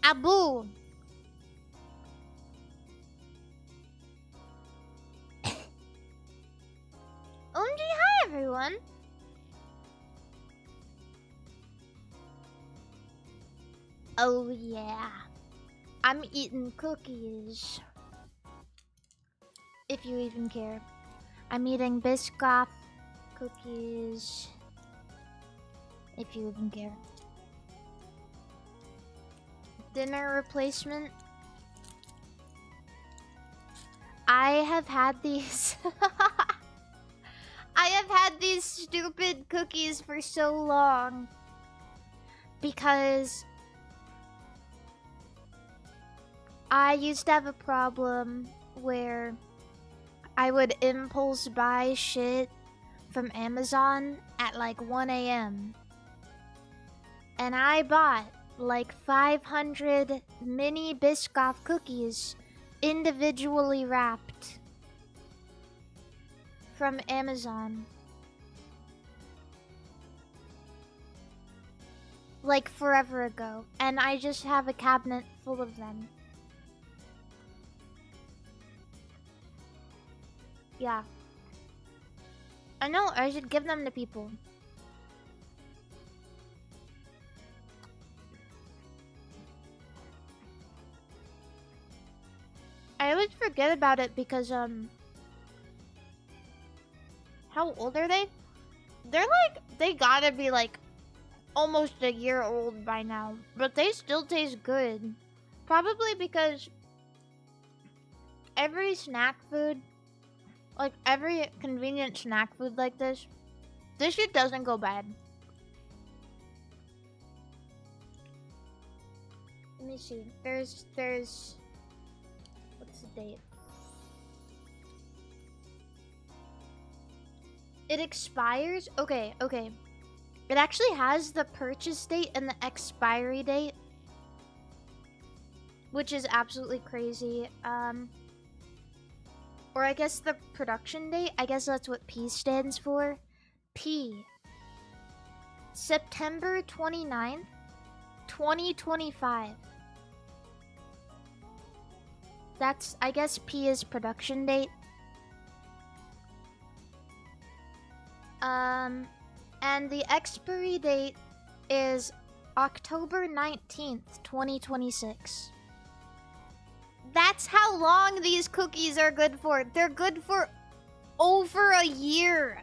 Abu. OMG, hi everyone. Oh yeah. I'm eating cookies. If you even care. I'm eating Biscoff cookies. If you even care. Dinner replacement. I have had these. I have had these stupid cookies for so long. Because I used to have a problem where I would impulse buy shit from Amazon at like 1 a.m. And I bought like 500 mini Biscoff cookies individually wrapped from Amazon. Like forever ago. And I just have a cabinet full of them. Yeah. I know, I should give them to people. I always forget about it because, how old are they? They're like, they gotta be like almost a year old by now. But they still taste good. Probably because every snack food, like every convenient snack food like this shit doesn't go bad. Let me see. There's what's the date? It expires? Okay. It actually has the purchase date and the expiry date, which is absolutely crazy. Or I guess the production date, I guess that's what P stands for. P. September 29th, 2025. That's, I guess P is production date. And the expiry date is October 19th, 2026. That's how long these cookies are good for. They're good for over a year.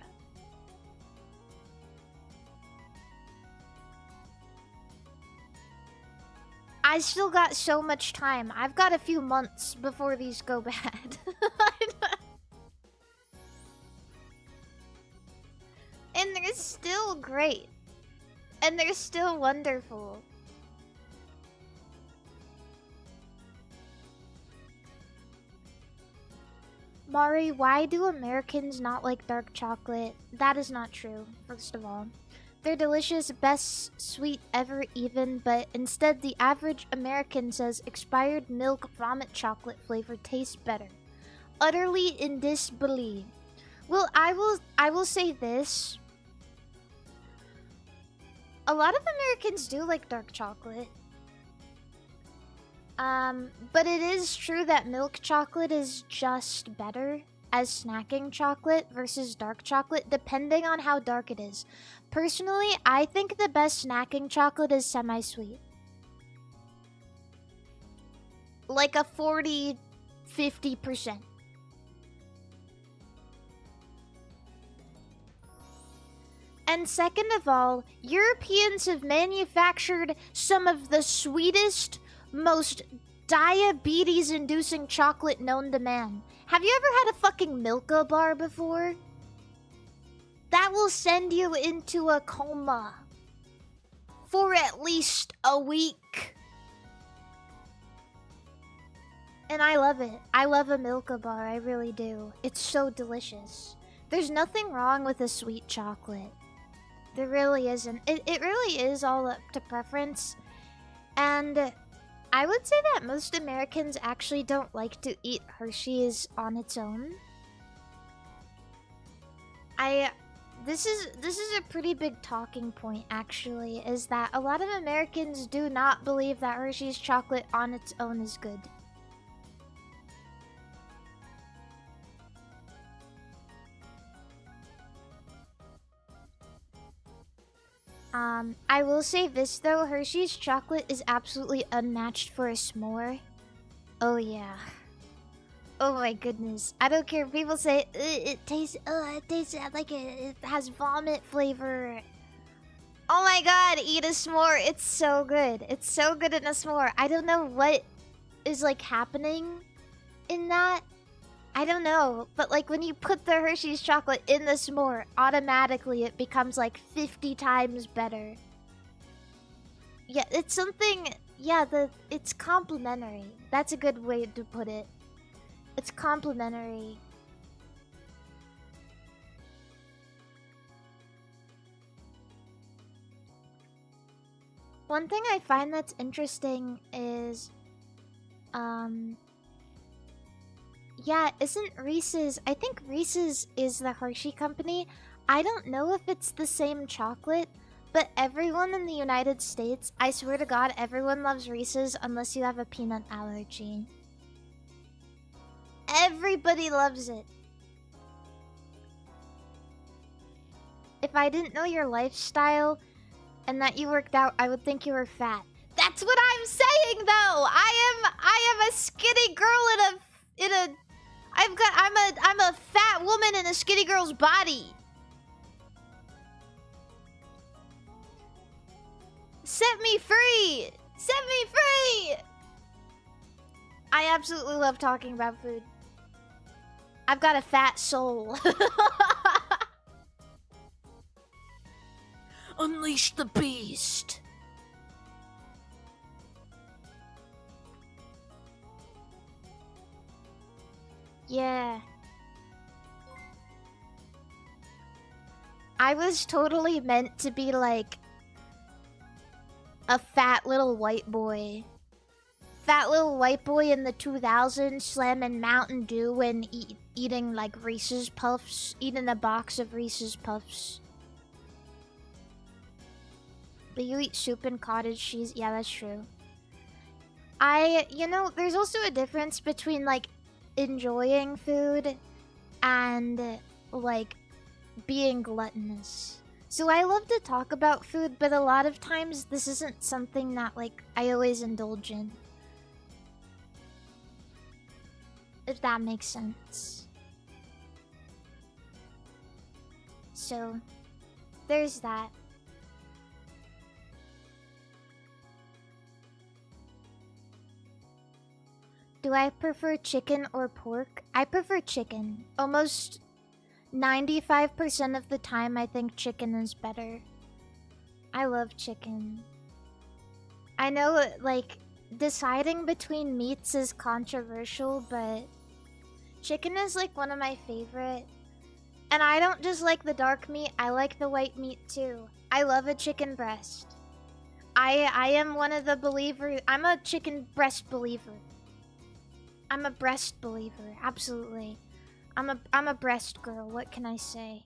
I still got so much time. I've got a few months before these go bad. And they're still great. And they're still wonderful. Mari, why do Americans not like dark chocolate? That is not true, first of all. They're delicious, best sweet ever even, but instead the average American says expired milk vomit chocolate flavor tastes better. Utterly in disbelief. Well, I will say this. A lot of Americans do like dark chocolate. But it is true that milk chocolate is just better as snacking chocolate versus dark chocolate, depending on how dark it is. Personally, I think the best snacking chocolate is semi-sweet. Like a 40-50%. And second of all, Europeans have manufactured some of the sweetest, most diabetes-inducing chocolate known to man. Have you ever had a fucking Milka bar before? That will send you into a coma for at least a week. And I love it. I love a Milka bar, I really do. It's so delicious. There's nothing wrong with a sweet chocolate. There really isn't. It really is all up to preference. And I would say that most Americans actually don't like to eat Hershey's on its own. This is a pretty big talking point, actually, is that a lot of Americans do not believe that Hershey's chocolate on its own is good. I will say this though, Hershey's chocolate is absolutely unmatched for a s'more. Oh yeah. Oh my goodness. I don't care if people say it tastes like it has vomit flavor. Oh my god, eat a s'more. It's so good. It's so good in a s'more. I don't know what is like happening in that. I don't know, but like when you put the Hershey's chocolate in the s'more, automatically it becomes like 50 times better. Yeah, it's something, yeah, it's complimentary. That's a good way to put it. It's complimentary. One thing I find that's interesting is, yeah, isn't Reese's... I think Reese's is the Hershey company. I don't know if it's the same chocolate, but everyone in the United States, I swear to God, everyone loves Reese's unless you have a peanut allergy. Everybody loves it. If I didn't know your lifestyle and that you worked out, I would think you were fat. That's what I'm saying, though. I am a skinny girl I'm a fat woman in a skinny girl's body. Set me free! Set me free! I absolutely love talking about food. I've got a fat soul. Unleash the beast. Yeah. I was totally meant to be like a fat little white boy. Fat little white boy in the 2000s slamming Mountain Dew and eating like Reese's Puffs. Eating a box of Reese's Puffs. But you eat soup and cottage cheese. Yeah, that's true. You know, there's also a difference between like enjoying food and like being gluttonous. So I love to talk about food, but a lot of times this isn't something that like I always indulge in. If that makes sense. So there's that. Do I prefer chicken or pork? I prefer chicken. Almost 95% of the time, I think chicken is better. I love chicken. I know, like, deciding between meats is controversial, but chicken is, like, one of my favorite. And I don't just like the dark meat, I like the white meat, too. I love a chicken breast. I am one of the believers. I'm a chicken breast believer. I'm a breast believer, absolutely. I'm a breast girl, what can I say?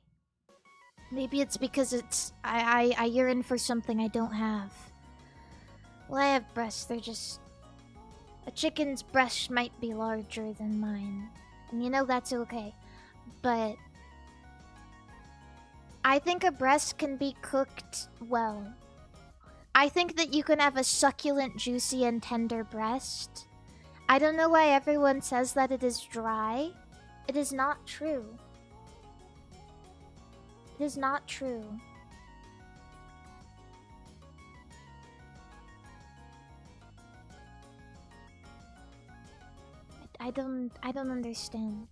Maybe it's because I yearn for something I don't have. Well, I have breasts, they're just... A chicken's breast might be larger than mine. And you know that's okay. But... I think a breast can be cooked well. I think that you can have a succulent, juicy, and tender breast. I don't know why everyone says that it is dry. It is not true. It is not true. I don't understand.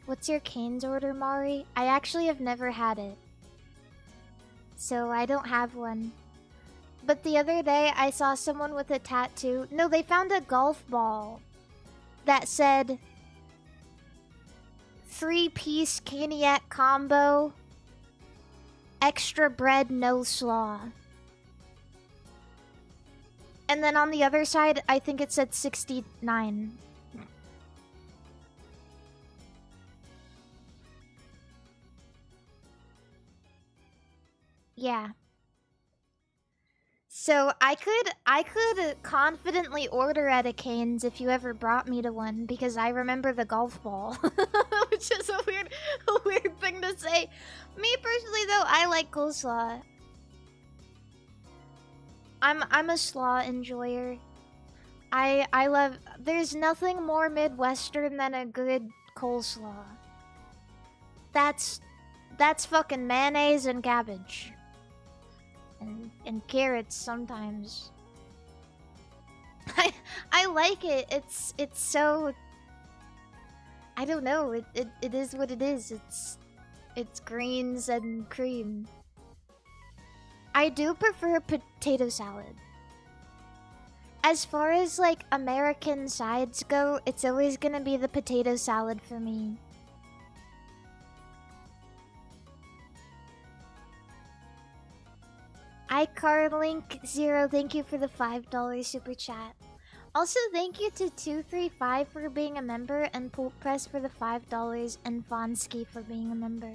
What's your Cane's order, Mari? I actually have never had it. So I don't have one. But the other day, I saw someone with a tattoo. No, they found a golf ball that said 3-piece caniac combo, extra bread, no slaw. And then on the other side, I think it said 69. Yeah. So I could confidently order at a Cane's if you ever brought me to one, because I remember the golf ball. Which is a weird thing to say. Me personally though, I like coleslaw. I'm a slaw enjoyer. I love, there's nothing more Midwestern than a good coleslaw. That's fucking mayonnaise and cabbage. And carrots sometimes. I like it. It's so, I don't know. It is what it is. It's greens and cream. I do prefer potato salad. As far as like American sides go, it's always gonna be the potato salad for me. iCarLink0, thank you for the $5 super chat. Also, thank you to 235 for being a member, and Pulp Press for the $5, and Vonsky for being a member.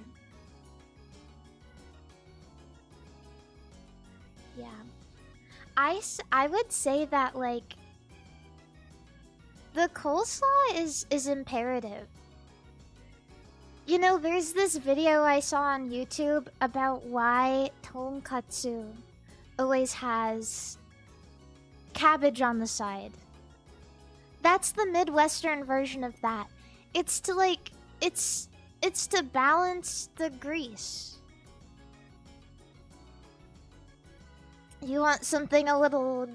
Yeah. I would say that, like, the coleslaw is imperative. You know, there's this video I saw on YouTube about why tonkatsu always has cabbage on the side. That's the Midwestern version of that. It's to like, it's to balance the grease. You want something a little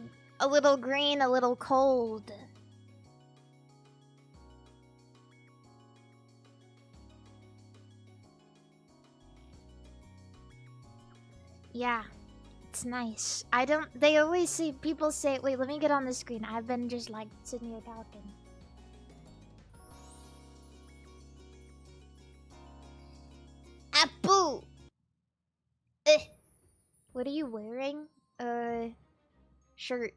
green, a little cold. Yeah, it's nice. They always say, people say, wait, let me get on the screen. I've been just like sitting here talking. Apple! What are you wearing? Shirt.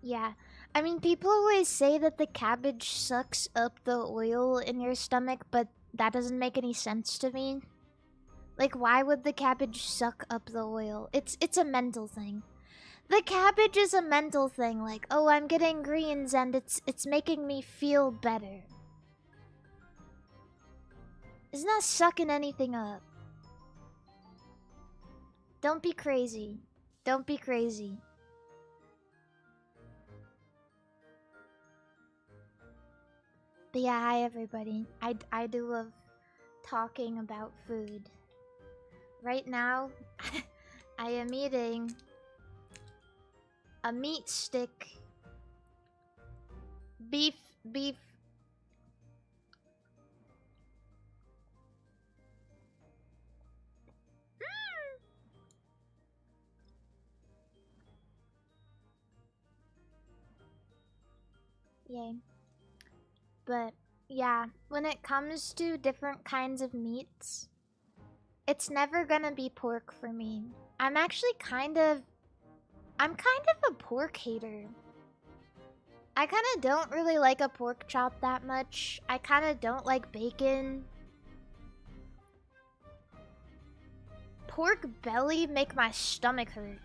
Yeah. I mean, people always say that the cabbage sucks up the oil in your stomach, but that doesn't make any sense to me. Like, why would the cabbage suck up the oil? It's a mental thing. The cabbage is a mental thing, like, oh, I'm getting greens and it's making me feel better. It's not sucking anything up. Don't be crazy. Don't be crazy. But yeah, hi everybody. I do love talking about food. Right now, I am eating a meat stick. Beef. Yay. But yeah, when it comes to different kinds of meats, it's never gonna be pork for me. I'm kind of a pork hater. I kind of don't really like a pork chop that much. I kind of don't like bacon. Pork belly make my stomach hurt.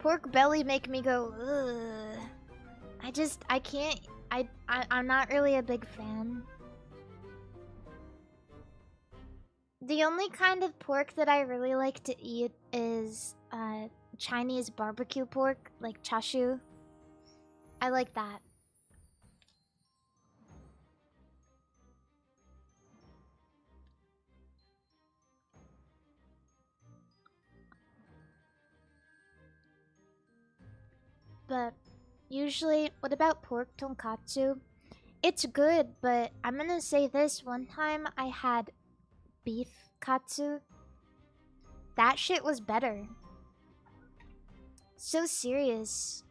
Pork belly make me go, ugh. I can't, I'm not really a big fan. The only kind of pork that I really like to eat is Chinese barbecue pork, like chashu. I like that. But usually, what about pork tonkatsu? It's good, but I'm gonna say this. One time I had beef katsu. That shit was better. So serious.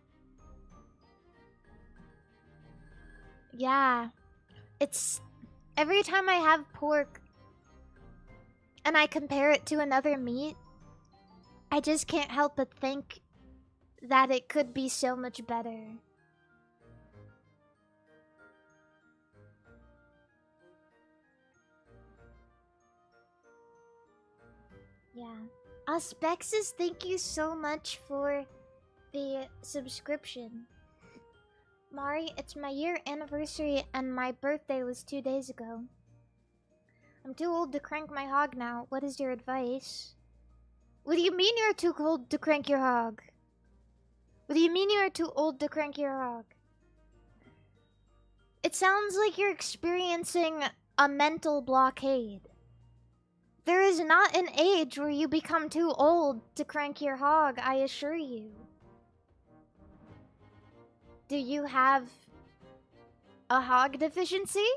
Yeah. It's... Every time I have pork and I compare it to another meat, I just can't help but think that it could be so much better. Yeah. Spexes, thank you so much for the subscription. Mari, it's my year anniversary and my birthday was 2 days ago. I'm too old to crank my hog now. What is your advice? What do you mean you're too old to crank your hog? What do you mean you are too old to crank your hog? It sounds like you're experiencing a mental blockade. There is not an age where you become too old to crank your hog, I assure you. Do you have a hog deficiency?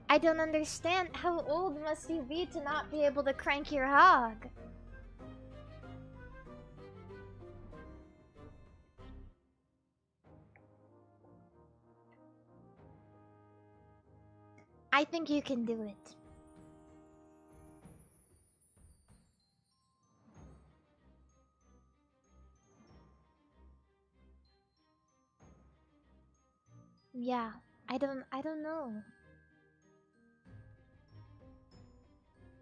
I don't understand. How old must you be to not be able to crank your hog? I think you can do it. Yeah, I don't know.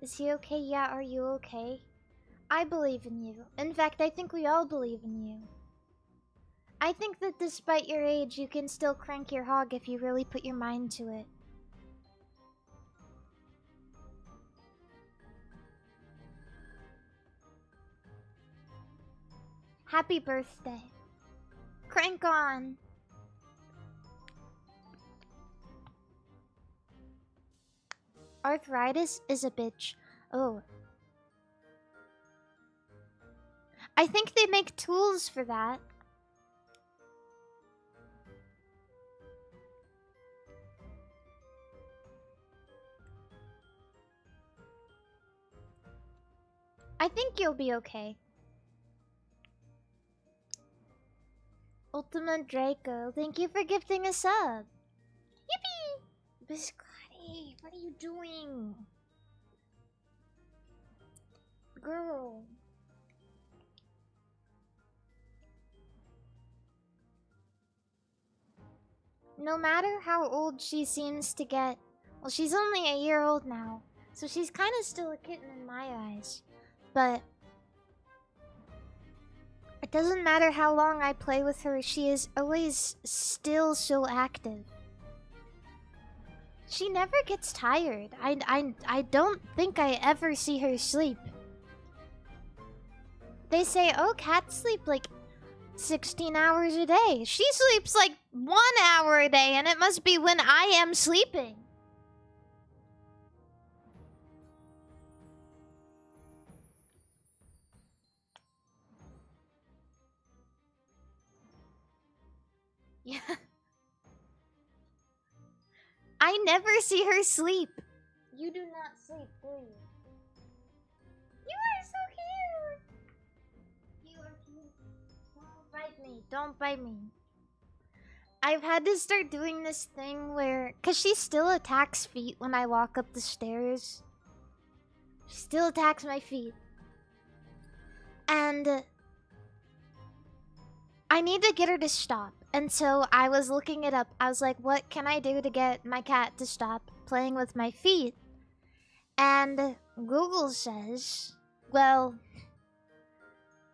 Is he okay? Yeah, are you okay? I believe in you. In fact, I think we all believe in you. I think that despite your age, you can still crank your hog if you really put your mind to it. Happy birthday. Crank on. Arthritis is a bitch. Oh. I think they make tools for that. I think you'll be okay. Ultimate Draco, thank you for gifting a sub. Yippee! Biscotti, what are you doing? Girl. No matter how old she seems to get, well, she's only a year old now, so she's kind of still a kitten in my eyes. But it doesn't matter how long I play with her, she is always still so active. She never gets tired. I don't think I ever see her sleep. They say, oh, cats sleep like 16 hours a day. She sleeps like 1 hour a day, and it must be when I am sleeping. Yeah. I never see her sleep. You do not sleep, do you? You are so cute. You are cute. Don't bite me. Don't bite me. I've had to start doing this thing where... Because she still attacks feet when I walk up the stairs. She still attacks my feet. And... I need to get her to stop. And so I was looking it up. I was like, what can I do to get my cat to stop playing with my feet? And Google says, well,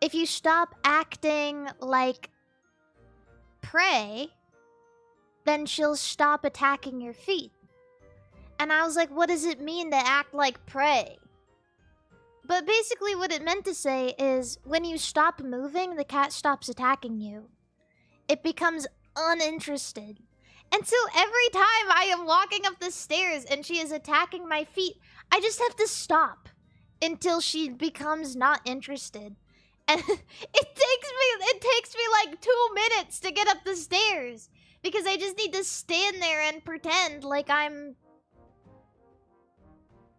if you stop acting like prey, then she'll stop attacking your feet. And I was like, what does it mean to act like prey? But basically what it meant to say is, when you stop moving, the cat stops attacking you. It becomes uninterested. And so every time I am walking up the stairs and she is attacking my feet, I just have to stop until she becomes not interested. And it takes me like 2 minutes to get up the stairs because I just need to stand there and pretend like I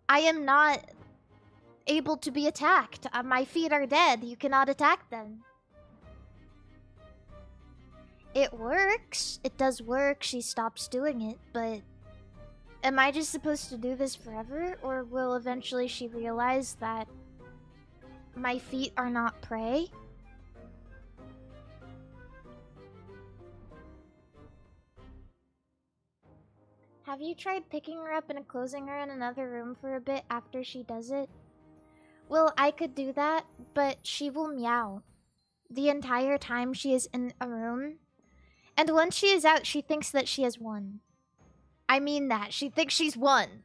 am not able to be attacked. My feet are dead. You cannot attack them. It works. It does work. She stops doing it, but Am I just supposed to do this forever? Or will eventually she realize that my feet are not prey? Have you tried picking her up and closing her in another room for a bit after she does it? Well, I could do that, but she will meow the entire time she is in a room. And once she is out, she thinks that she has won. I mean that. She thinks she's won.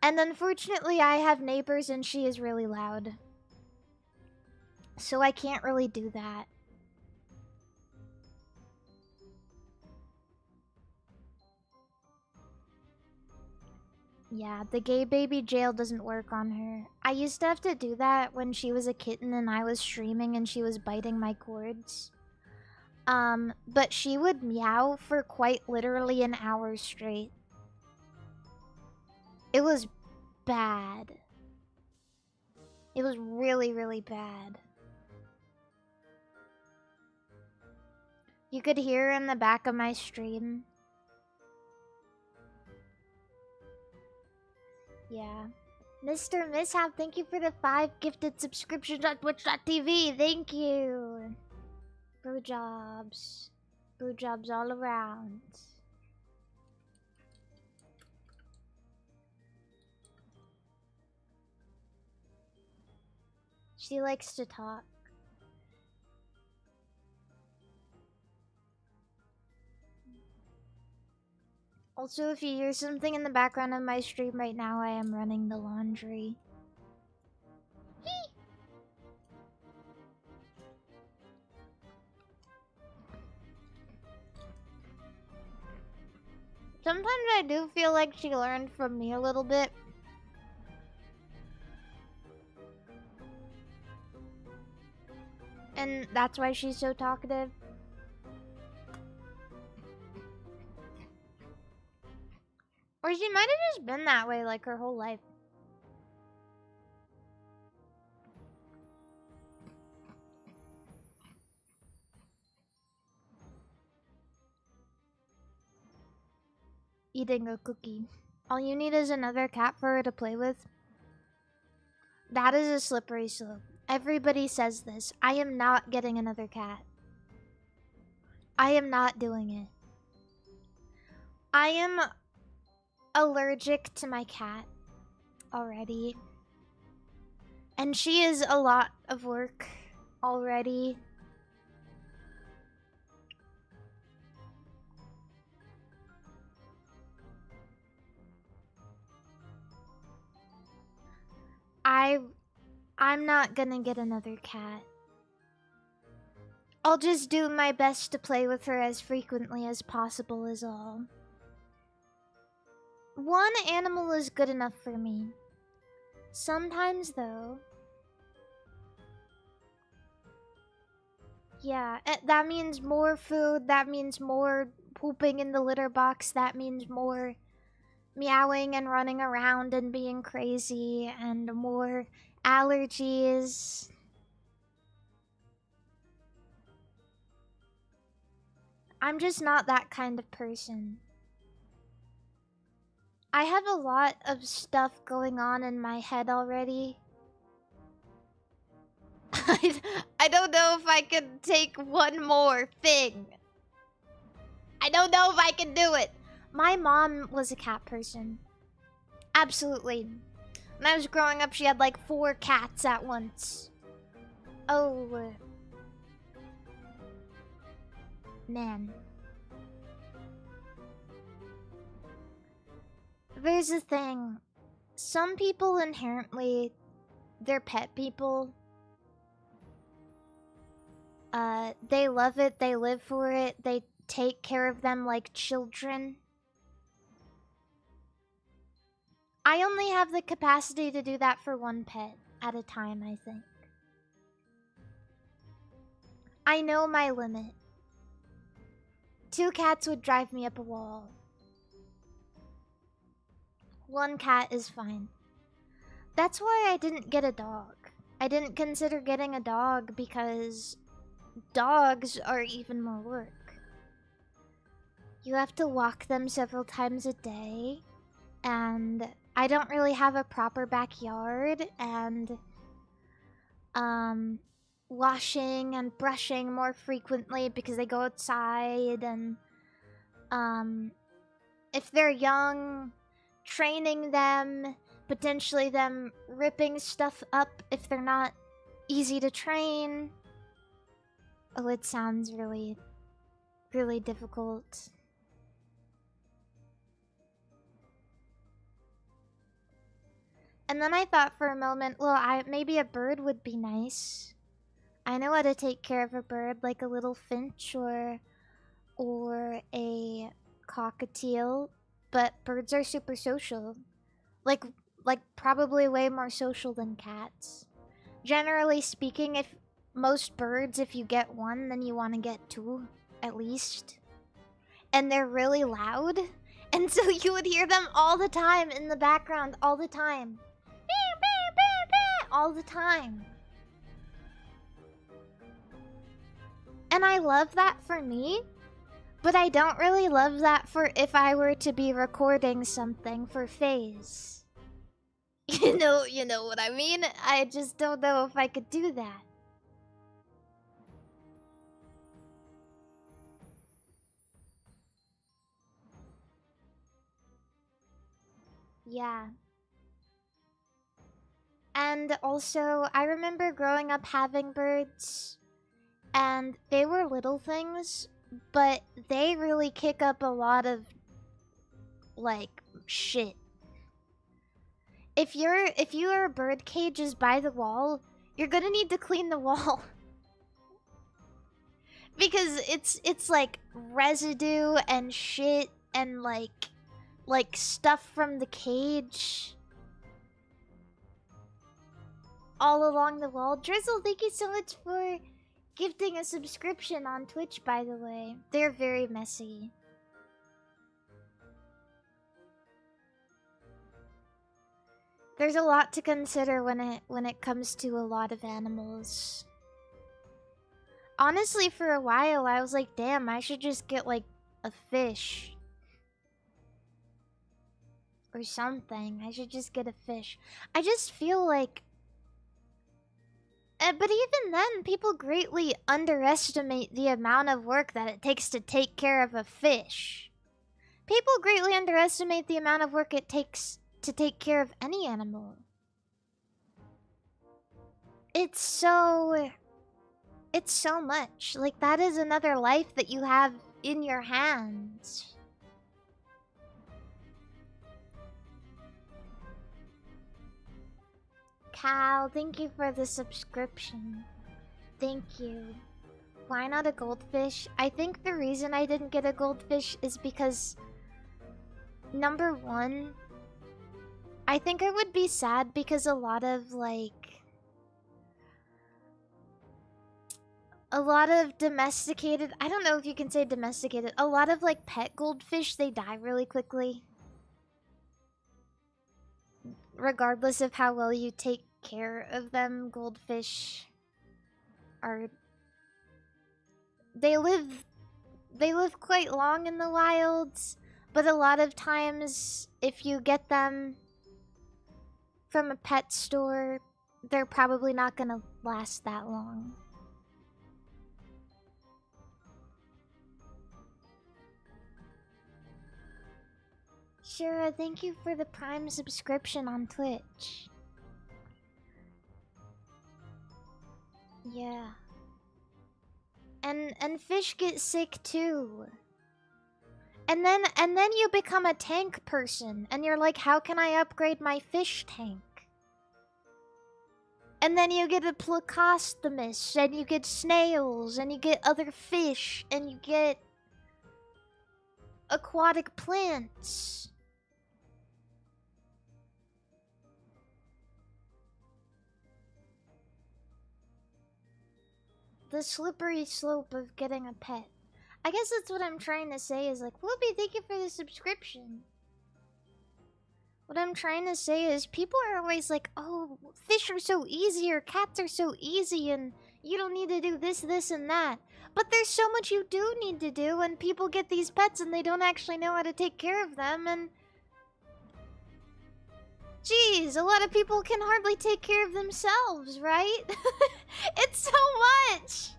And unfortunately, I have neighbors and she is really loud. So I can't really do that. Yeah, the gay baby jail doesn't work on her. I used to have to do that when she was a kitten and I was streaming and she was biting my cords. But she would meow for quite literally an hour straight. It was bad. It was really, really bad. You could hear her in the back of my stream. Yeah. Mr. Mishap, thank you for the 5 gifted subscriptions on Twitch.tv. Thank you. Brew jobs. Brew jobs all around. She likes to talk. Also, if you hear something in the background of my stream right now, I am running the laundry. Sometimes I do feel like she learned from me a little bit. And that's why she's so talkative. Or she might have just been that way like her whole life. Eating a cookie. All you need is another cat for her to play with. That is a slippery slope. Everybody says this. I am not getting another cat. I am not doing it. I am allergic to my cat already. And she is a lot of work already. I'm not gonna get another cat. I'll just do my best to play with her as frequently as possible is all. One animal is good enough for me. Sometimes, though... Yeah, that means more food, that means more pooping in the litter box, that means more meowing and running around and being crazy, and more allergies. I'm just not that kind of person. I have a lot of stuff going on in my head already. I don't know if I can take one more thing. I don't know if I can do it. My mom was a cat person. Absolutely. When I was growing up, she had like 4 cats at once. Oh. Man. There's a thing. Some people inherently, they're pet people. They love it, they live for it, they take care of them like children. I only have the capacity to do that for one pet at a time, I think. I know my limit. 2 cats would drive me up a wall. 1 cat is fine. That's why I didn't get a dog. I didn't consider getting a dog because dogs are even more work. You have to walk them several times a day. and I don't really have a proper backyard, and washing and brushing more frequently because they go outside, and if they're young, training them, potentially them ripping stuff up if they're not easy to train. Oh, it sounds really, really difficult. And then I thought for a moment, well, maybe a bird would be nice. I know how to take care of a bird, like a little finch or a cockatiel, but birds are super social. Like probably way more social than cats. Generally speaking, if most birds, if you get one, then you want to get two, at least. And they're really loud, and so you would hear them all the time in the background, all the time. All the time. And I love that for me, but I don't really love that for if I were to be recording something for FaZe. You know what I mean? I just don't know if I could do that. Yeah. And also, I remember growing up having birds, and they were little things, but they really kick up a lot of, like, shit. If your bird cage is by the wall, you're gonna need to clean the wall. Because it's like residue and shit and like stuff from the cage all along the wall. Drizzle, thank you so much for gifting a subscription on Twitch, by the way. They're very messy. There's a lot to consider when it comes to a lot of animals. Honestly, for a while, I was like, damn, I should just get, like, a fish. Or something. I should just get a fish. I just feel like... but even then, people greatly underestimate the amount of work that it takes to take care of a fish. People greatly underestimate the amount of work it takes to take care of any animal. It's so much. Like, that is another life that you have in your hands. Cal, thank you for the subscription. Thank you. Why not a goldfish? I think the reason I didn't get a goldfish is because... Number one, I think I would be sad because a lot of, like... A lot of domesticated... I don't know if you can say domesticated. A lot of, like, pet goldfish, they die really quickly. Regardless of how well you take care of them, goldfish are... They live quite long in the wilds, but a lot of times, if you get them from a pet store, they're probably not gonna last that long. Shira, thank you for the Prime subscription on Twitch. Yeah. And fish get sick too. And then you become a tank person and you're like, how can I upgrade my fish tank? And then you get a Plecostomus, and you get snails, and you get other fish, and you get aquatic plants. The slippery slope of getting a pet. I guess that's what I'm trying to say is like, Whoopi, thank you for the subscription. What I'm trying to say is people are always like, oh, fish are so easy or cats are so easy and you don't need to do this, this, and that. But there's so much you do need to do and people get these pets and they don't actually know how to take care of them and Jeez, a lot of people can hardly take care of themselves, right? It's so much!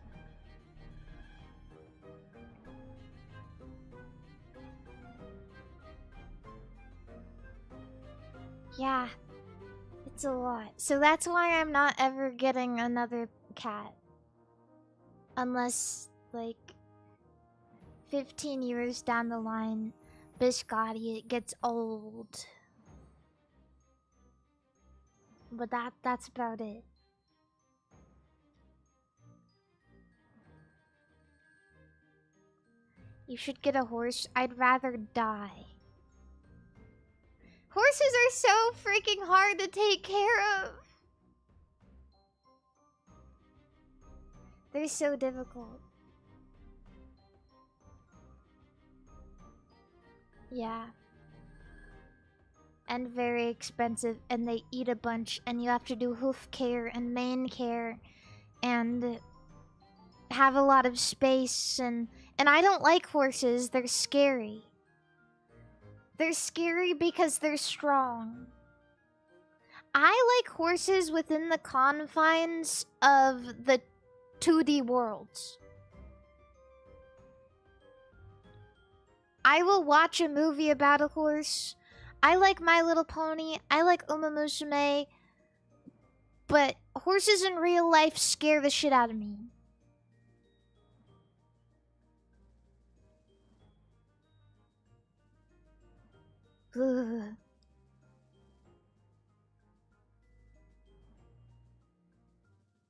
Yeah, it's a lot. So that's why I'm not ever getting another cat. Unless, like, 15 years down the line, Biscotti, it gets old. But that's about it. You should get a horse. I'd rather die. Horses are so freaking hard to take care of. They're so difficult. Yeah. And very expensive, and they eat a bunch, and you have to do hoof care and mane care, and have a lot of space, and I don't like horses. They're scary. They're scary because they're strong. I like horses within the confines of the 2D worlds. I will watch a movie about a horse. I like My Little Pony. I like Uma Musume. But horses in real life scare the shit out of me. Ugh.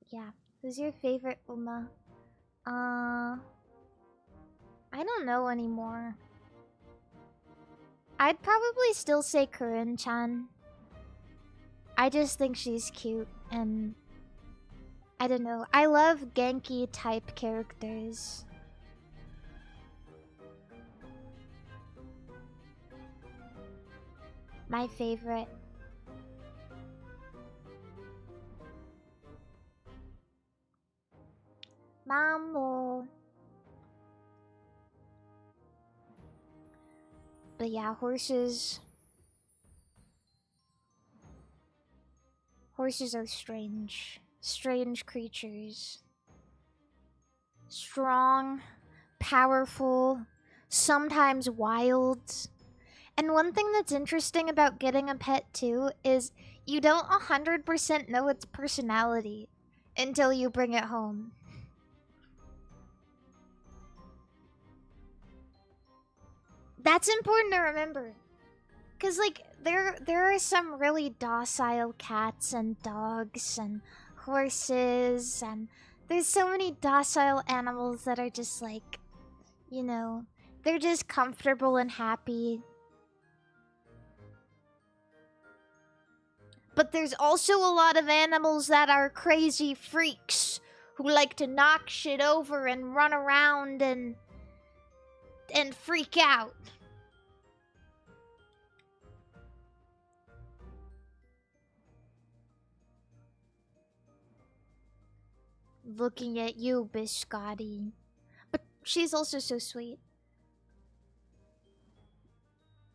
Yeah. Who's your favorite Uma? I don't know anymore. I'd probably still say Corinne-chan. I just think she's cute, and I don't know. I love Genki type characters. My favorite. Mambo. But yeah, horses. Horses are strange. Strange creatures. Strong, powerful, sometimes wild. And one thing that's interesting about getting a pet too is you don't 100% know its personality until you bring it home. That's important to remember. Cause like there are some really docile cats and dogs and horses, and there's so many docile animals that are just like, you know, they're just comfortable and happy. But there's also a lot of animals that are crazy freaks who like to knock shit over and run around and freak out. Looking at you, Biscotti. But she's also so sweet.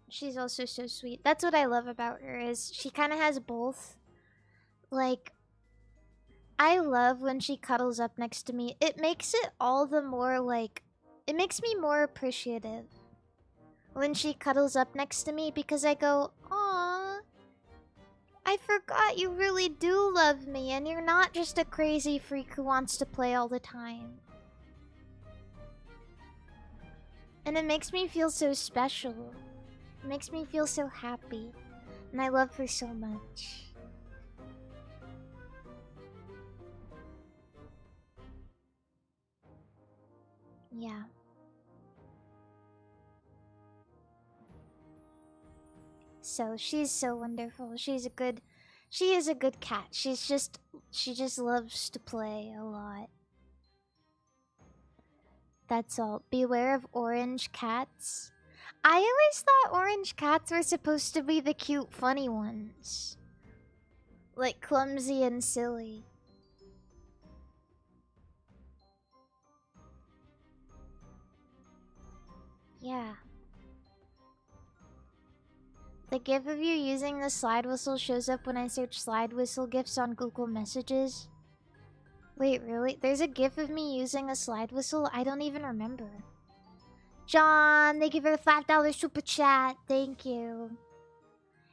She's also so sweet. That's what I love about her, is she kind of has both. Like, I love when she cuddles up next to me. It makes it all the more, like, it makes me more appreciative when she cuddles up next to me, because I go, "Aw, I forgot you really do love me, and you're not just a crazy freak who wants to play all the time." And it makes me feel so special. It makes me feel so happy. And I love her so much. Yeah. So she's so wonderful. She is a good cat. She just loves to play a lot. That's all. Beware of orange cats. I always thought orange cats were supposed to be the cute, funny ones. Like clumsy and silly. Yeah. the gif of you using the slide whistle shows up when I search slide whistle gifs on Google Messages. Wait, really? There's a gif of me using a slide whistle? I don't even remember. John, thank you for the $5 super chat. Thank you.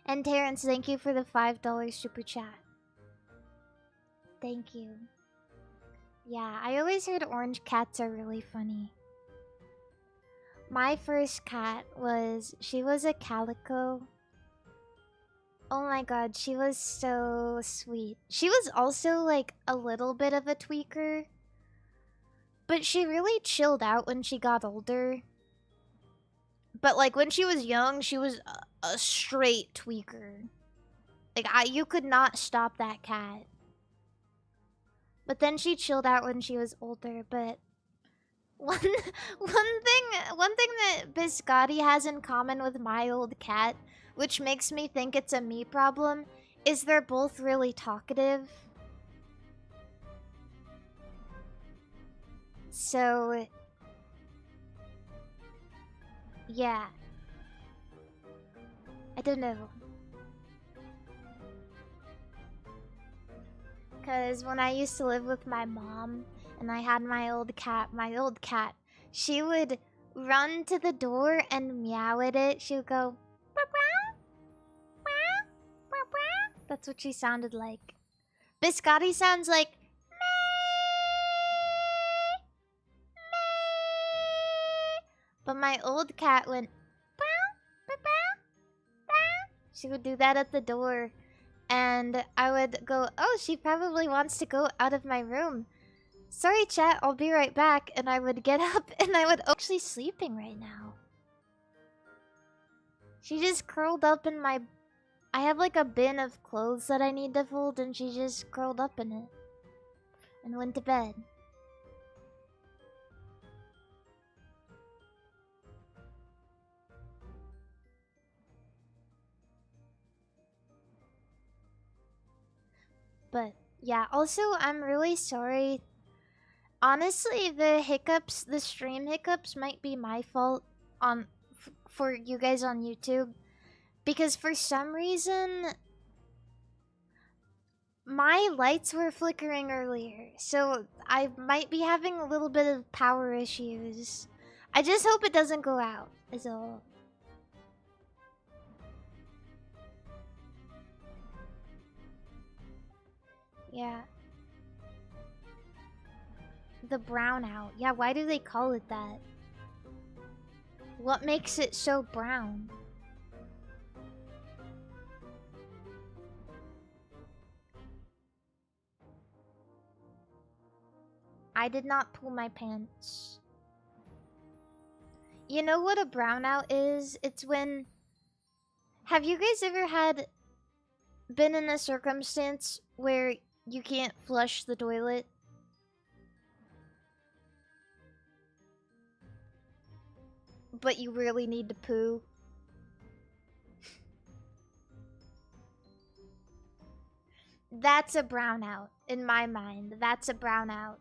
And Terrence, thank you for the $5 super chat. Thank you. Yeah, I always heard orange cats are really funny. My first cat was... She was a calico. Oh my god, she was so sweet. She was also like a little bit of a tweaker. But she really chilled out when she got older. But like when she was young, she was a straight tweaker. Like you could not stop that cat. But then she chilled out when she was older, but one thing that Biscotti has in common with my old cat, which makes me think it's a me problem, is they're both really talkative. So yeah. I don't know. Because when I used to live with my mom and I had my old cat, she would run to the door and meow at it. She would go, "Meow, meow, meow, meow." That's what she sounded like. Biscotti sounds like, "Meh, meh." But my old cat went, "Meow, meow, meow." She would do that at the door. And I would go, "Oh, she probably wants to go out of my room. Sorry, chat, I'll be right back." And I would get up and I would actually sleeping right now. She just curled up in my... I have like a bin of clothes that I need to fold and she just curled up in it. And went to bed. But yeah, also I'm really sorry. Honestly, the hiccups, the stream hiccups might be my fault on for you guys on YouTube, because for some reason my lights were flickering earlier, so I might be having a little bit of power issues. I just hope it doesn't go out, is all. Yeah. The brownout. Yeah, why do they call it that? What makes it so brown? I did not pull my pants. You know what a brownout is? It's when... Have you guys ever been in a circumstance where you can't flush the toilet? But you really need to poo? That's a brownout, in my mind. That's a brownout.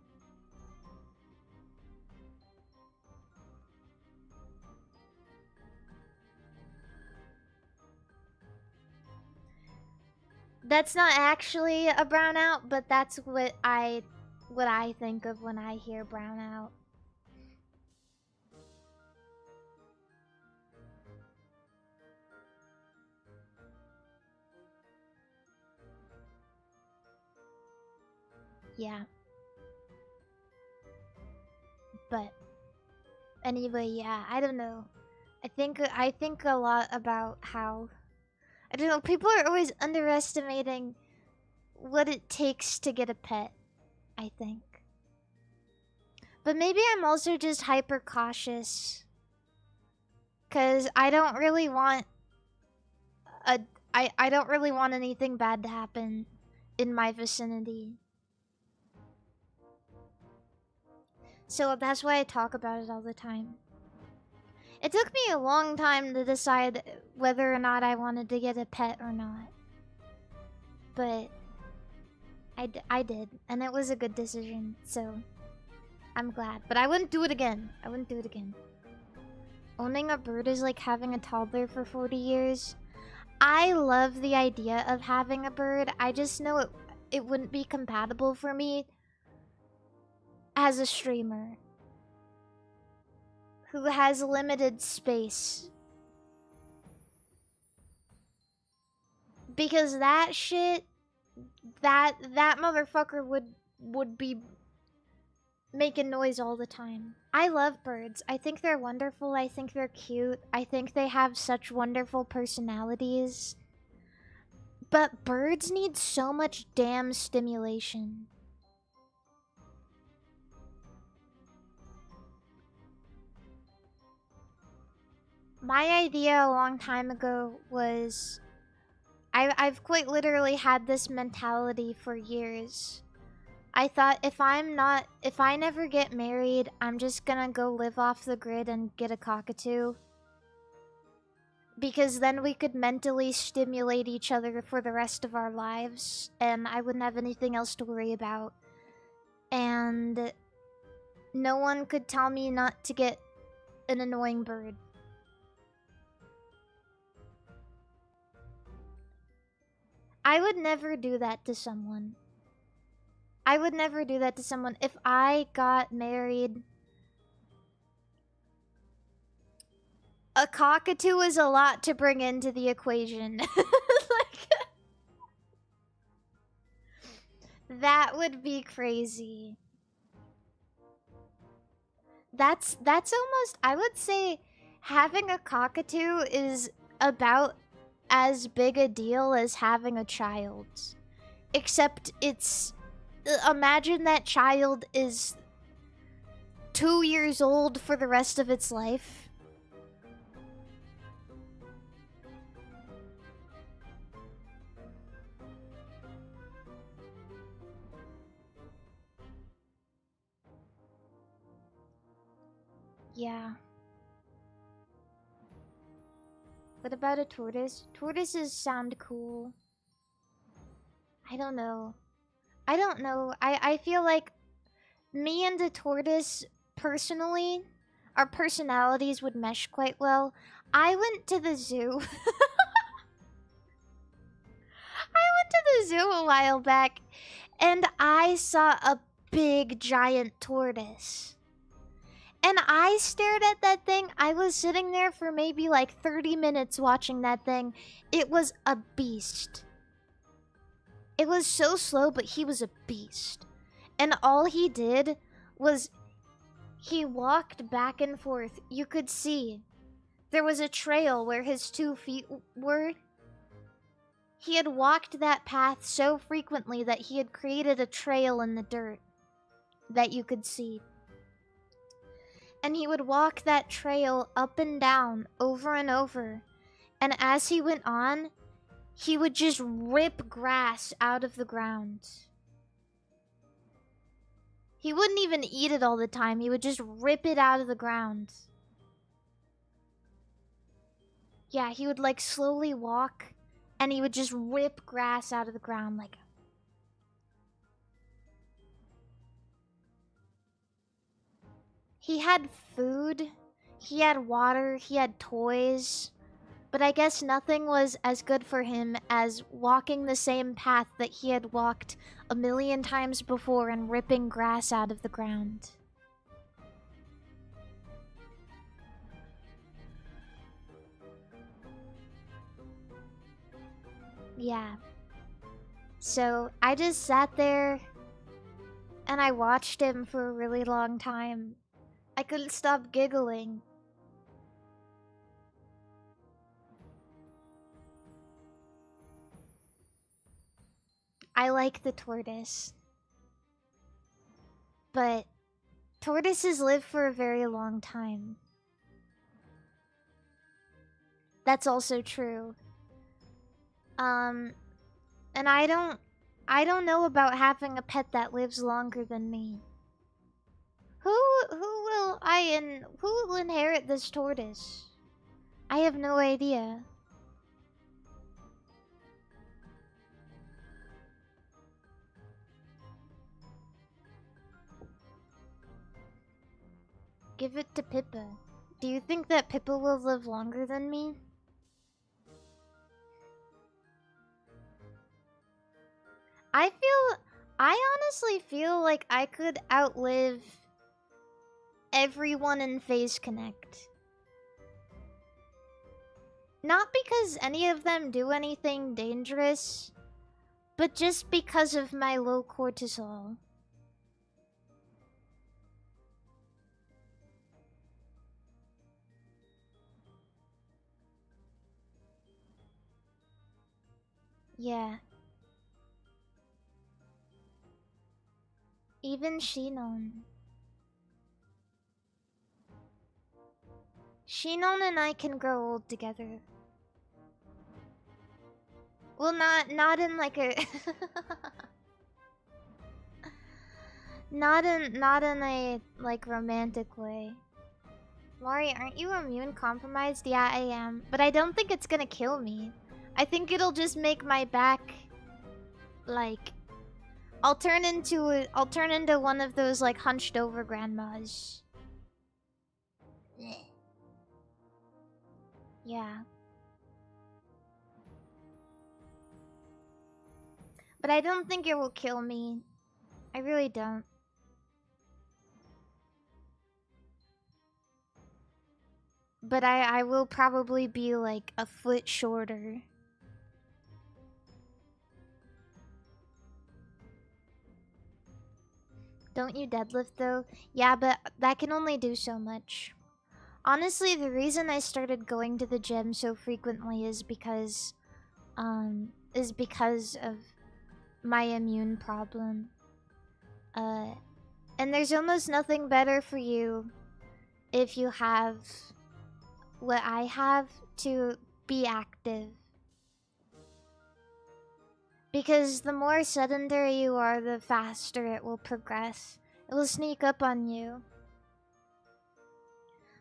That's not actually a brownout, but that's what I think of when I hear brownout. Yeah. But anyway, yeah, I don't know. I think a lot about how, I don't know, people are always underestimating what it takes to get a pet, I think. But maybe I'm also just hyper cautious. 'Cause I don't really want I don't really want anything bad to happen in my vicinity. So that's why I talk about it all the time. It took me a long time to decide whether or not I wanted to get a pet or not. But I did, and it was a good decision, so I'm glad. But I wouldn't do it again. I wouldn't do it again. Owning a bird is like having a toddler for 40 years. I love the idea of having a bird. I just know it wouldn't be compatible for me as a streamer who has limited space. Because that shit, that motherfucker would be making noise all the time. I love birds. I think they're wonderful. I think they're cute. I think they have such wonderful personalities. But birds need so much damn stimulation. My idea a long time ago was... I've quite literally had this mentality for years. I thought if I never get married, I'm just gonna go live off the grid and get a cockatoo. Because then we could mentally stimulate each other for the rest of our lives, and I wouldn't have anything else to worry about. And no one could tell me not to get an annoying bird. I would never do that to someone. I would never do that to someone. If I got married... A cockatoo is a lot to bring into the equation. Like... That would be crazy. That's almost... I would say having a cockatoo is about as big a deal as having a child. Except it's... Imagine that child is 2 years old for the rest of its life. Yeah. What about a tortoise? Tortoises sound cool. I don't know. I feel like me and a tortoise, personally, our personalities would mesh quite well. I went to the zoo. I went to the zoo a while back, and I saw a big, giant tortoise. And I stared at that thing. I was sitting there for maybe like 30 minutes watching that thing. It was a beast. It was so slow, but he was a beast. And all he did was he walked back and forth. You could see there was a trail where his 2 feet were. He had walked that path so frequently that he had created a trail in the dirt that you could see. And he would walk that trail up and down over and over. And as he went on, he would just rip grass out of the ground. He wouldn't even eat it all the time. He would just rip it out of the ground. Yeah, he would like slowly walk and he would just rip grass out of the ground like... He had food, he had water, he had toys, but I guess nothing was as good for him as walking the same path that he had walked a million times before and ripping grass out of the ground. Yeah. So I just sat there and I watched him for a really long time. I couldn't stop giggling. I like the tortoise. But tortoises live for a very long time. That's also true. And I don't know about having a pet that lives longer than me. Who will inherit this tortoise? I have no idea. Give it to Pippa. Do you think that Pippa will live longer than me? I honestly feel like I could outlive everyone in Phase Connect. Not because any of them do anything dangerous, but just because of my low cortisol. Yeah. Even Shinon. Shinon and I can grow old together. Well, not in like a not in a like romantic way. Mari, aren't you immune compromised? Yeah, I am, but I don't think it's gonna kill me. I think it'll just make my back like I'll turn into one of those like hunched over grandmas. Yeah. But I don't think it will kill me. I really don't. But I will probably be like a foot shorter. Don't you deadlift though? Yeah, but that can only do so much. Honestly, the reason I started going to the gym so frequently is because of my immune problem. And there's almost nothing better for you if you have what I have to be active. Because the more sedentary you are, the faster it will progress. It will sneak up on you.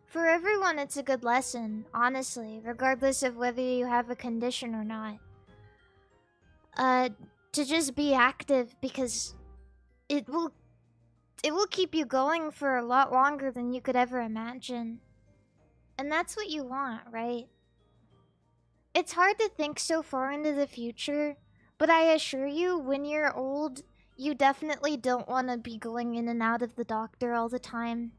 For everyone, it's a good lesson, honestly, regardless of whether you have a condition or not. To just be active because it will keep you going for a lot longer than you could ever imagine. And that's what you want, right? It's hard to think so far into the future, but I assure you, when you're old, you definitely don't want to be going in and out of the doctor all the time,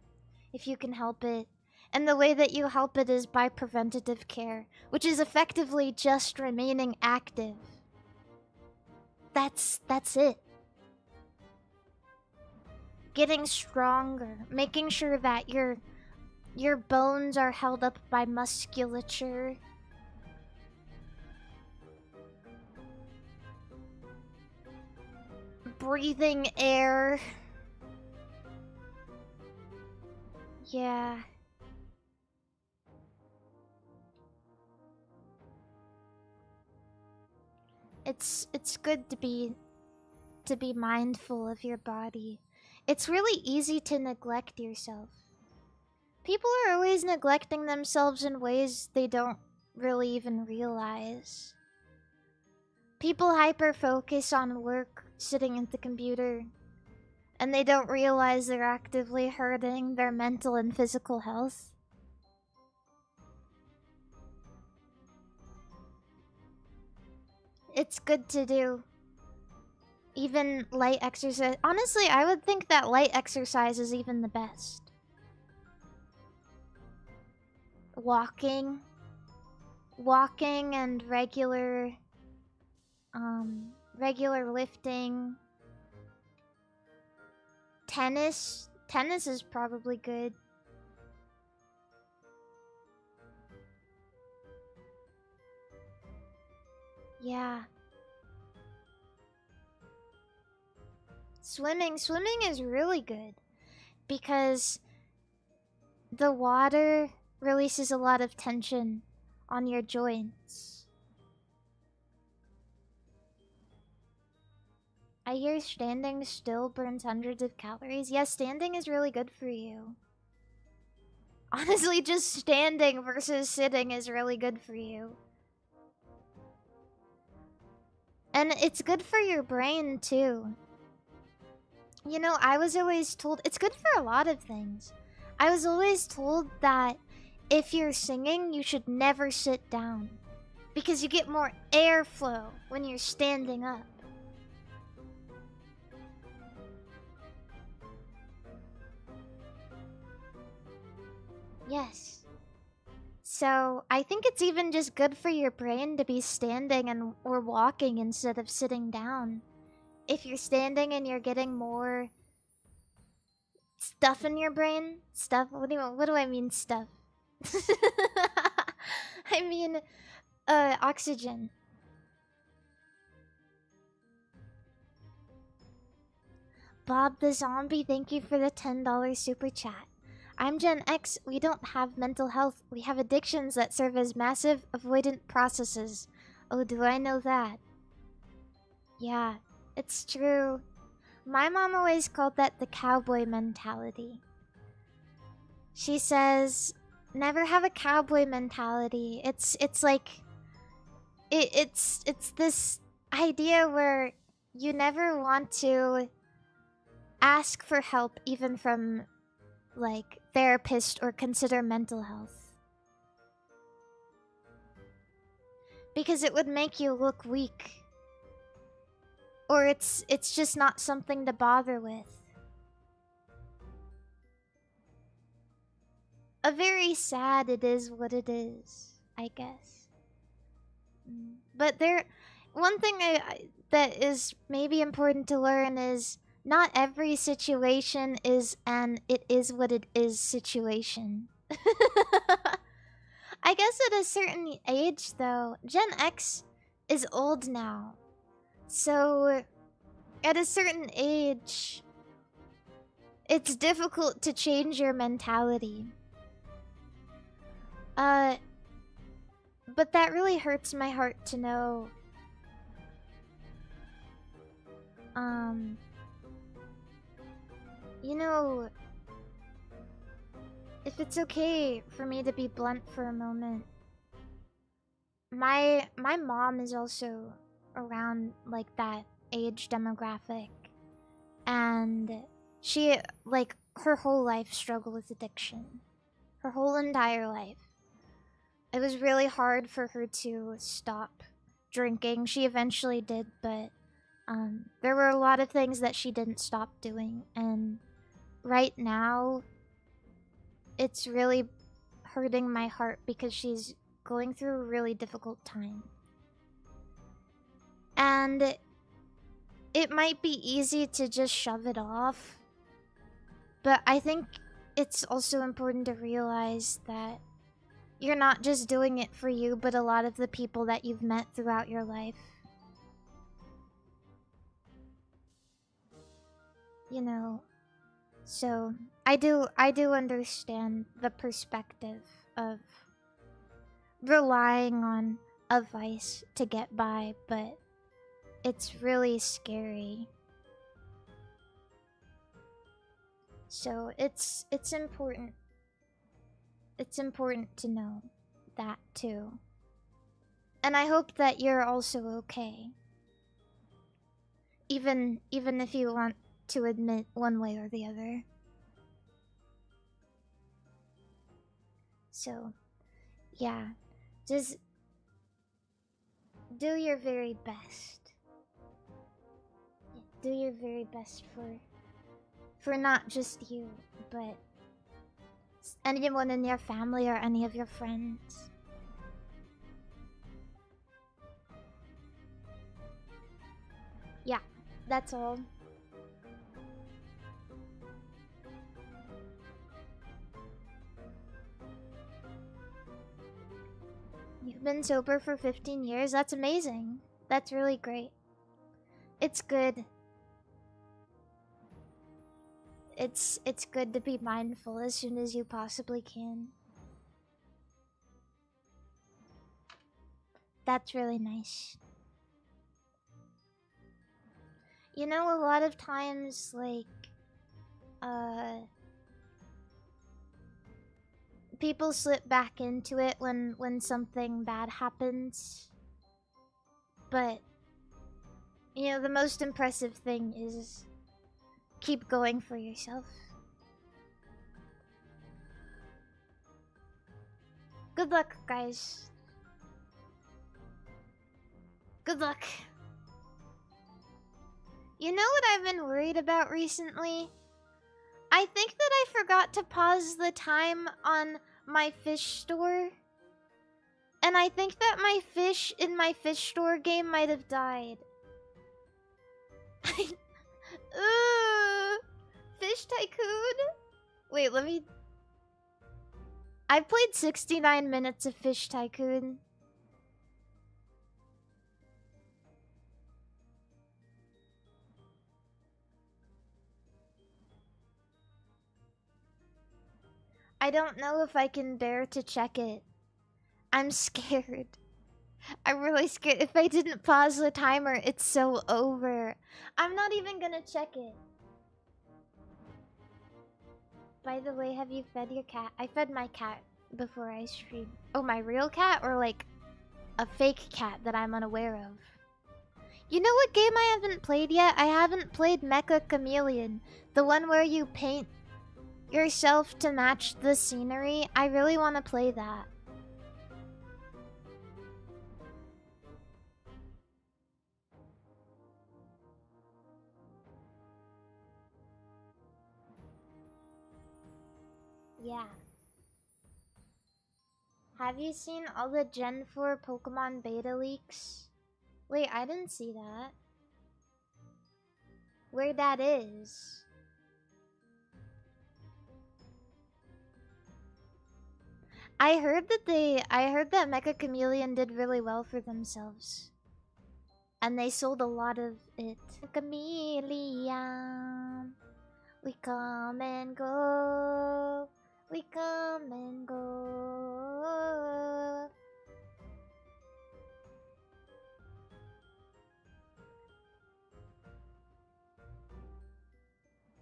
if you can help it. And the way that you help it is by preventative care, which is effectively just remaining active. That's it. Getting stronger, making sure that your bones are held up by musculature. Breathing air. Yeah. It's good to be mindful of your body. It's really easy to neglect yourself. People are always neglecting themselves in ways they don't really even realize. People hyper-focus on work, sitting at the computer, and they don't realize they're actively hurting their mental and physical health. It's good to do. Even light exercise. Honestly, I would think that light exercise is even the best. Walking and regular lifting. Tennis is probably good. Yeah. Swimming is really good because the water releases a lot of tension on your joints. I hear standing still burns hundreds of calories. Yes, standing is really good for you. Honestly, just standing versus sitting is really good for you. And it's good for your brain, too. You know, I was always told... It's good for a lot of things. I was always told that if you're singing, you should never sit down. Because you get more airflow when you're standing up. Yes. So, I think it's even just good for your brain to be standing and or walking instead of sitting down. If you're standing and you're getting more stuff in your brain, stuff. What do I mean stuff? I mean oxygen. Bob the Zombie, thank you for the $10 super chat. I'm Gen X. We don't have mental health. We have addictions that serve as massive avoidant processes. Oh, do I know that? Yeah, it's true. My mom always called that the cowboy mentality. She says, never have a cowboy mentality. It's like it's this idea where you never want to ask for help even from like therapist or consider mental health. Because it would make you look weak. Or it's just not something to bother with. A very sad it is what it is, I guess. But one thing that is maybe important to learn is not every situation is an it is what it is situation. I guess at a certain age, though, Gen X is old now. So, at a certain age, it's difficult to change your mentality. But that really hurts my heart to know. You know, if it's okay for me to be blunt for a moment, my mom is also around like that age demographic, and she like her whole life struggled with addiction, her whole entire life. It was really hard for her to stop drinking. She eventually did, but there were a lot of things that she didn't stop doing, and right now it's really hurting my heart because she's going through a really difficult time. And it might be easy to just shove it off, but I think it's also important to realize that you're not just doing it for you, but a lot of the people that you've met throughout your life. You know, so I do understand the perspective of relying on a vice to get by, but it's really scary. So it's important. It's important to know that too. And I hope that you're also okay. Even if you want to admit one way or the other. So, yeah, just do your very best. Do your very best for not just you, but anyone in your family or any of your friends. Yeah, that's all. You've been sober for 15 years? That's amazing. That's really great. It's good. It's good to be mindful as soon as you possibly can. That's really nice. You know, a lot of times, like, people slip back into it when something bad happens. But, you know, the most impressive thing is keep going for yourself. Good luck, guys. Good luck. You know what I've been worried about recently? I think that I forgot to pause the time on my fish store. And I think that my fish in my fish store game might have died. Fish Tycoon? Wait, let me... I played 69 minutes of Fish Tycoon. I don't know if I can bear to check it. I'm scared. I'm really scared. If I didn't pause the timer, it's so over. I'm not even gonna check it. By the way, have you fed your cat? I fed my cat before I streamed. Oh, my real cat or like a fake cat that I'm unaware of? You know what game I haven't played yet? I haven't played Mecha Chameleon. The one where you paint yourself to match the scenery. I really want to play that. Yeah. Have you seen all the Gen 4 Pokemon beta leaks? Wait, I didn't see that. Where that is? I heard that Mecha Chameleon did really well for themselves. And they sold a lot of it. Chameleon, we come and go. We come and go.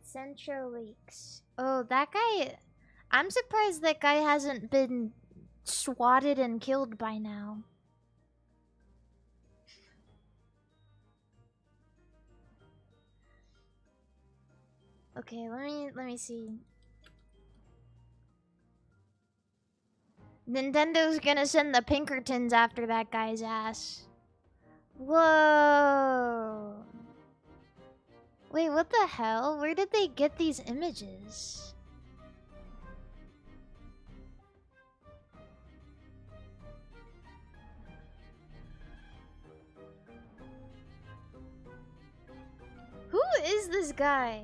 Central Leaks. Oh, that guy... I'm surprised that guy hasn't been swatted and killed by now. Okay, let me see. Nintendo's gonna send the Pinkertons after that guy's ass. Whoa. Wait, what the hell? Where did they get these images? Who is this guy?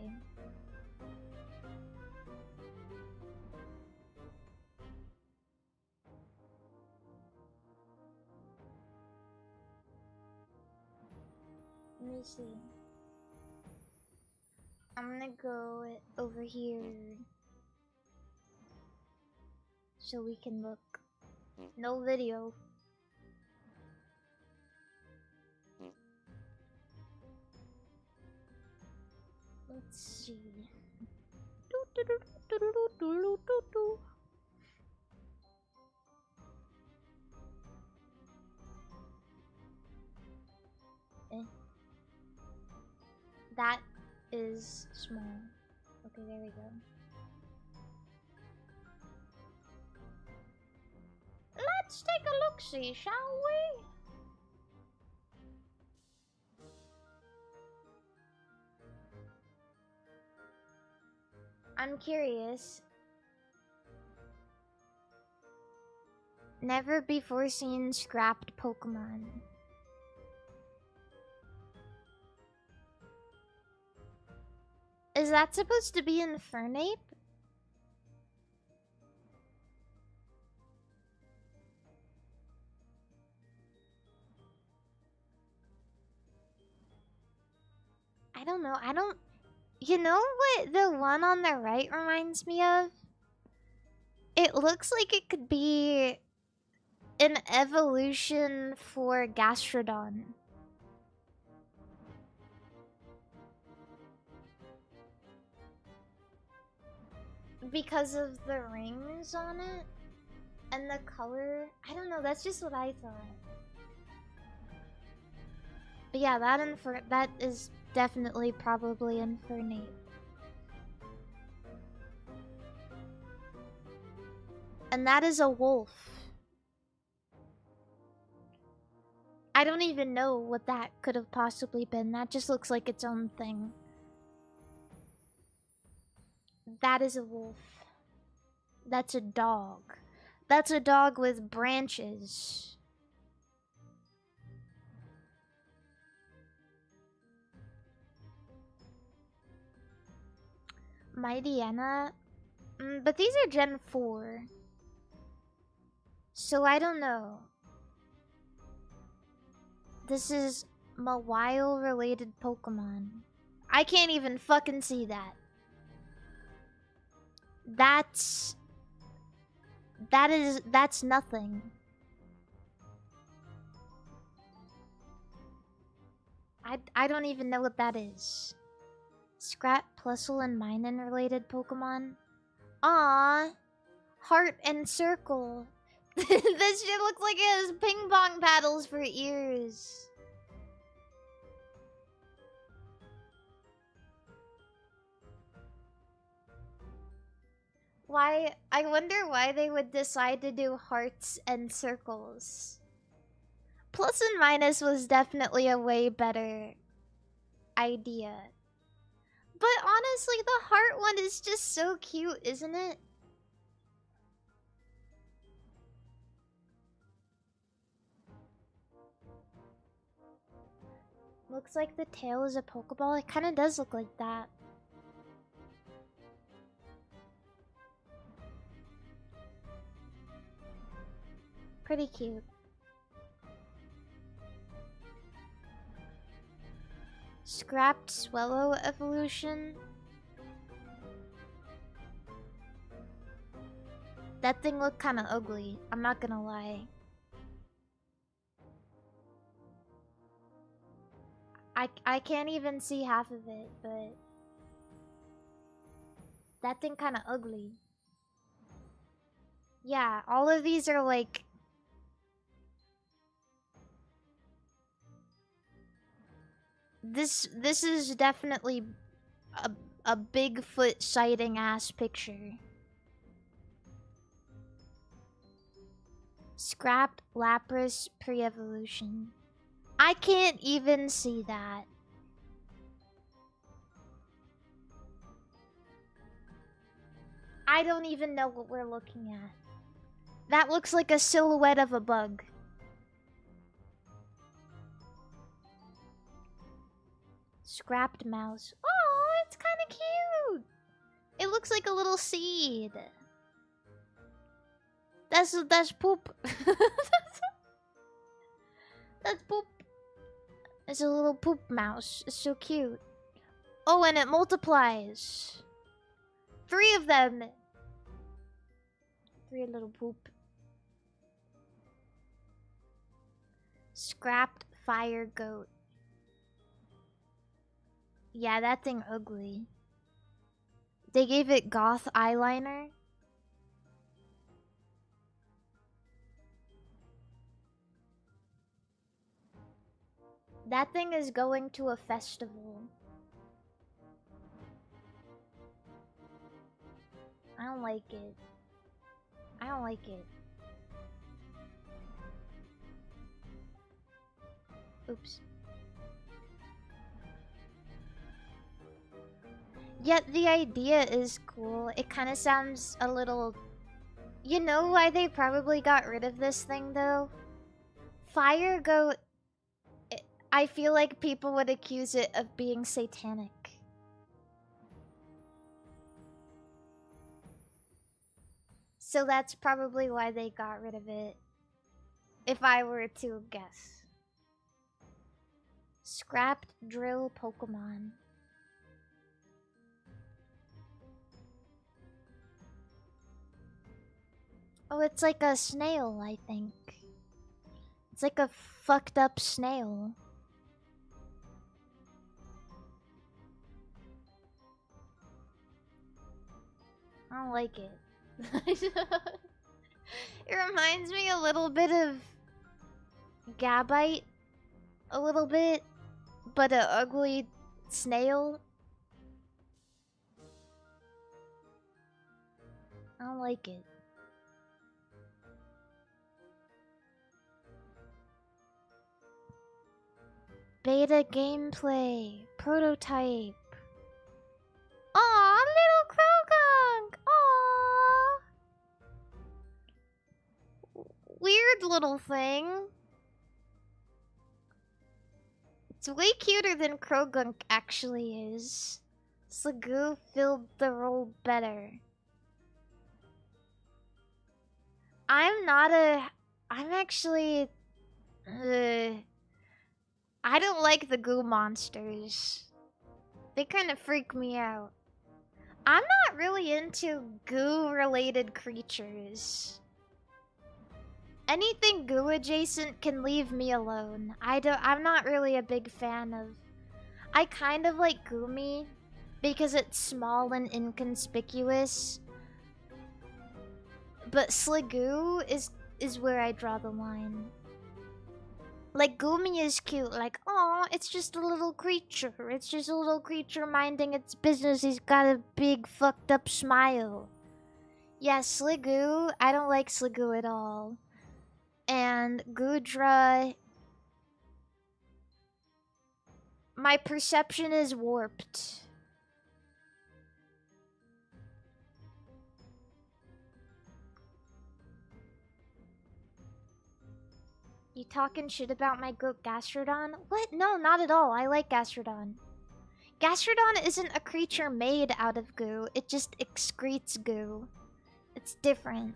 Let me see. I'm gonna go over here so we can look. No video. Let's see. That is small. Okay, there we go. Let's take a look-see, shall we? I'm curious. Never before seen scrapped Pokemon. Is that supposed to be Infernape? I don't know. You know what the one on the right reminds me of? It looks like it could be an evolution for Gastrodon. Because of the rings on it and the color. I don't know, that's just what I thought. But yeah, that is definitely probably Infernape. And that is a wolf. I don't even know what that could have possibly been. That just looks like its own thing. That is a wolf. That's a dog. That's a dog with branches. Mighty Anna? But these are Gen 4. So I don't know. This is Mawile related Pokemon. I can't even fucking see that. That's nothing. I don't even know what that is. Scrap, Plusle, and Minun related Pokemon. Ah, Heart and Circle. This shit looks like it has ping pong paddles for ears. Why? I wonder why they would decide to do hearts and circles. Plus and minus was definitely a way better idea. But honestly, the heart one is just so cute, isn't it? Looks like the tail is a Pokeball. It kind of does look like that. Pretty cute. Scrapped Swallow evolution. That thing looked kind of ugly. I'm not gonna lie. I can't even see half of it, but that thing kind of ugly. Yeah, all of these are like this is definitely a Bigfoot sighting ass picture. Scrap Lapras pre-evolution. I can't even see that. I don't even know what we're looking at. That looks like a silhouette of a bug. Scrapped mouse. Oh, it's kind of cute. It looks like a little seed. That's poop. That's poop. It's a little poop mouse. It's so cute. Oh, and it multiplies. 3 of them. 3 little poop. Scrapped fire goat. Yeah, that thing ugly. They gave it goth eyeliner. That thing is going to a festival. I don't like it. I don't like it. Oops. Yet the idea is cool. It kind of sounds a little... You know why they probably got rid of this thing, though? Fire Goat... I feel like people would accuse it of being satanic. So that's probably why they got rid of it. If I were to guess. Scrapped drill Pokemon. Oh, it's like a snail, I think. It's like a fucked up snail. I don't like it. It reminds me a little bit of Gabite. A little bit. But an ugly snail. I don't like it. Beta gameplay. Prototype. Aw, little Krogunk! Aw! little thing. It's way cuter than Krogunk actually is. Slagoo filled the role better. I'm actually... I don't like the goo monsters. They kind of freak me out. I'm not really into goo-related creatures. Anything goo adjacent can leave me alone. I'm not really a big fan of... I kind of like Goomy because it's small and inconspicuous. But Sligoo is where I draw the line. Like, Goomy is cute. Like, oh, it's just a little creature. It's just a little creature minding its business. He's got a big fucked up smile. Yeah, Sligoo. I don't like Sligoo at all. And Goodra... My perception is warped. You talking shit about my goat Gastrodon? What? No, not at all. I like Gastrodon. Gastrodon isn't a creature made out of goo. It just excretes goo. It's different.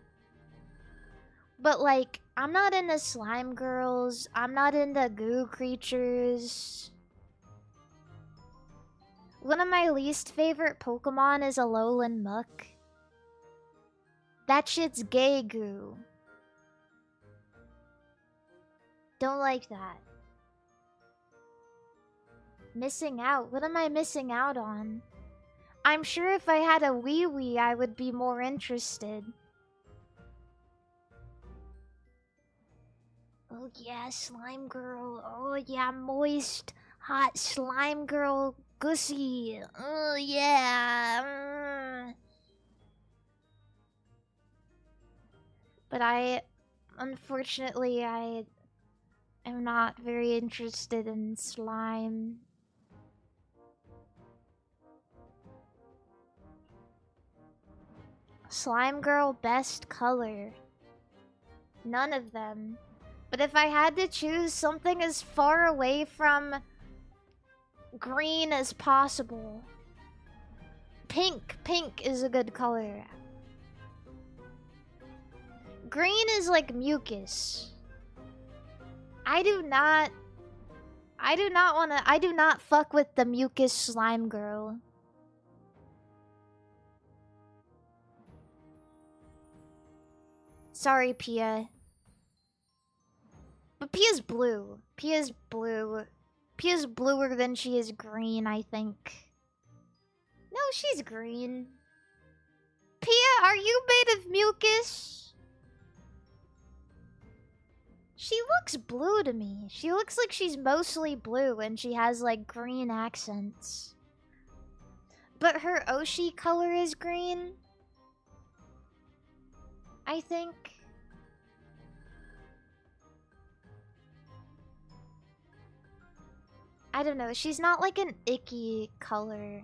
But, like, I'm not into slime girls. I'm not into goo creatures. One of my least favorite Pokemon is Alolan Muck. That shit's gay goo. Don't like that. Missing out? What am I missing out on? I'm sure if I had a wee-wee, I would be more interested. Oh yeah, slime girl. Oh yeah, moist, hot slime girl gussy. Oh yeah. But unfortunately, I am not very interested in slime. Slime girl best color. None of them. But if I had to choose something as far away from green as possible. Pink. Pink is a good color. Green is like mucus. I do not fuck with the mucus slime girl. Sorry, Pia. But Pia's blue. Pia's blue. Pia's bluer than she is green, I think. No, she's green. Pia, are you made of mucus? She looks blue to me. She looks like she's mostly blue and she has like green accents. But her Oshi color is green, I think. I don't know. She's not like an icky color.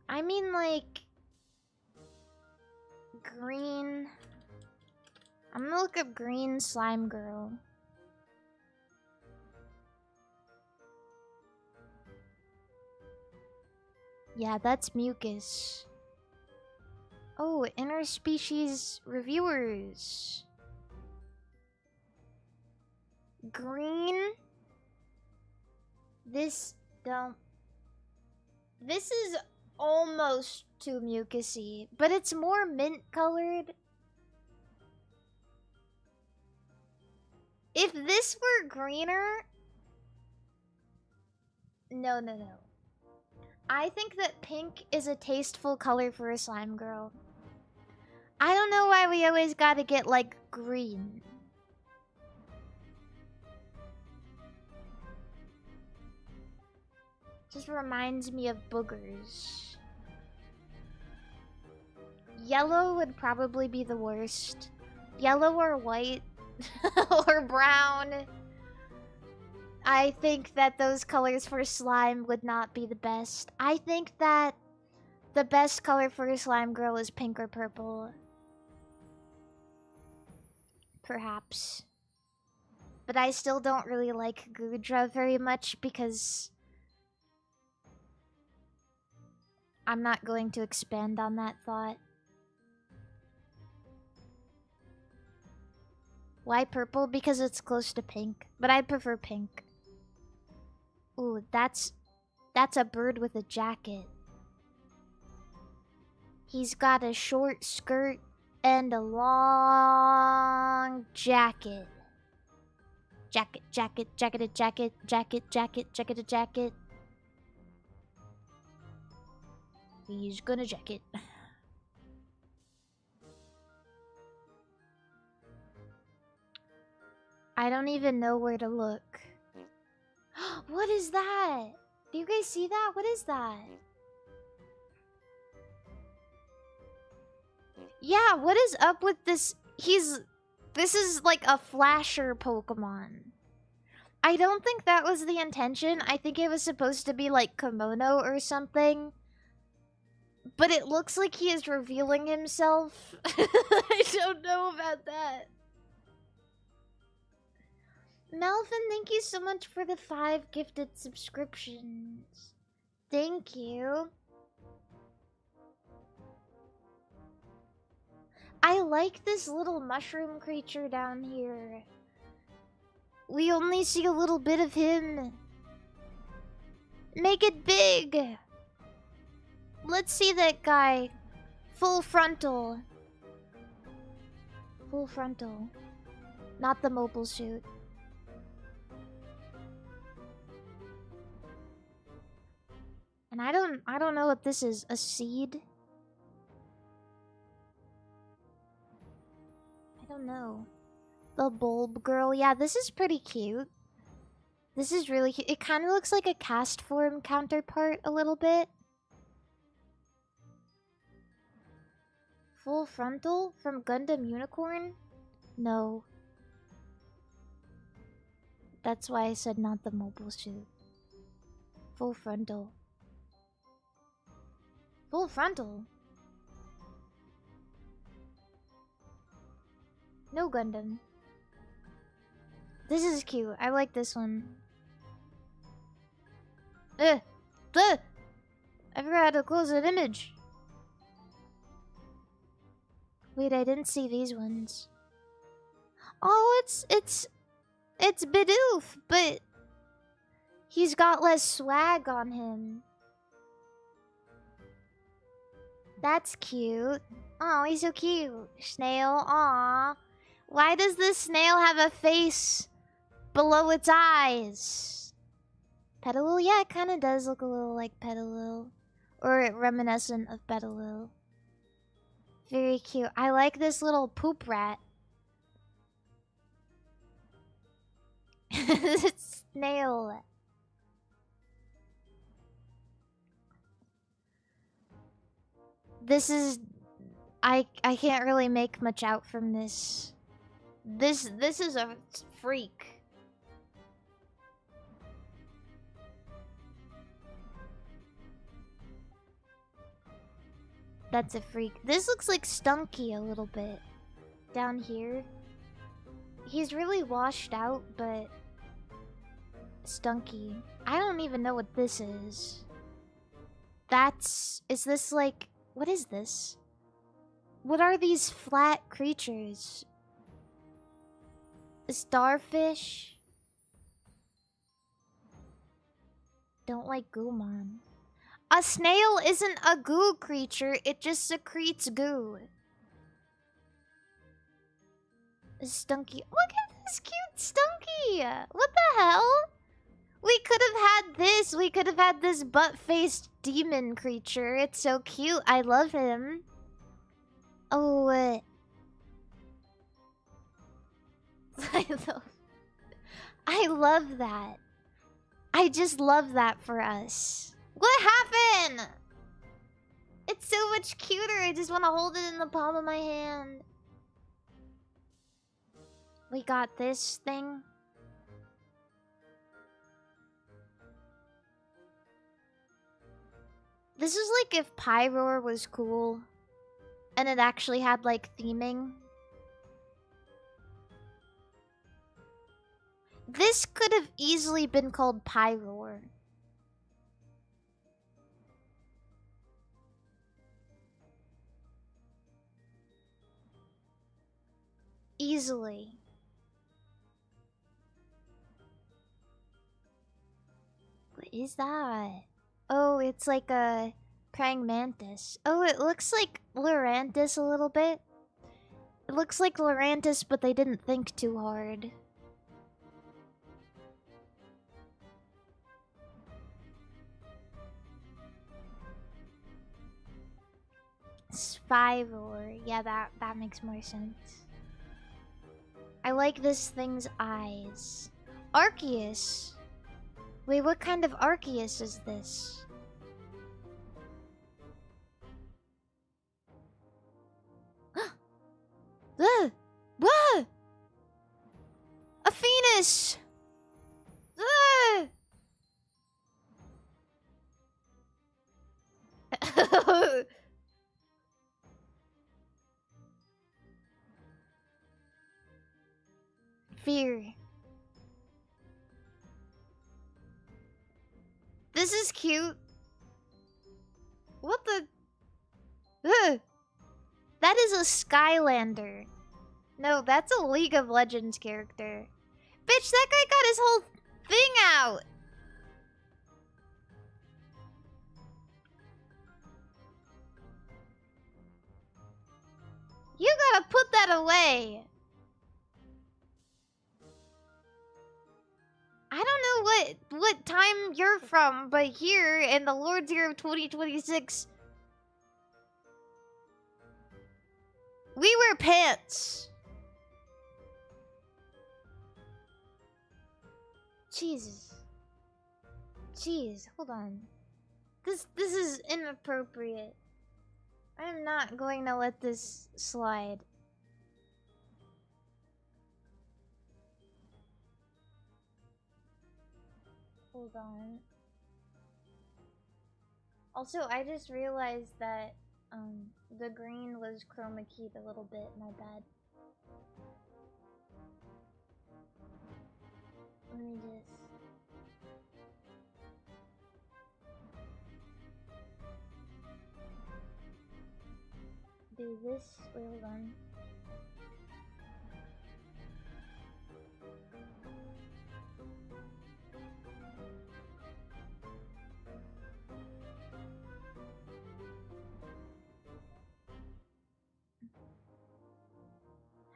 I mean like green. I'm gonna look up green slime girl. Yeah, that's mucus. Oh, interspecies reviewers. Green. This is almost too mucusy, but it's more mint colored. If this were greener... No. I think that pink is a tasteful color for a slime girl. I don't know why we always gotta get, like, green. Just reminds me of boogers. Yellow would probably be the worst. Yellow or white. Or brown. I think that those colors for slime would not be the best. I think that the best color for a slime girl is pink or purple. perhaps. But I still don't really like Gudra very much because I'm not going to expand on that thought. Why purple? Because it's close to pink, but I prefer pink. Ooh, that's a bird with a jacket. He's got a short skirt and a long jacket. Jacket, jacket, jacketed jacket, jacket, jacket, jacketed jacket. He's gonna jacket. I don't even know where to look. What is that? Do you guys see that? What is that? Yeah, what is up with this? This is like a flasher Pokemon. I don't think that was the intention. I think it was supposed to be like kimono or something. But it looks like he is revealing himself. I don't know about that. Melvin, thank you so much for the 5 gifted subscriptions. Thank you. I like this little mushroom creature down here. We only see a little bit of him. Make it big. Let's see that guy. Full frontal. Full frontal. Not the mobile suit. And I don't know what this is. A seed? I don't know. The bulb girl. Yeah, this is pretty cute. This is really cute. It kind of looks like a cast form counterpart a little bit. Full frontal from Gundam Unicorn? No. That's why I said not the mobile suit. Full frontal. Full frontal? No Gundam. This is cute. I like this one. I forgot how to close an image. Wait, I didn't see these ones. Oh, it's Bidoof, but he's got less swag on him. That's cute. Oh, he's so cute. Snail, aw. Why does this snail have a face below its eyes? Petalil? Yeah, it kind of does look a little like Petalil. Or reminiscent of Petalil. Very cute. I like this little poop rat. Snail. This is... I can't really make much out from this. This is a freak. That's a freak. This looks like Stunky a little bit. Down here. He's really washed out, but... Stunky. I don't even know what this is. That's... Is this like... What is this? What are these flat creatures? A starfish? Don't like Goomon. A snail isn't a goo creature, it just secretes goo. A Stunky. Look at this cute Stunky! What the hell? We could have had this. We could have had this butt-faced demon creature. It's so cute. I love him. Oh, I love that. I just love that for us. What happened? It's so much cuter. I just want to hold it in the palm of my hand. We got this thing. This is like if Pyroar was cool and it actually had like theming. This could have easily been called Pyroar. Easily. What is that? Oh, it's like a praying mantis. Oh, it looks like Lurantis a little bit. It looks like Lurantis, but they didn't think too hard. Spyroar. Yeah, that makes more sense. I like this thing's eyes. Arceus. Wait, what kind of Arceus is this? A Phoenix! Fear. This is cute. What the? That is a Skylander. No, that's a League of Legends character. Bitch, that guy got his whole thing out. You gotta put that away. I don't know what time you're from, but here in the Lord's Year of 2026, we wear pants. Jesus. Jeez, hold on. This is inappropriate. I'm not going to let this slide. Hold on. Also, I just realized that the green was chroma keyed a little bit. My bad. Let me just... do this. Wait, hold on.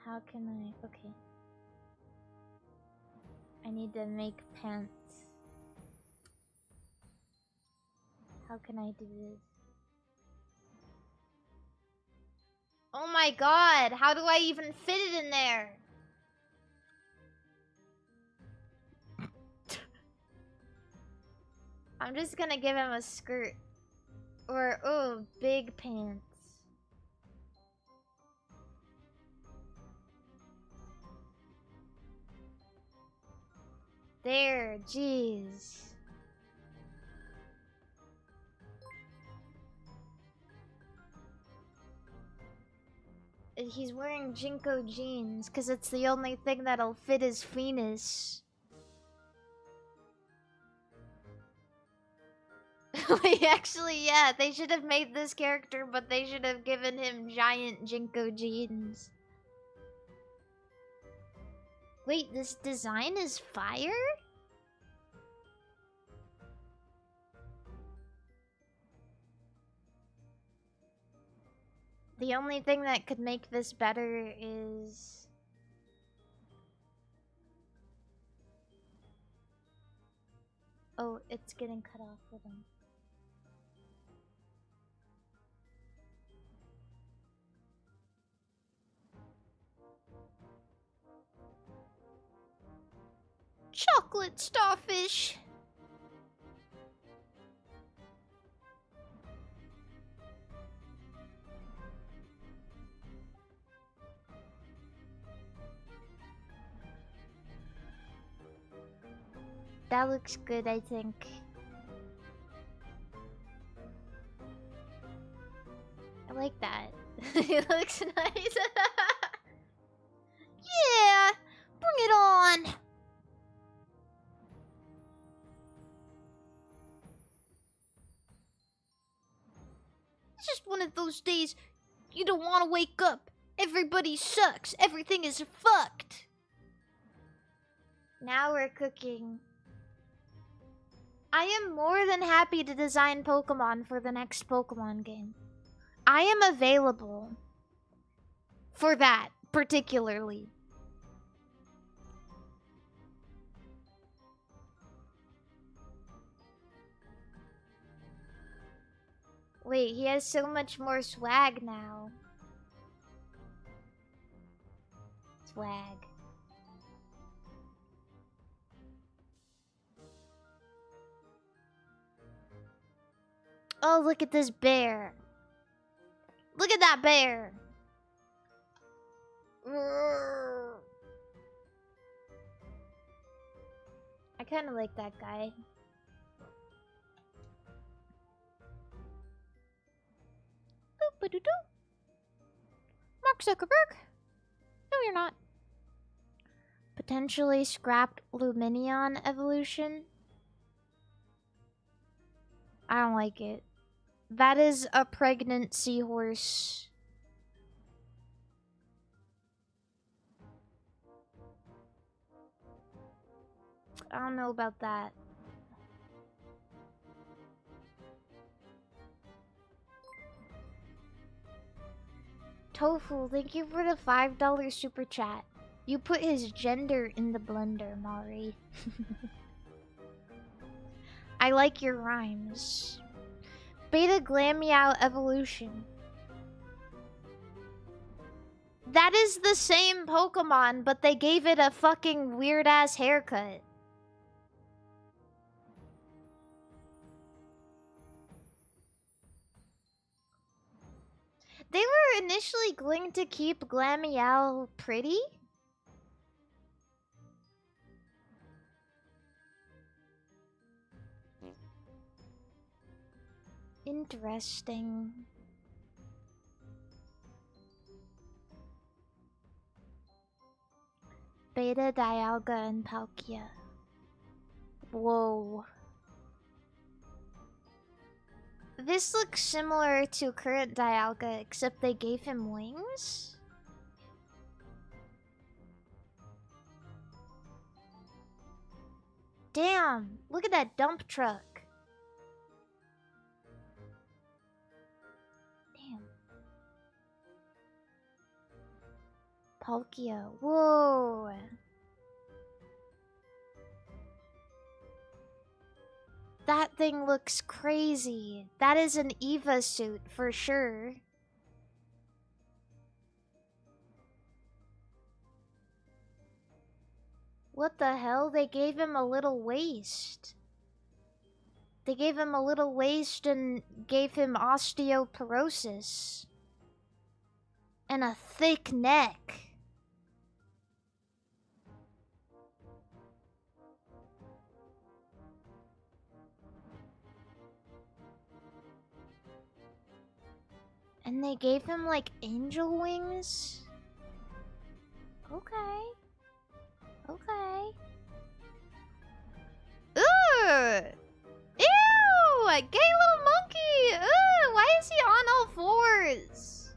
How can I... okay. I need to make pants. How can I do this? Oh my god! How do I even fit it in there? I'm just gonna give him a skirt. Or, oh, big pants. There, jeez. He's wearing Jinko jeans, because it's the only thing that'll fit his penis. Wait, actually, yeah, they should have made this character, but they should have given him giant Jinko jeans. Wait, this design is fire? The only thing that could make this better is... oh, it's getting cut off with him. Chocolate starfish! That looks good, I think. I like that. It looks nice. Yeah! Bring it on! one of those days you don't want to wake up. Everybody sucks. Everything is fucked. Now we're cooking. I am more than happy to design Pokemon for the next Pokemon game. I am available for that, particularly. Wait, he has so much more swag now. Swag. Oh, look at this bear. Look at that bear. I kind of like that guy. Mark Zuckerberg? No, you're not. Potentially scrapped Luminion evolution? I don't like it. That is a pregnant seahorse. I don't know about that. Tofu, thank you for the $5 super chat. You put his gender in the blender, Mari. I like your rhymes. Beta Glameow evolution. That is the same Pokemon, but they gave it a fucking weird-ass haircut. They were initially going to keep Glameow pretty? Interesting. Beta, Dialga, and Palkia. Whoa. This looks similar to current Dialga, except they gave him wings? Damn, look at that dump truck. Damn. Palkia, whoa. That thing looks crazy. That is an Eva suit for sure. What the hell? They gave him a little waist. They gave him a little waist and gave him osteoporosis. And a thick neck. And they gave him, like, angel wings? Okay. Okay. Ooh! Ew! A gay little monkey! Ooh! Why is he on all fours?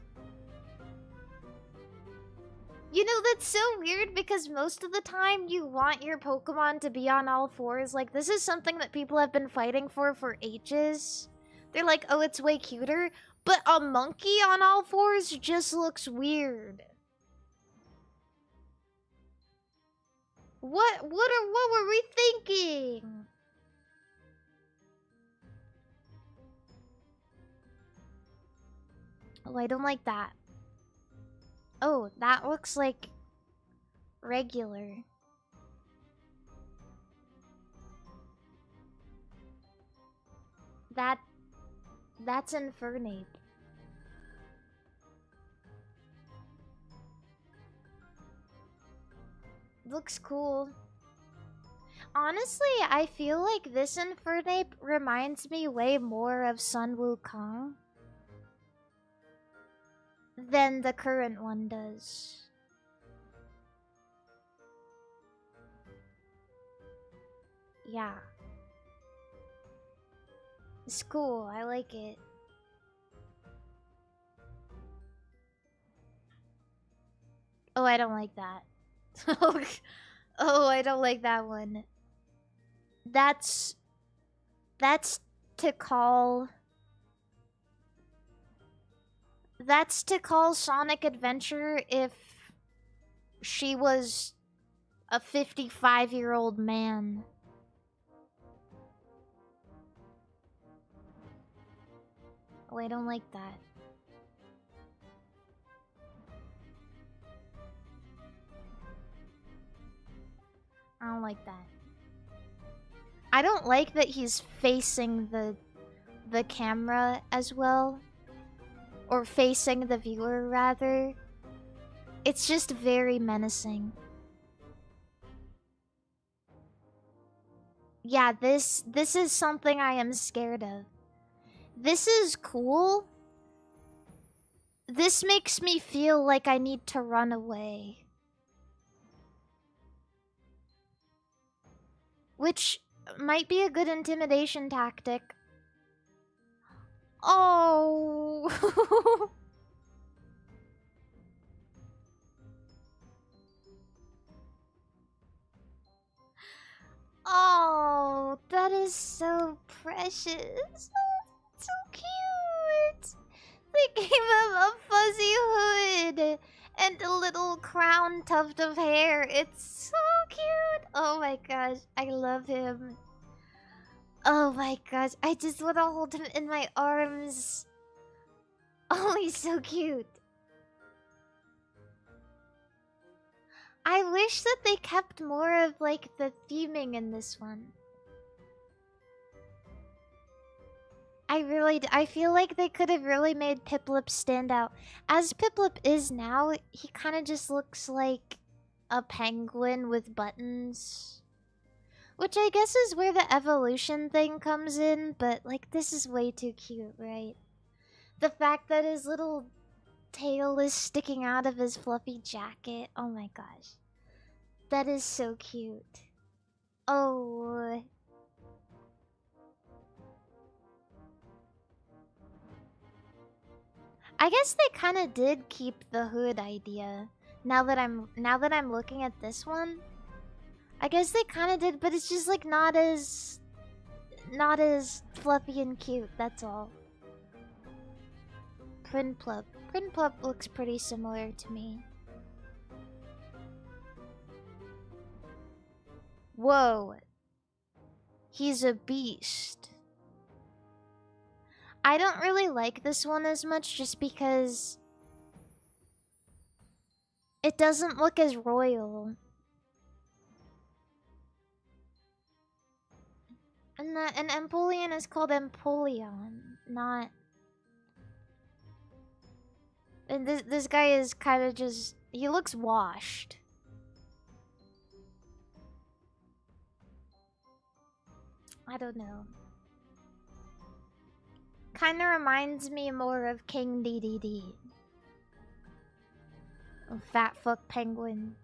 You know, that's so weird because most of the time you want your Pokemon to be on all fours. Like, this is something that people have been fighting for ages. They're like, oh, it's way cuter. But a monkey on all fours just looks weird. What were we thinking? Oh, I don't like that. Oh, that looks like regular. That's Infernape. Looks cool. Honestly, I feel like this Infernape reminds me way more of Sun Wukong than the current one does. Yeah. It's cool, I like it. Oh, I don't like that. Oh, I don't like that one. That's to call... That's to call Sonic Adventure if she was a 55-year-old man. Oh, I don't like that. I don't like that. I don't like that he's facing the camera as well. Or facing the viewer, rather. It's just very menacing. Yeah, this is something I am scared of. This is cool. This makes me feel like I need to run away. Which might be a good intimidation tactic. Oh. Oh, that is so precious. Oh, so cute. They gave him a fuzzy hood and a little crown tuft of hair. It's so cute. Oh my gosh, I love him. Oh my gosh, I just want to hold him in my arms. Oh, he's so cute. I wish that they kept more of, like, the theming in this one. I feel like they could have really made Piplup stand out. As Piplup is now, he kind of just looks like a penguin with buttons. Which I guess is where the evolution thing comes in, but, like, this is way too cute, right? The fact that his little tail is sticking out of his fluffy jacket. Oh my gosh. That is so cute. Oh. I guess they kind of did keep the hood idea. Now that I'm looking at this one, I guess they kind of did, but it's just like not as fluffy and cute. That's all. Prinplup looks pretty similar to me. Whoa. He's a beast. I don't really like this one as much just because it doesn't look as royal. And Empoleon is called Empoleon, not... And this guy is kind of just... He looks washed. I don't know. Kinda reminds me more of King DDD. Oh, fat fuck penguin.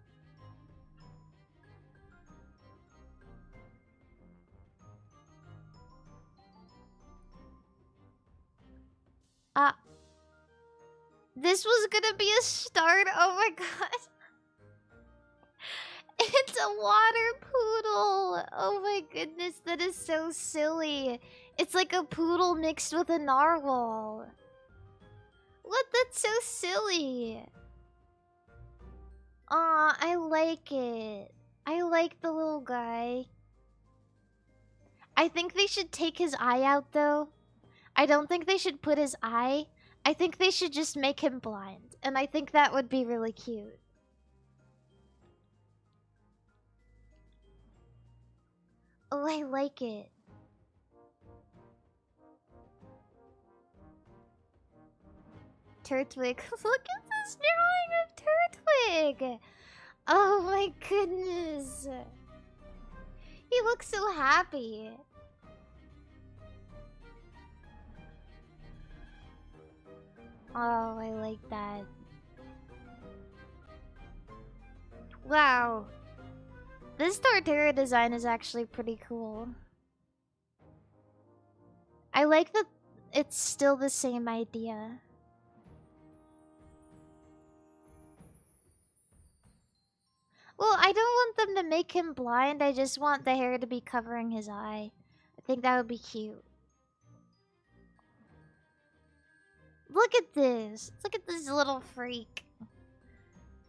This was gonna be a start. Oh my god. It's a water poodle. Oh my goodness, that is so silly. It's like a poodle mixed with a narwhal. What? That's so silly. Aw, I like it. I like the little guy. I think they should take his eye out, though. I don't think they should put his eye. I think they should just make him blind. And I think that would be really cute. Oh, I like it. Turtwig. Look at this drawing of Turtwig! Oh my goodness. He looks so happy. Oh, I like that. Wow. This Torterra design is actually pretty cool. I like that it's still the same idea. Well, I don't want them to make him blind. I just want the hair to be covering his eye. I think that would be cute. Look at this. Look at this little freak.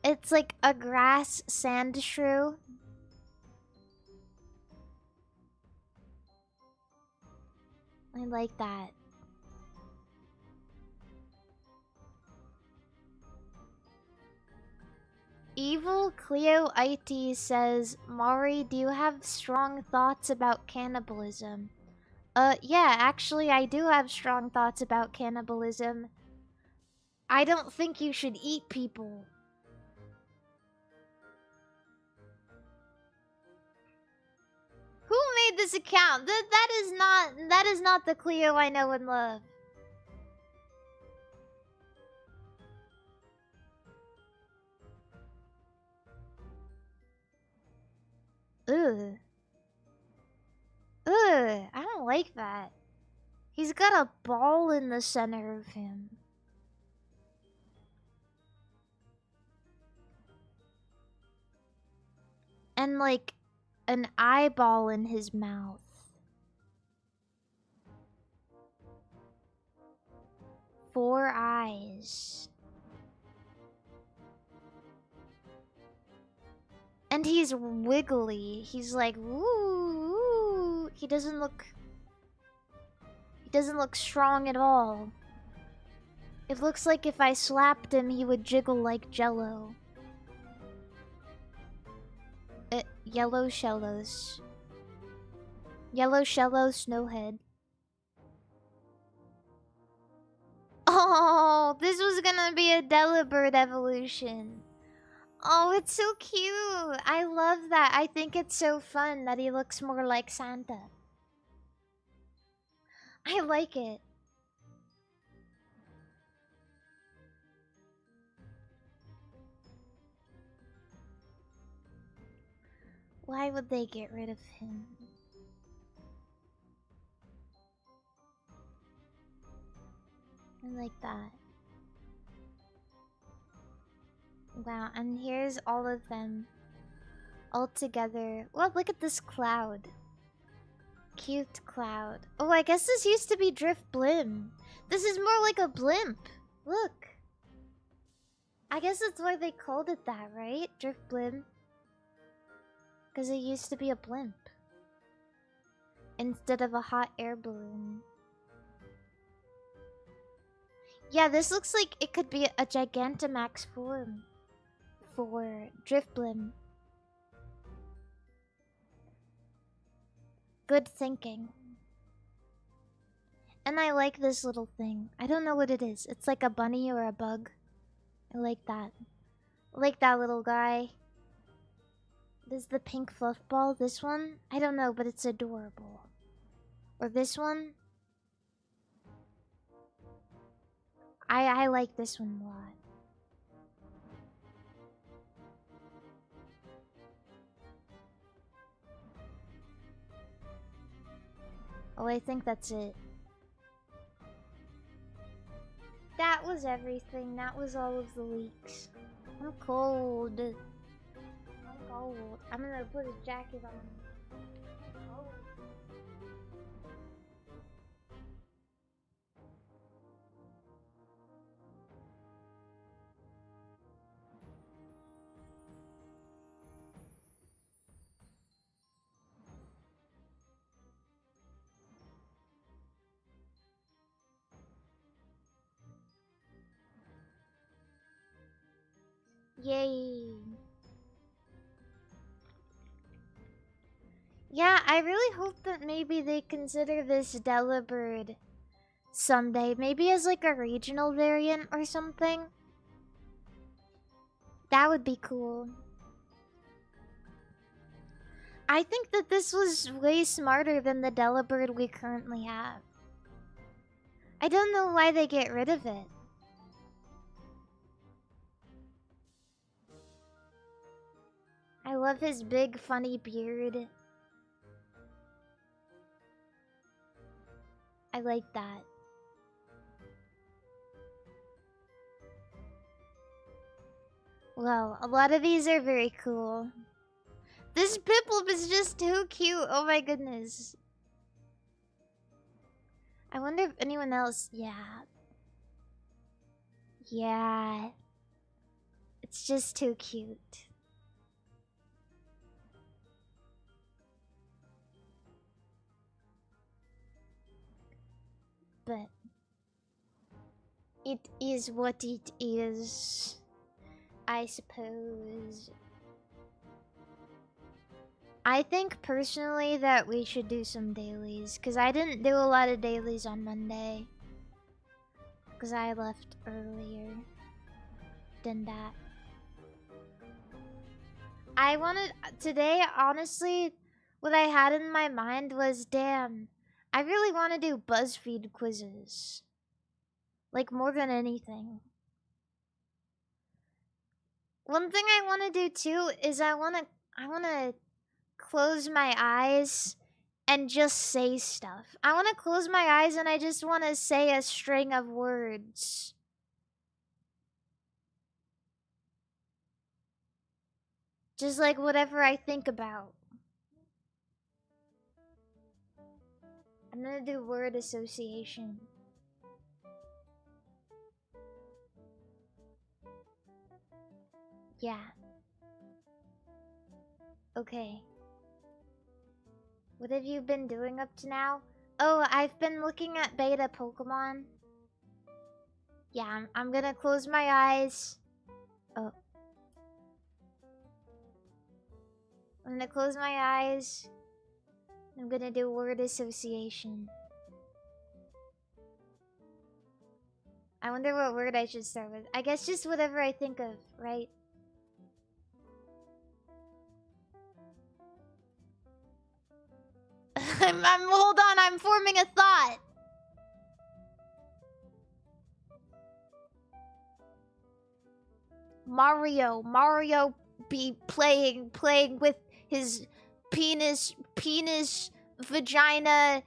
It's like a grass sand shrew. I like that. Evil Cleo IT says, Mari, do you have strong thoughts about cannibalism? Yeah, actually, I do have strong thoughts about cannibalism. I don't think you should eat people. Who made this account? That is not the Cleo I know and love. Ugh. Ugh, I don't like that. He's got a ball in the center of him. And like an eyeball in his mouth. Four eyes. And he's wiggly. He's like, woo. He doesn't look strong at all. It looks like if I slapped him, he would jiggle like jello. Yellow shellos. Yellow shello snowhead. Oh, this was gonna be a Delibird evolution. Oh, it's so cute. I love that. I think it's so fun that he looks more like Santa. I like it. Why would they get rid of him? I like that. Wow, and here's all of them. All together. Well, look at this cloud. Cute cloud. Oh, I guess this used to be Drift Blim. This is more like a blimp. Look. I guess that's why they called it that, right? Drift Blim. Because it used to be a blimp. Instead of a hot air balloon. Yeah, this looks like it could be a Gigantamax form for Drift Blim. Good thinking. And I like this little thing. I don't know what it is. It's like a bunny or a bug. I like that. I like that little guy. This is the pink fluff ball. This one? I don't know, but it's adorable. Or this one? I like this one a lot. Oh, I think that's it. That was everything. That was all of the leaks. I'm cold. I'm cold. I'm gonna put a jacket on. Oh. Yay. Yeah, I really hope that maybe they consider this Delibird someday. Maybe as like a regional variant or something. That would be cool. I think that this was way smarter than the Delibird we currently have. I don't know why they get rid of it. I love his big funny beard. I like that. Well, a lot of these are very cool. This Piplup is just too cute. Oh my goodness. I wonder if anyone else... Yeah. Yeah. It's just too cute. But... it is what it is, I suppose. I think personally that we should do some dailies, because I didn't do a lot of dailies on Monday. Because I left earlier than that. I wanted... Today, honestly, what I had in my mind was, damn, I really want to do BuzzFeed quizzes. Like, more than anything. One thing I want to do, too, is I want to close my eyes and just say stuff. I want to close my eyes and I just want to say a string of words. Just like whatever I think about. I'm gonna do word association. Yeah. Okay. What have you been doing up to now? Oh, I've been looking at beta Pokemon. Yeah, I'm gonna close my eyes. Oh. I'm gonna close my eyes. I'm gonna do word association. I wonder what word I should start with. I guess just whatever I think of, right? Hold on, I'm forming a thought. Mario be playing with his penis, vagina,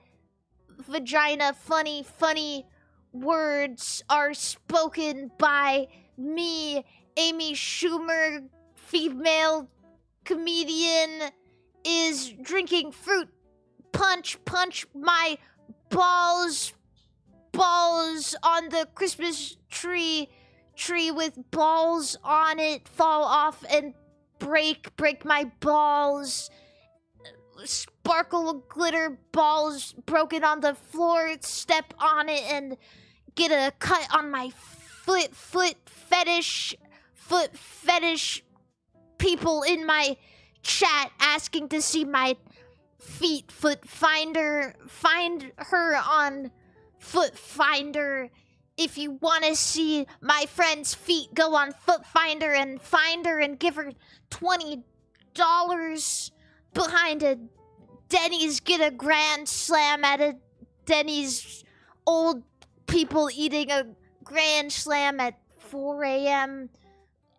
funny words are spoken by me, Amy Schumer, female comedian, is drinking fruit punch my balls on the Christmas tree with balls on it fall off and break my balls. Sparkle glitter balls broken on the floor, step on it and get a cut on my foot fetish people in my chat asking to see my feet. Foot Finder, find her on Foot Finder. If you want to see my friend's feet, go on Foot Finder and find her and give her $20 behind a Denny's. Get a grand slam at a Denny's. Old people eating a grand slam at 4 a.m.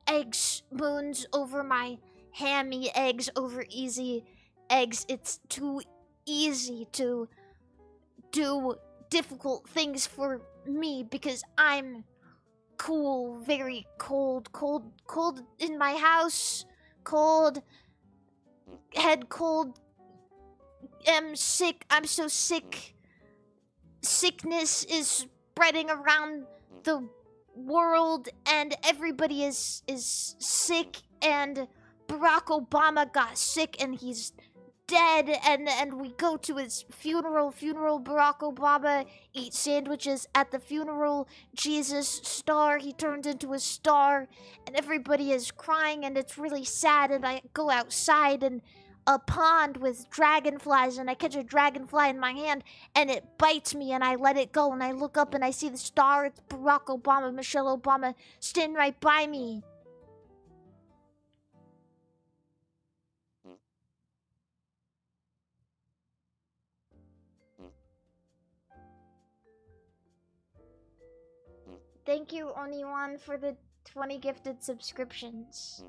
Eggs, moons over my hammy, eggs over easy eggs. It's too easy to do difficult things for me because I'm cool. Very cold in my house. Cold, head cold. Am sick. I'm so sick. Sickness is spreading around the world and everybody is sick, and Barack Obama got sick and he's dead, and we go to his funeral. Barack Obama eats sandwiches at the funeral. Jesus star, he turns into a star, and everybody is crying and it's really sad. And I go outside and a pond with dragonflies, and I catch a dragonfly in my hand and it bites me and I let it go, and I look up and I see the star. It's Barack Obama, Michelle Obama, standing right by me. Thank you, Oniwan, for the 20 gifted subscriptions.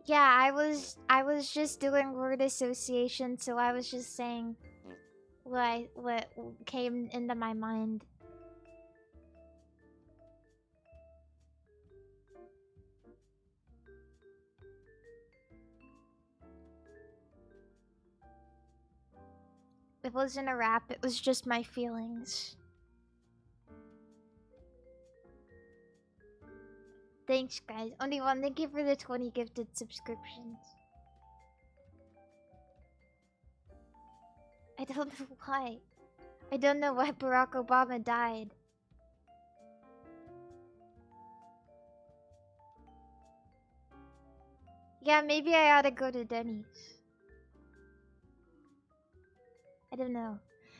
Yeah, I was just doing word association, so I was just saying what came into my mind. It wasn't a rap, it was just my feelings. Thanks, guys. Only one, thank you for the 20 gifted subscriptions. I don't know why. I don't know why Barack Obama died. Yeah, maybe I ought to go to Denny's. I don't know.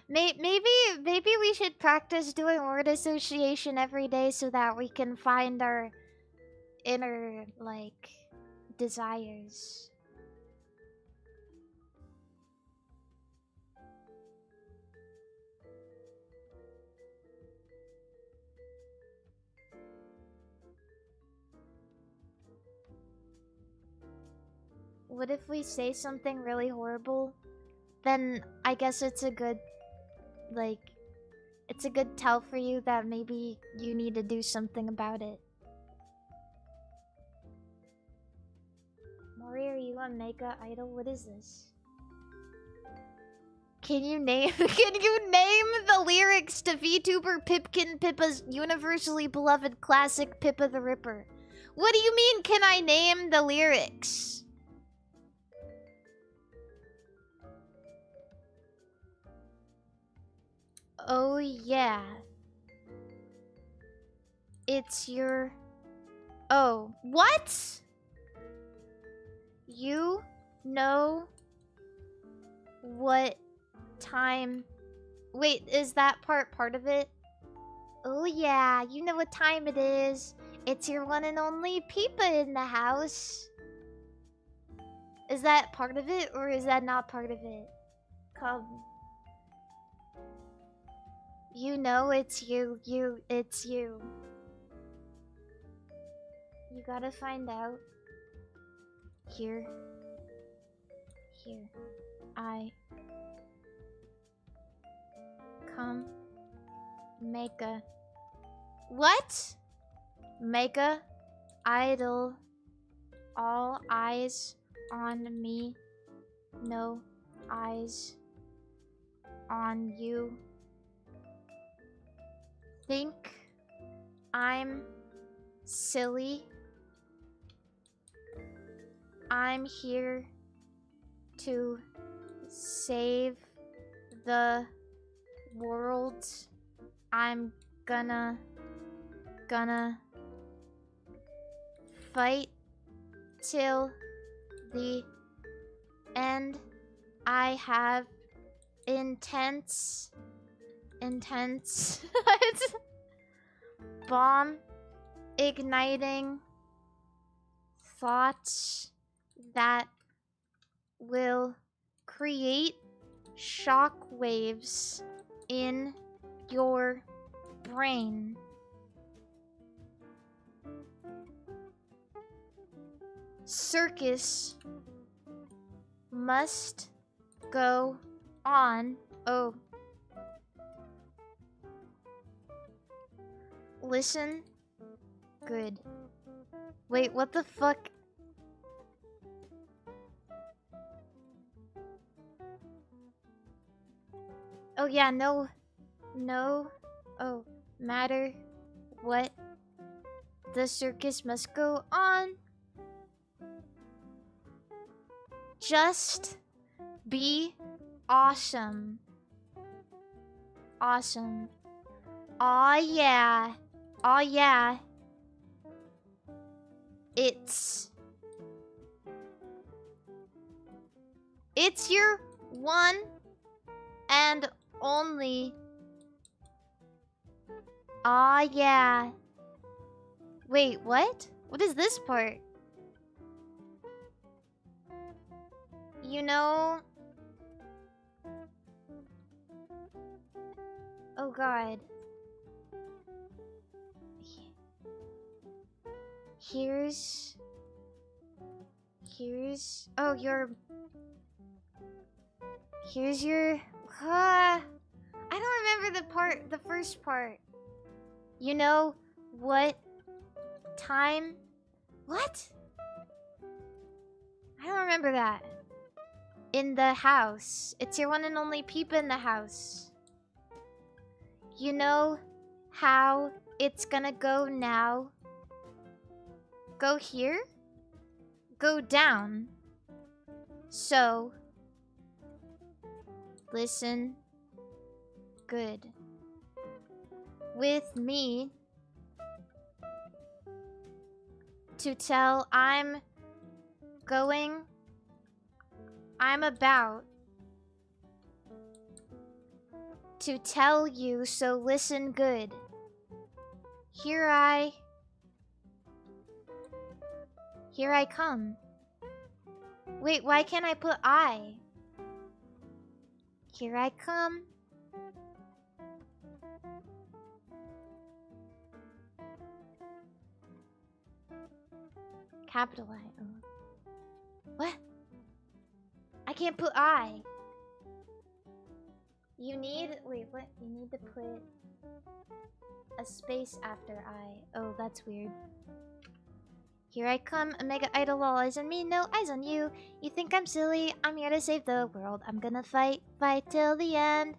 Maybe we should practice doing word association every day so that we can find our inner, like, desires. What if we say something really horrible? Then I guess it's a good, like, it's a good tell for you that maybe you need to do something about it. Mori, are you a mega idol? What is this? Can you name the lyrics to VTuber Pipkin Pippa's universally beloved classic Pippa the Ripper? What do you mean, can I name the lyrics? Oh yeah. It's your... Oh, what? You know what time... Wait, is that part of it? Oh yeah, you know what time it is. It's your one and only Peepa in the house. Is that part of it, or is that not part of it? Come. You know it's you, it's you. You gotta find out. Here. I... Come. Make a... What? Mega idol. All eyes on me. No eyes on you. Think I'm silly. I'm here to save the world. I'm gonna fight till the end. I have intense bomb igniting thoughts that will create shock waves in your brain. Circus must go on. Oh. Listen. Good. Wait, what the fuck? Oh yeah, no. Oh, matter what. The circus must go on. Just be awesome. Awesome. Aw yeah. Aw yeah. It's your one and only. Aw yeah. Wait, what? What is this part? You know... Oh god. Here's... Oh, your... Here's your... I don't remember the first part. You know what time... What? I don't remember that. In the house. It's your one and only peep in the house. You know how it's gonna go now? Go here? Go down. So, listen good. With me to tell I'm about to tell you, so listen good. Here I come. Wait, why can't I put I? Here I come. Capital I. Oh. What? I can't put I. You need... Wait, what? You need to put a space after I. Oh, that's weird. Here I come, a mega idol, all eyes on me, no eyes on you. You think I'm silly? I'm here to save the world. I'm gonna fight till the end.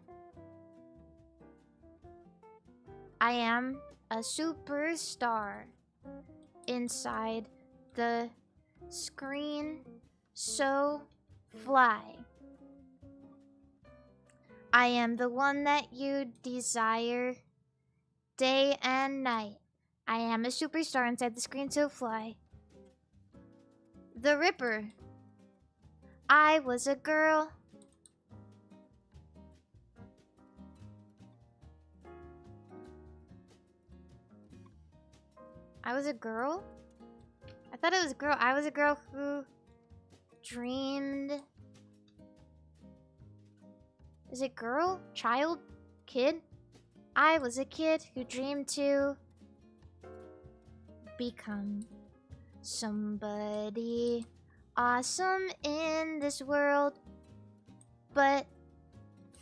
I am a superstar inside the screen, so fly. I am the one that you desire day and night. I am a superstar inside the screen, so fly. The Ripper. I was a girl. I was a girl? I thought it was a girl. I was a girl who dreamed. Is it girl? Child? Kid? I was a kid who dreamed to become somebody awesome in this world. But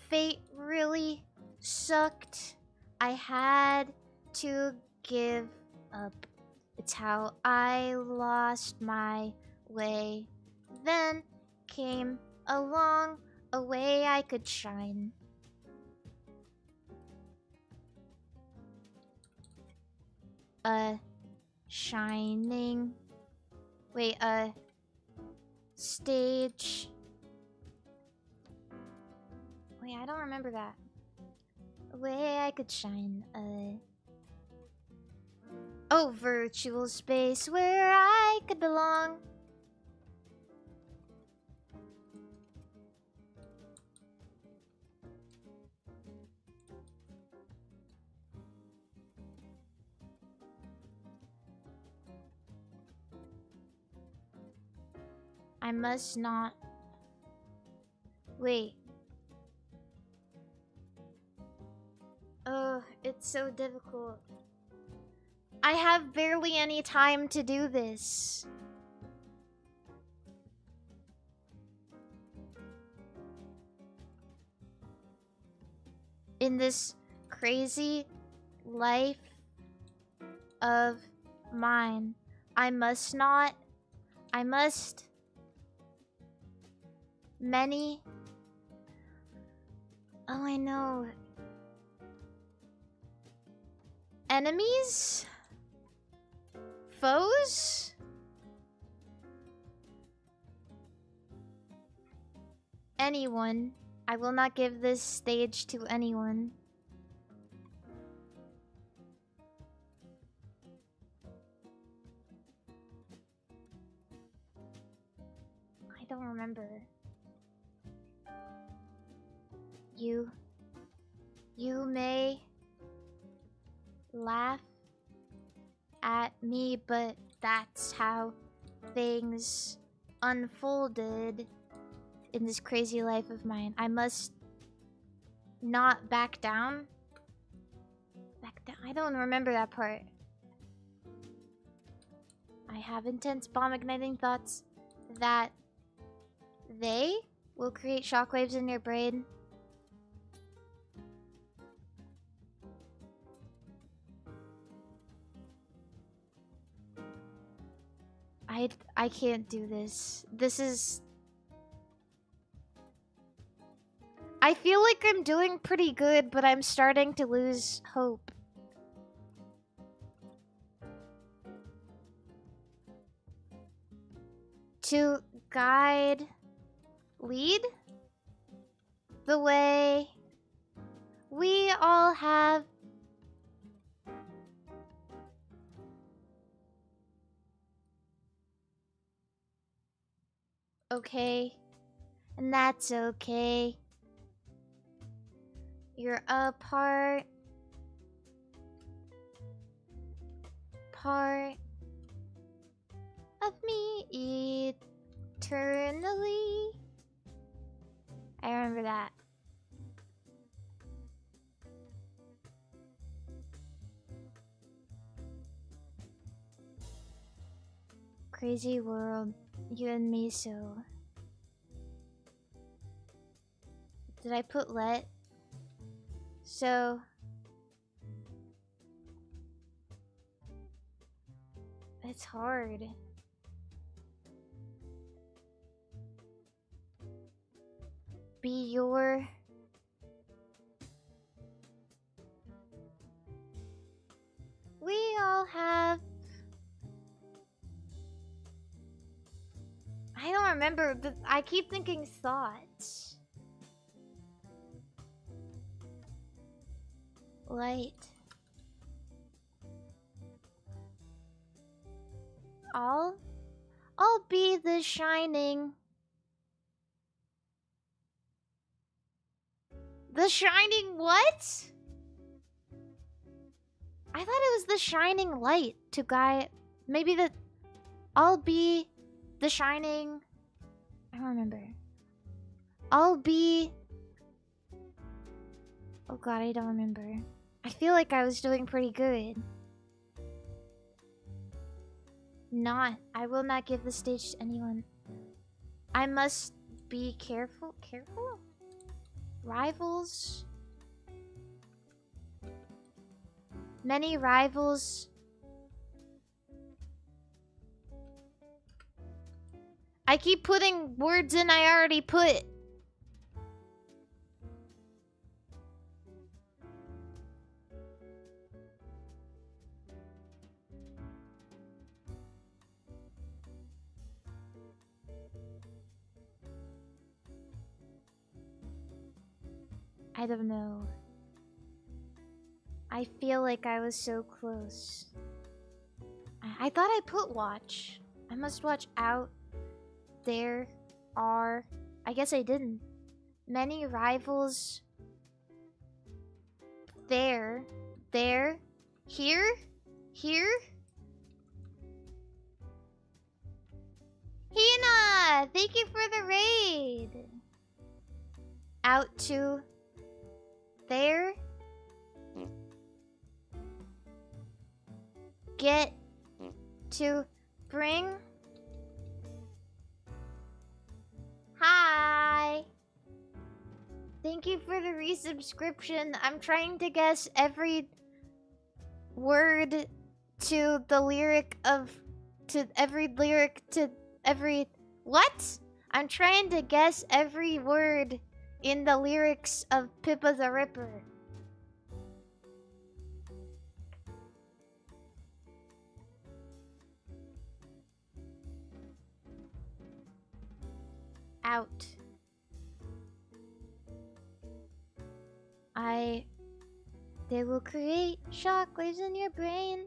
fate really sucked. I had to give up. It's how I lost my way. Then came along a way I could shine. A shining... Wait, a stage... Wait, I don't remember that. A way I could shine. Oh, virtual space where I could belong. I must not... Wait. Oh, it's so difficult. I have barely any time to do this. In this crazy life of mine, I must not... I must... Many... Oh, I know. Enemies? Foes? Anyone. I will not give this stage to anyone. I don't remember. You may laugh at me, but that's how things unfolded in this crazy life of mine. I must not back down. Back down? I don't remember that part. I have intense bomb igniting thoughts that they will create shockwaves in your brain. I can't do this. This is... I feel like I'm doing pretty good, but I'm starting to lose hope. To guide, lead the way, we all have okay, and that's okay. You're a part of me eternally. I remember that. Crazy world, you and me so. Did I put let? So... It's hard. Be your... We all have... I don't remember, but I keep thinking thoughts. Light. I'll be the shining. The shining what? I thought it was the shining light to guide. Maybe the... I'll be the shining... I don't remember. I'll be... Oh god, I don't remember. I feel like I was doing pretty good. Not. I will not give the stage to anyone. I must be careful. Careful? Rivals? Many rivals. I keep putting words in I already put. I don't know. I feel like I was so close. I thought I put watch. I must watch out. There are... I guess I didn't. Many rivals. There. There. Here. Here. Hina! Thank you for the raid! Out to... There. Get to bring. Hi. Thank you for the resubscription. I'm trying to guess every word to the lyric of... To every lyric to every... What? I'm trying to guess every word in the lyrics of Pippa the Ripper. Out. They will create shockwaves in your brain.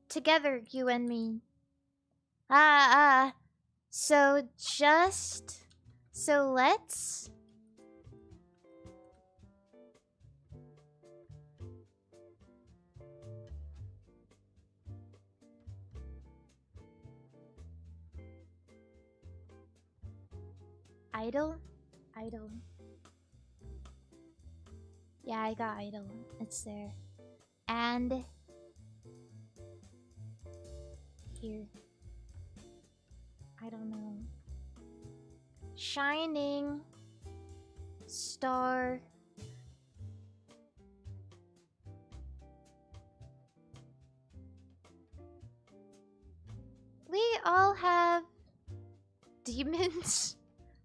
Together, you and me. So let's... Idle? Idle. Yeah, I got idle. It's there. And... Here. I don't know. Shining star. We all have demons.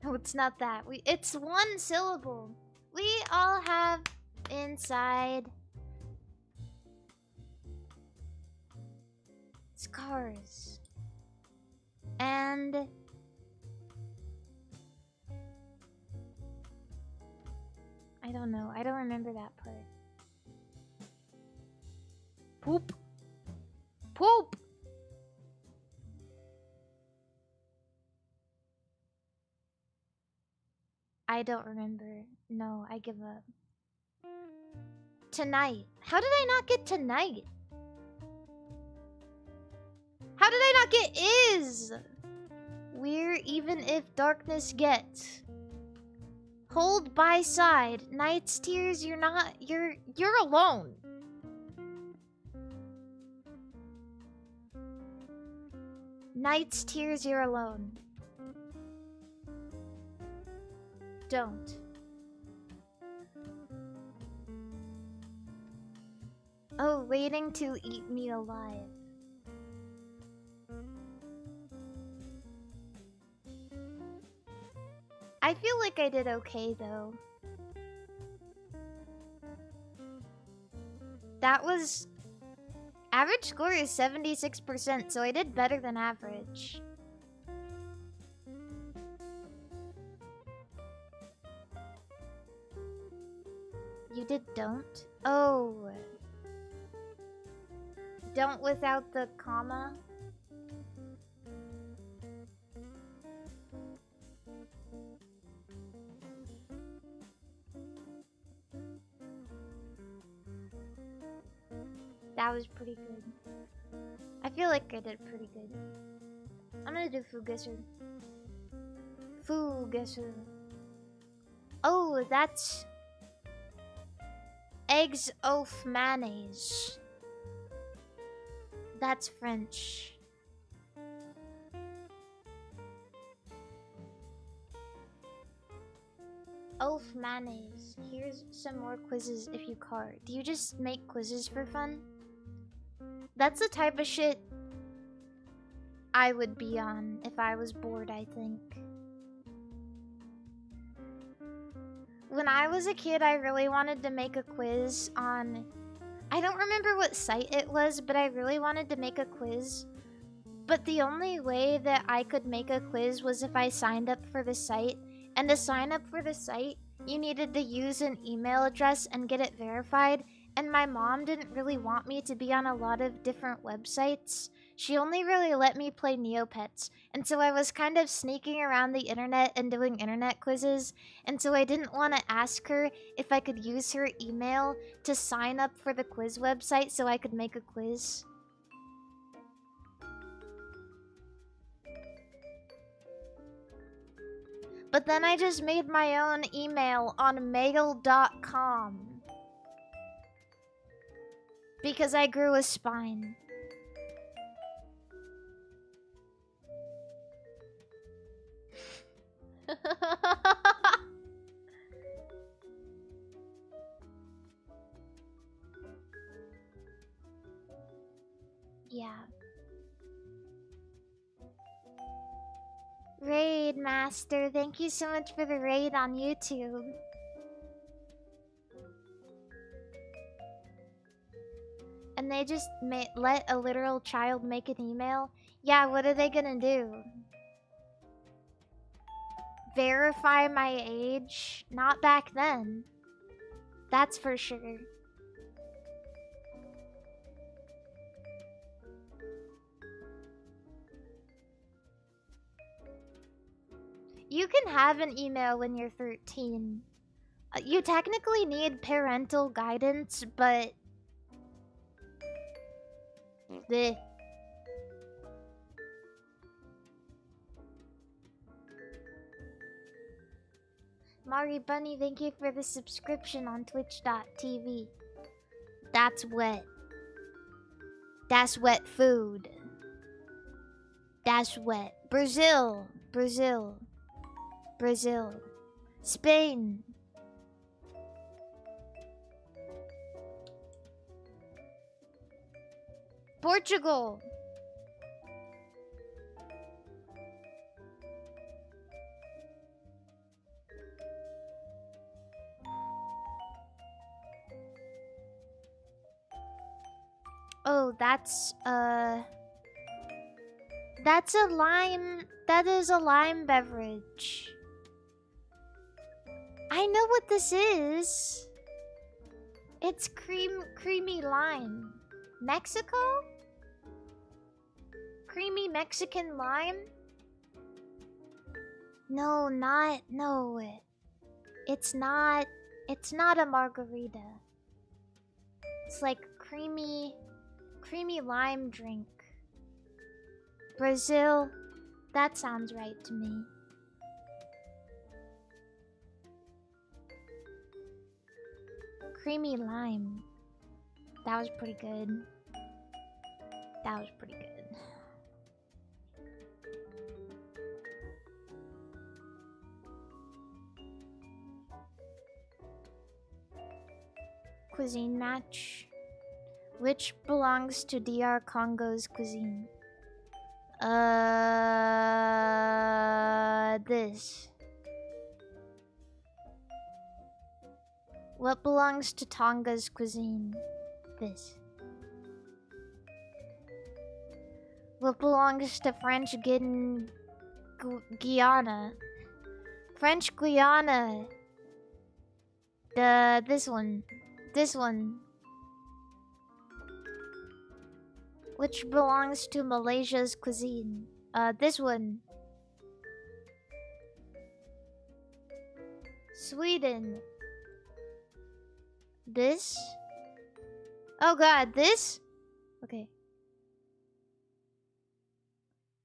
No, it's not that. It's one syllable. We all have inside scars. And I don't know. I don't remember that part. Poop. Poop. I don't remember. No, I give up. Tonight. How did I not get tonight? How did I not get is? We're even if darkness gets. Hold by side. Night's tears, you're not. You're alone. Night's tears, you're alone. Don't. Oh, waiting to eat me alive. I feel like I did okay, though. That was... Average score is 76%, so I did better than average. You did don't? Oh. Don't without the comma? That was pretty good. I feel like I did pretty good. I'm gonna do Fuguesser. Fuguesser. Oh, that's... Eggs oaf mayonnaise. That's French. Oaf mayonnaise. Here's some more quizzes if you card. Do you just make quizzes for fun? That's the type of shit I would be on if I was bored, I think. When I was a kid, I really wanted to make a quiz on... I don't remember what site it was, but I really wanted to make a quiz. But the only way that I could make a quiz was if I signed up for the site. And to sign up for the site, you needed to use an email address and get it verified. And my mom didn't really want me to be on a lot of different websites. She only really let me play Neopets. And so I was kind of sneaking around the internet and doing internet quizzes. And so I didn't want to ask her if I could use her email to sign up for the quiz website so I could make a quiz. But then I just made my own email on mail.com. Because I grew a spine. Yeah. Raid Master, thank you so much for the raid on YouTube. And they just let a literal child make an email? Yeah, what are they gonna do? Verify my age? Not back then. That's for sure. You can have an email when you're 13. You technically need parental guidance, but... Bleh. Mari Bunny, thank you for the subscription on twitch.tv. That's wet. That's wet food. That's wet. Brazil. Brazil. Brazil. Spain. Portugal. Oh, that's a lime. That is a lime beverage. I know what this is. It's creamy lime. Mexico? Creamy Mexican lime? No, no. It's not a margarita. It's like creamy lime drink. Brazil, that sounds right to me. Creamy lime. That was pretty good. That was pretty good. Cuisine match. Which belongs to DR Congo's cuisine? This. What belongs to Tonga's cuisine? This. What belongs to French Guiana? French Guiana. This one. This one. Which belongs to Malaysia's cuisine? This one. Sweden. This? Oh god, this? Okay.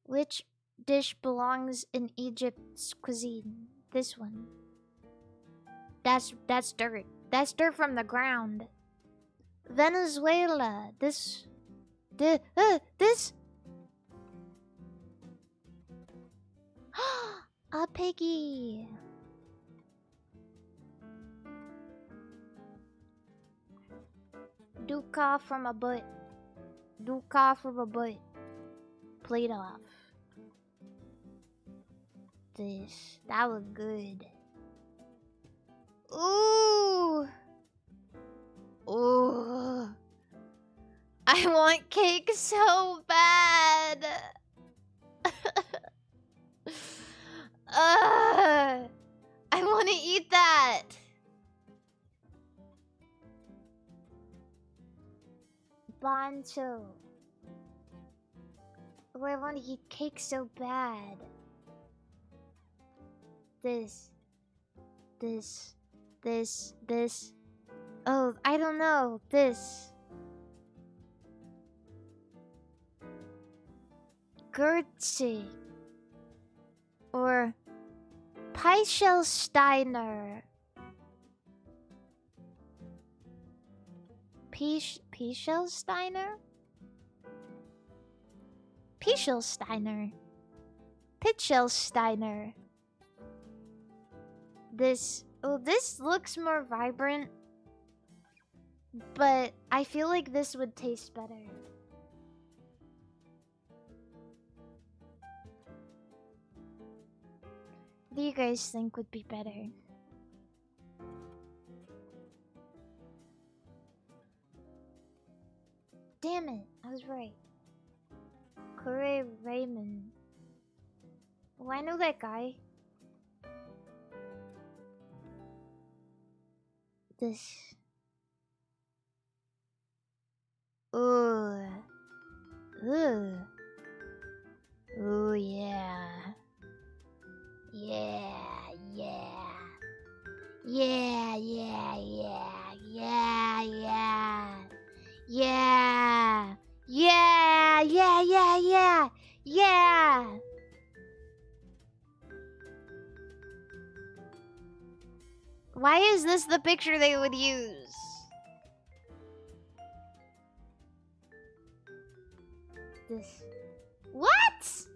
Which dish belongs in Egypt's cuisine? This one. That's dirt. That's dirt from the ground. Venezuela. This. A piggy. Duka from a butt. Duka from a butt. Played off. This. That was good. Ooh. Ooh. I want cake so bad. I want to eat that. Bancho. Oh, I want to eat cake so bad. This. Oh, I don't know. This. Gertzi. Or Peichelsteiner. Peichelsteiner? Peichelsteiner. Pichelsteiner. This. Oh, this looks more vibrant. But I feel like this would taste better. What do you guys think would be better? Damn it, I was right. Corey Raymond. Oh, I know that guy. This. Ooh. Ooh. Ooh, yeah. Yeah. Yeah. Why is this the picture they would use? This. What?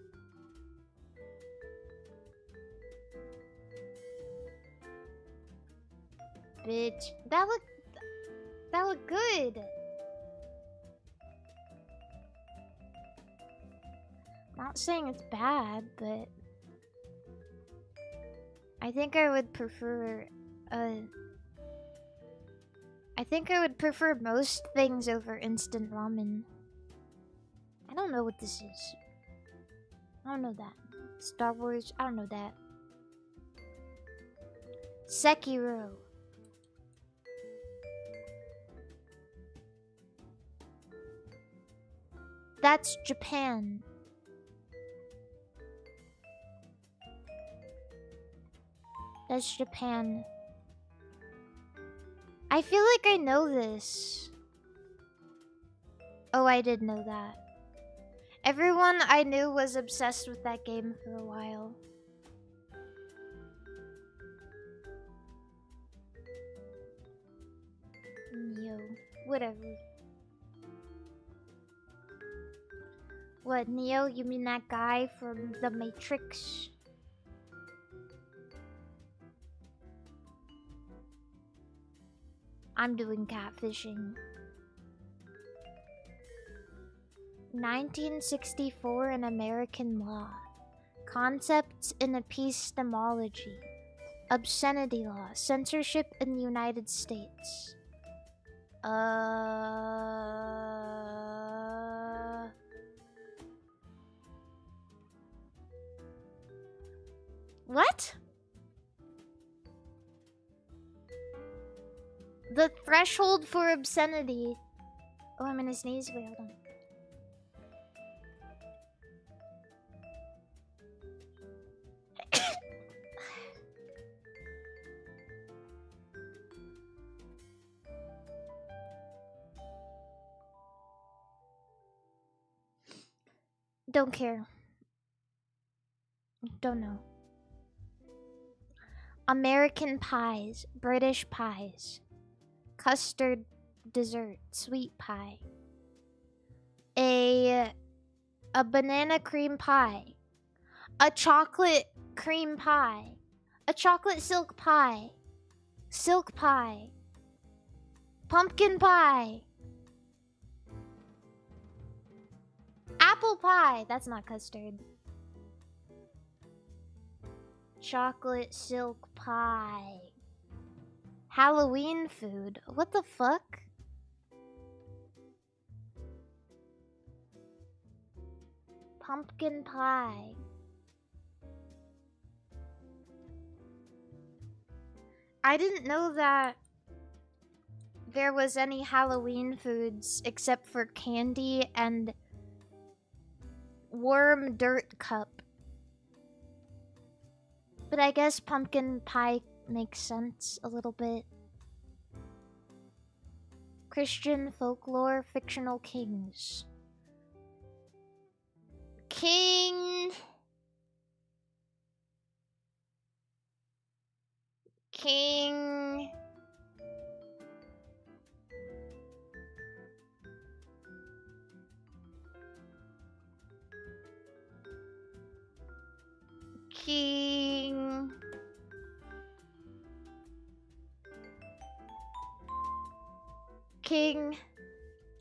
bitch. That looked good. Not saying it's bad, but I think I would prefer most things over instant ramen. I don't know what this is. I don't know that. Star Wars, I don't know that. Sekiro. That's Japan. That's Japan. I feel like I know this. Oh, I did know that. Everyone I knew was obsessed with that game for a while. Neo. Whatever. What, Neo? You mean that guy from The Matrix? I'm doing catfishing. 1964 in American law. Concepts in epistemology. Obscenity law. Censorship in the United States. What? The threshold for obscenity. Oh, I'm gonna sneeze. Wait, hold on. Don't care. Don't know. American pies, British pies, custard dessert, sweet pie, a banana cream pie, a chocolate cream pie, a chocolate silk pie, pumpkin pie, apple pie. That's not custard. Chocolate silk pie. Halloween food. What the fuck? Pumpkin pie. I didn't know that there was any Halloween foods except for candy and worm dirt cup. But I guess pumpkin pie makes sense a little bit. Christian folklore, fictional kings. King. King. King. King.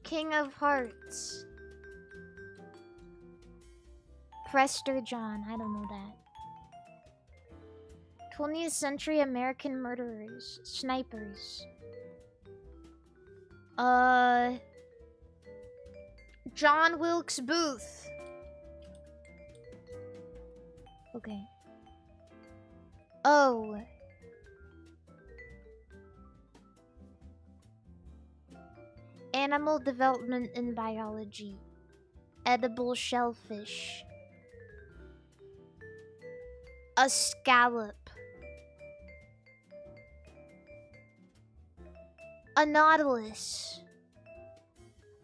King of Hearts. Prester John. I don't know that. 20th century American murderers. Snipers. John Wilkes Booth. Okay. Oh. Animal development in biology. Edible shellfish. A scallop. A nautilus.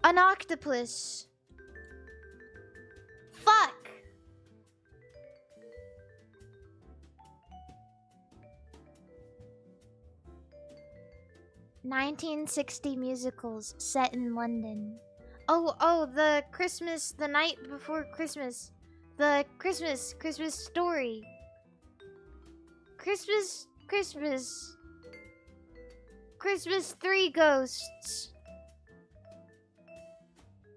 An octopus. Fuck! 1960 musicals set in London. Oh, the night before Christmas. The Christmas story. Christmas. Christmas 3 Ghosts.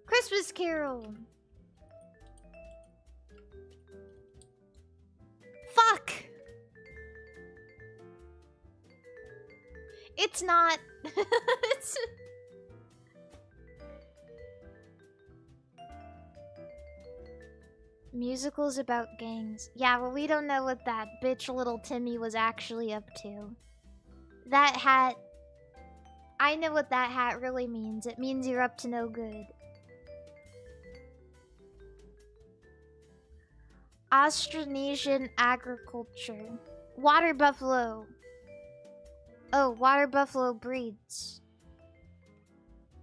Christmas Carol. Fuck! It's not. It's... Musicals about gangs. Yeah, well, we don't know what that bitch little Timmy was actually up to. That hat... I know what that hat really means. It means you're up to no good. Austronesian agriculture. Water buffalo. Oh, water buffalo breeds.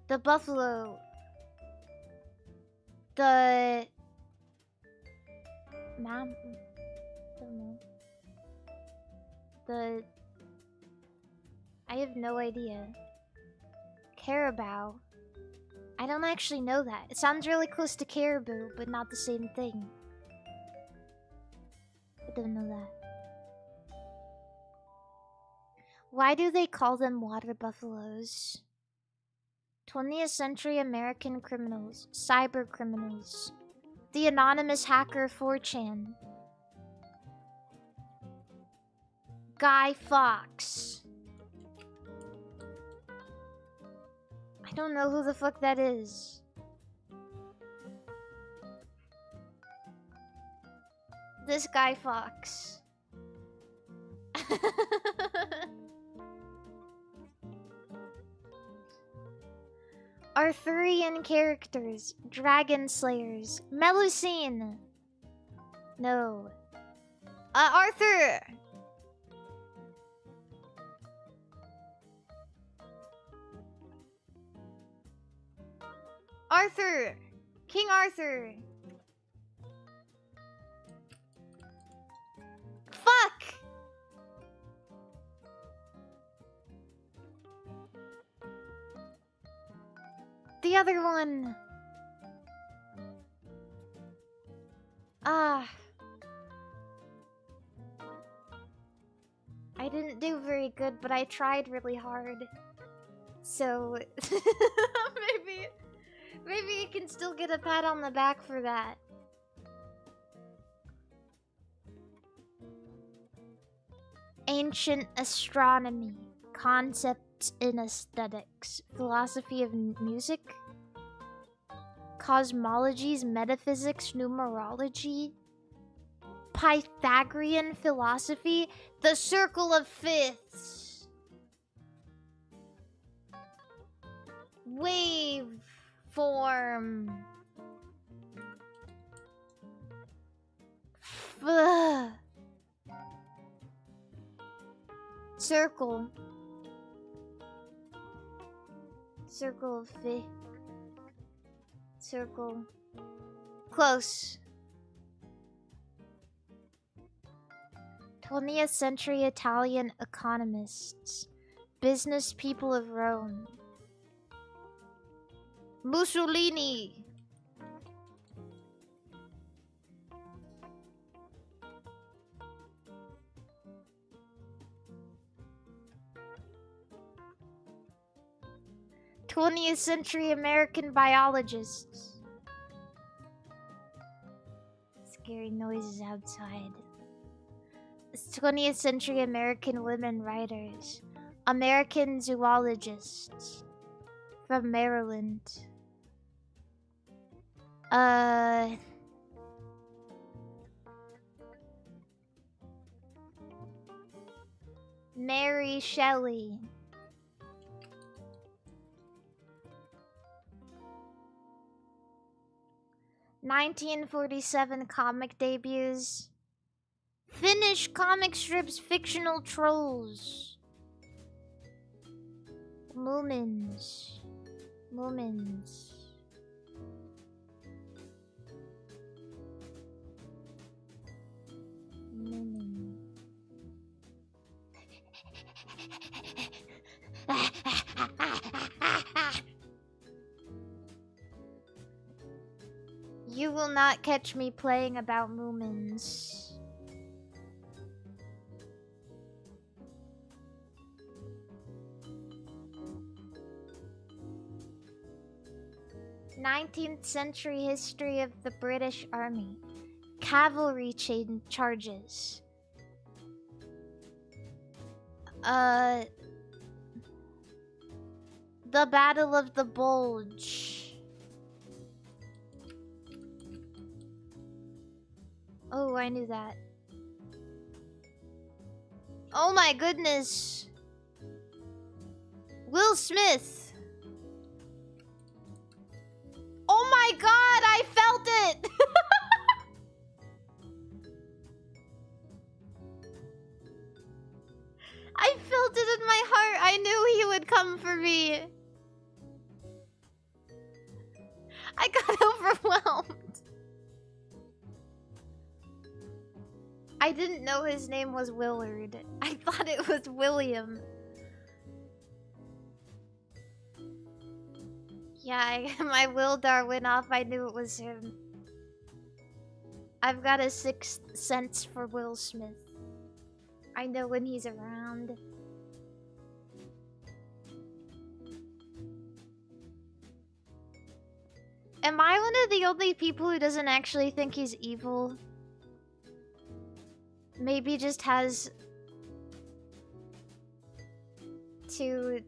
The buffalo. The... Mom? Don't know. The... I have no idea. Carabao. I don't actually know that. It sounds really close to caribou, but not the same thing. I don't know that. Why do they call them water buffaloes? 20th century American criminals. Cyber criminals. The anonymous hacker 4chan. Guy Fawkes. I don't know who the fuck that is. This Guy Fawkes. Arthurian characters. Dragon Slayers. Melusine. No. Arthur! Arthur! King Arthur! Fuck! The other one! Ah. I didn't do very good, but I tried really hard. So... Maybe you can still get a pat on the back for that. Ancient astronomy. Concepts in aesthetics. Philosophy of music. Cosmologies, metaphysics, numerology. Pythagorean philosophy. The circle of fifths. Wave form. Circle. Circle of fifth. Circle. Close. 20th century Italian economists. Business people of Rome. Mussolini. '20th century American biologists. Scary noises outside. 20th century American women writers. American zoologists. From Maryland. Mary Shelley. '47 comic debuts. Finnish comic strips, fictional trolls. Moomins. Moomins. Moomin. You will not catch me playing about Moomins. 19th century history of the British Army. Cavalry chain charges. The Battle of the Bulge. Oh, I knew that. Oh my goodness. Will Smith. Oh my god, I felt it! I felt it in my heart. I knew he would come for me. I got overwhelmed. I didn't know his name was Willard. I thought it was William. Yeah, my Wildar went off. I knew it was him. I've got a sixth sense for Will Smith. I know when he's around. Am I one of the only people who doesn't actually think he's evil? Maybe just has to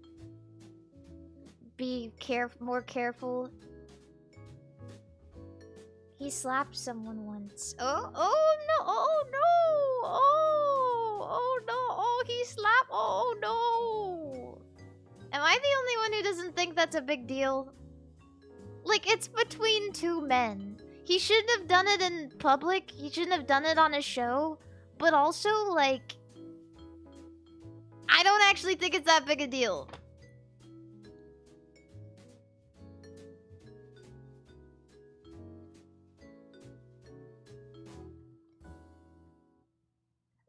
be more careful. He slapped someone once. Oh no! Oh no! Oh no! Oh, he slapped. Oh no! Am I the only one who doesn't think that's a big deal? Like, it's between two men. He shouldn't have done it in public. He shouldn't have done it on a show. But also, like, I don't actually think it's that big a deal.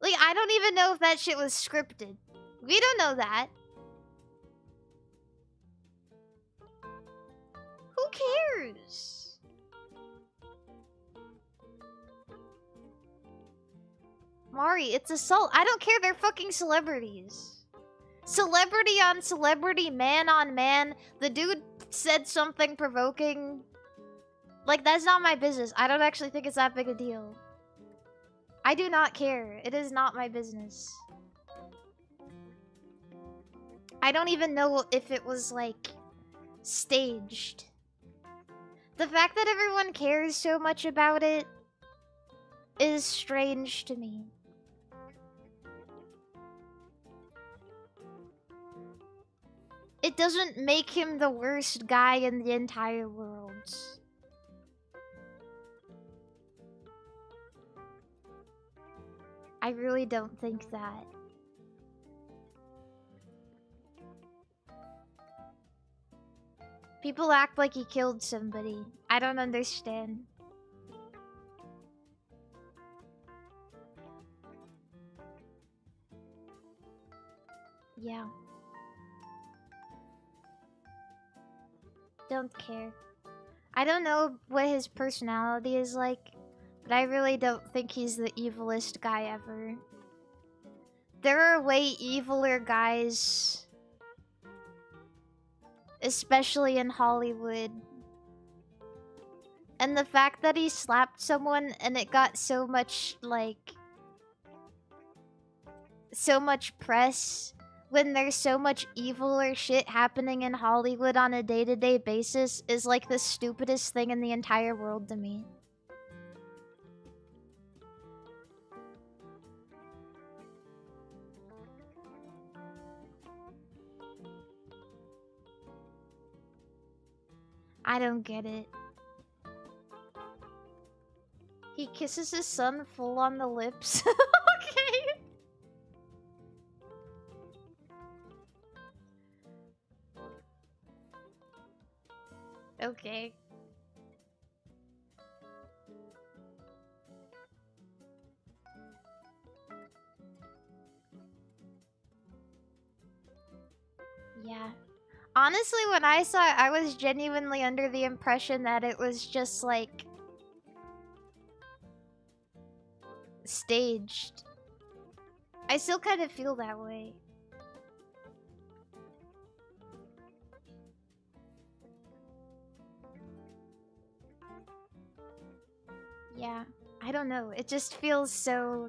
Like, I don't even know if that shit was scripted. We don't know that. Who cares? Mari, it's assault. I don't care. They're fucking celebrities. Celebrity on celebrity, man on man. The dude said something provoking. Like, that's not my business. I don't actually think it's that big a deal. I do not care. It is not my business. I don't even know if it was, like, staged. The fact that everyone cares so much about it is strange to me. It doesn't make him the worst guy in the entire world. I really don't think that. People act like he killed somebody. I don't understand. Yeah. Don't care. I don't know what his personality is like, but I really don't think he's the evilest guy ever. There are way eviler guys, especially in Hollywood. And the fact that he slapped someone and it got so much, like, so much press when there's so much eviler shit happening in Hollywood on a day-to-day basis is like the stupidest thing in the entire world to me. I don't get it. He kisses his son full on the lips. Okay. Okay. Yeah. Honestly, when I saw it, I was genuinely under the impression that it was just, like, staged. I still kind of feel that way. Yeah, I don't know. It just feels so...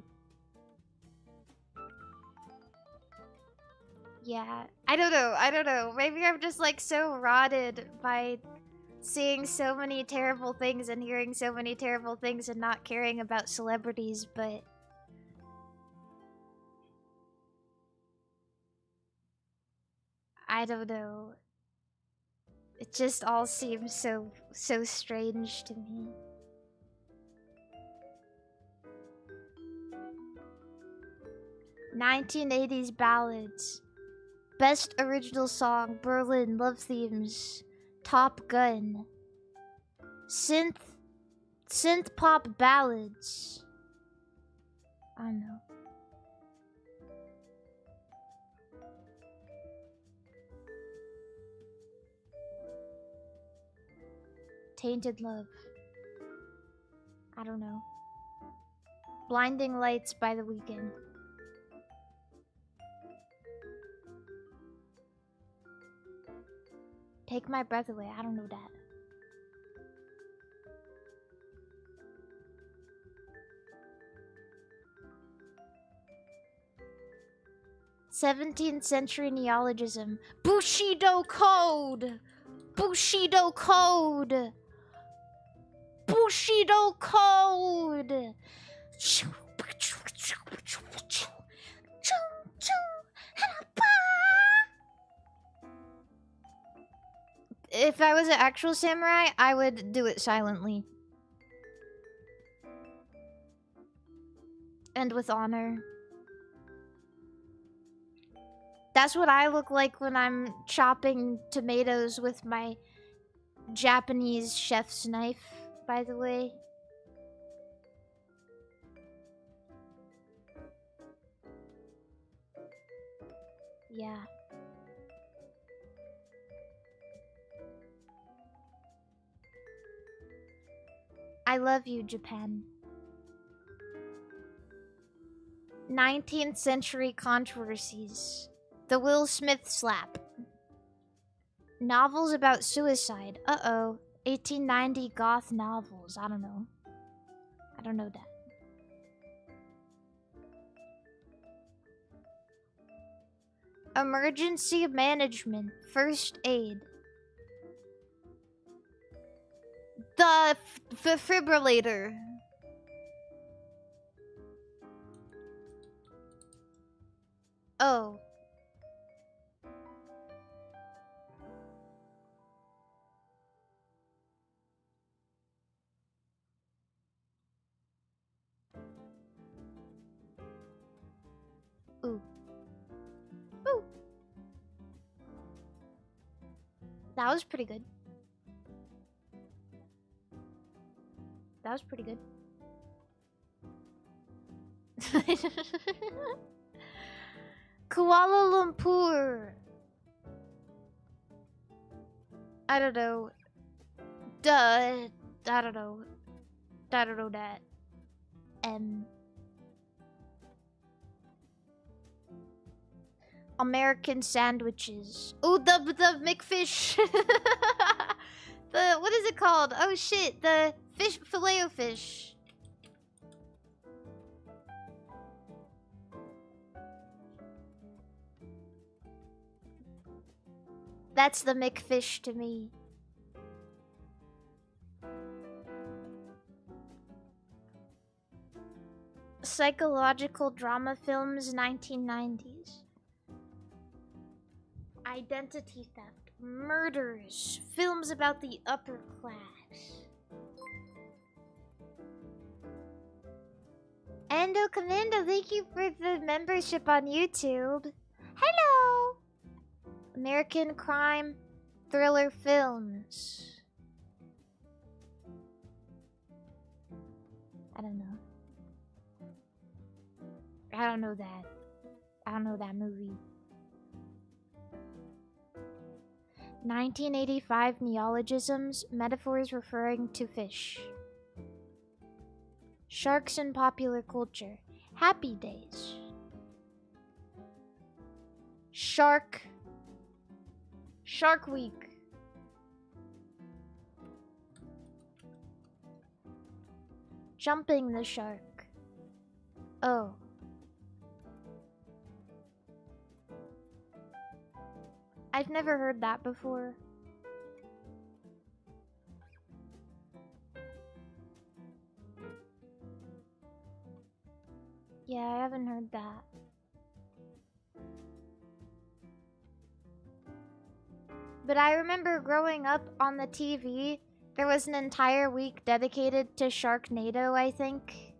Yeah, I don't know. I don't know. Maybe I'm just like so rotted by seeing so many terrible things and hearing so many terrible things and not caring about celebrities, but... I don't know. It just all seems so strange to me. "1980s ballads. Best original song, Berlin, Love Themes, Top Gun. Synth pop ballads." I don't know. Tainted Love. I don't know. Blinding Lights by The Weeknd. Take My Breath Away. I don't know that. "17th century neologism. Bushido Code! Bushido Code! Bushido Code! If I was an actual samurai, I would do it silently. And with honor. That's what I look like when I'm chopping tomatoes with my Japanese chef's knife, by the way. Yeah. I love you, Japan. 19th century controversies. The Will Smith slap. Novels about suicide. Uh-oh. 1890 goth novels. I don't know. I don't know that. Emergency management. First aid. The defibrillator. Oh. Ooh. Ooh. That was pretty good. That was pretty good. Kuala Lumpur. I don't know. I don't know. I don't know that. American sandwiches. Ooh, the McFish. What is it called? Oh shit, the fish, Filet-O-Fish. That's the McFish to me. Psychological drama films, 1990s. Identity theft, murders, films about the upper class. Endo Commando, thank you for the membership on YouTube. Hello! American crime thriller films. I don't know. I don't know that. I don't know that movie. 1985 neologisms, metaphors referring to fish. Sharks in popular culture. Happy Days. Shark Week. Jumping the shark. Oh. I've never heard that before. Yeah, I haven't heard that. But I remember growing up on the TV, there was an entire week dedicated to Sharknado, I think.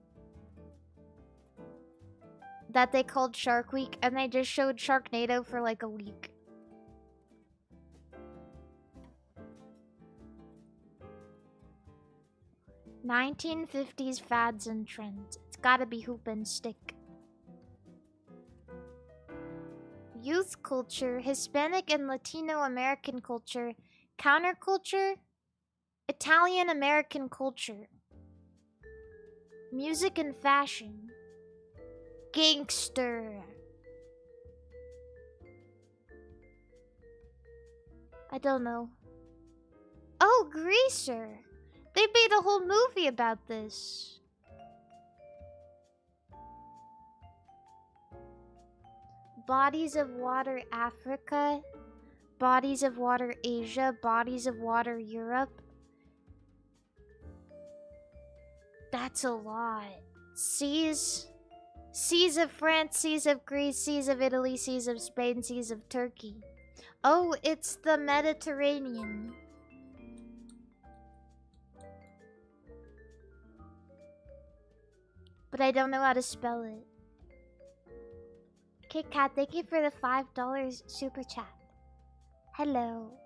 That they called Shark Week, and they just showed Sharknado for like a week. "1950s fads and trends. It's gotta be hoop and stick." Youth culture, Hispanic and Latino American culture, counterculture, Italian American culture, music and fashion, gangster. I don't know. Oh, Greaser! They made a whole movie about this. Bodies of water Africa, bodies of water Asia, bodies of water Europe. That's a lot. Seas. Seas of France, seas of Greece, seas of Italy, seas of Spain, seas of Turkey. Oh, it's the Mediterranean. But I don't know how to spell it. Kit Kat, thank you for the $5 super chat. Hello.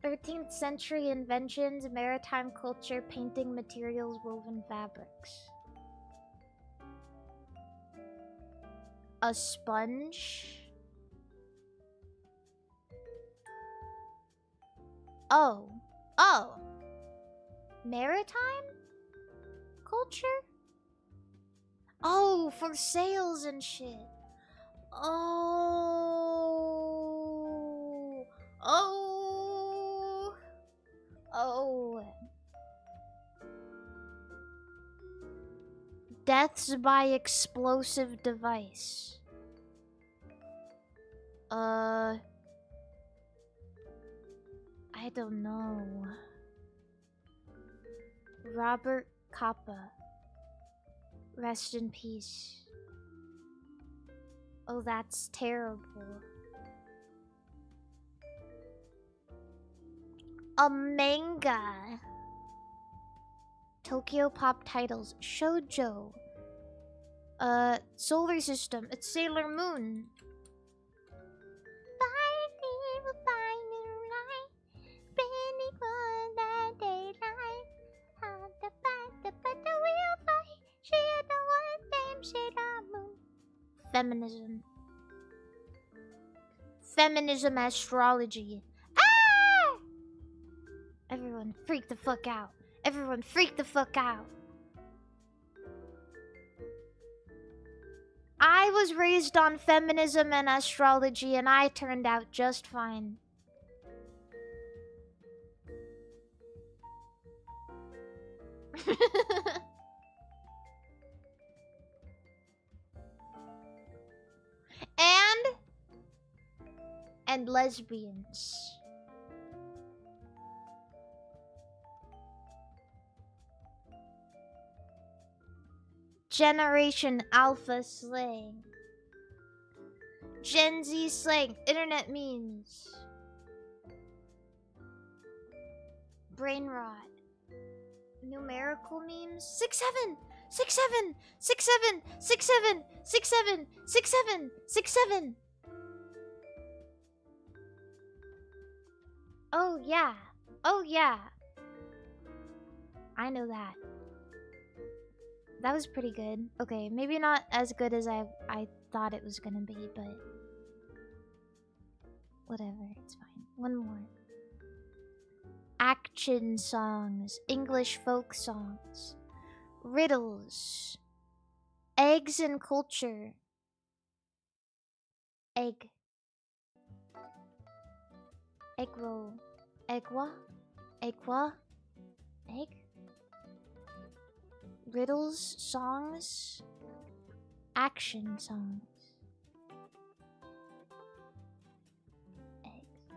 "13th century inventions, maritime culture, painting materials, woven fabrics." A sponge? Oh. Oh. Maritime culture? Oh, for sails and shit. Oh. Oh. Oh. Deaths by explosive device. I don't know. Robert Capa. Rest in peace. Oh, that's terrible. A manga. Tokyo Pop titles. Shoujo. Solar System. It's Sailor Moon. Feminism. Feminism astrology. Ah! Everyone freak the fuck out. Everyone freak the fuck out. I was raised on feminism and astrology, and I turned out just fine. And lesbians. Generation Alpha slang. Gen Z slang. Internet memes. Brain rot. Numerical memes. 6-7. 6-7. 6-7. 6-7. 6-7. 6-7. 6-7. Oh yeah. Oh yeah. I know that. That was pretty good. Okay, maybe not as good as I thought it was gonna be, but whatever, it's fine. One more. Action songs, English folk songs, riddles, eggs and culture. Egg. Egg roll. Eggwa? Eggwa? Egg? Riddles? Songs? Action songs. Eggs.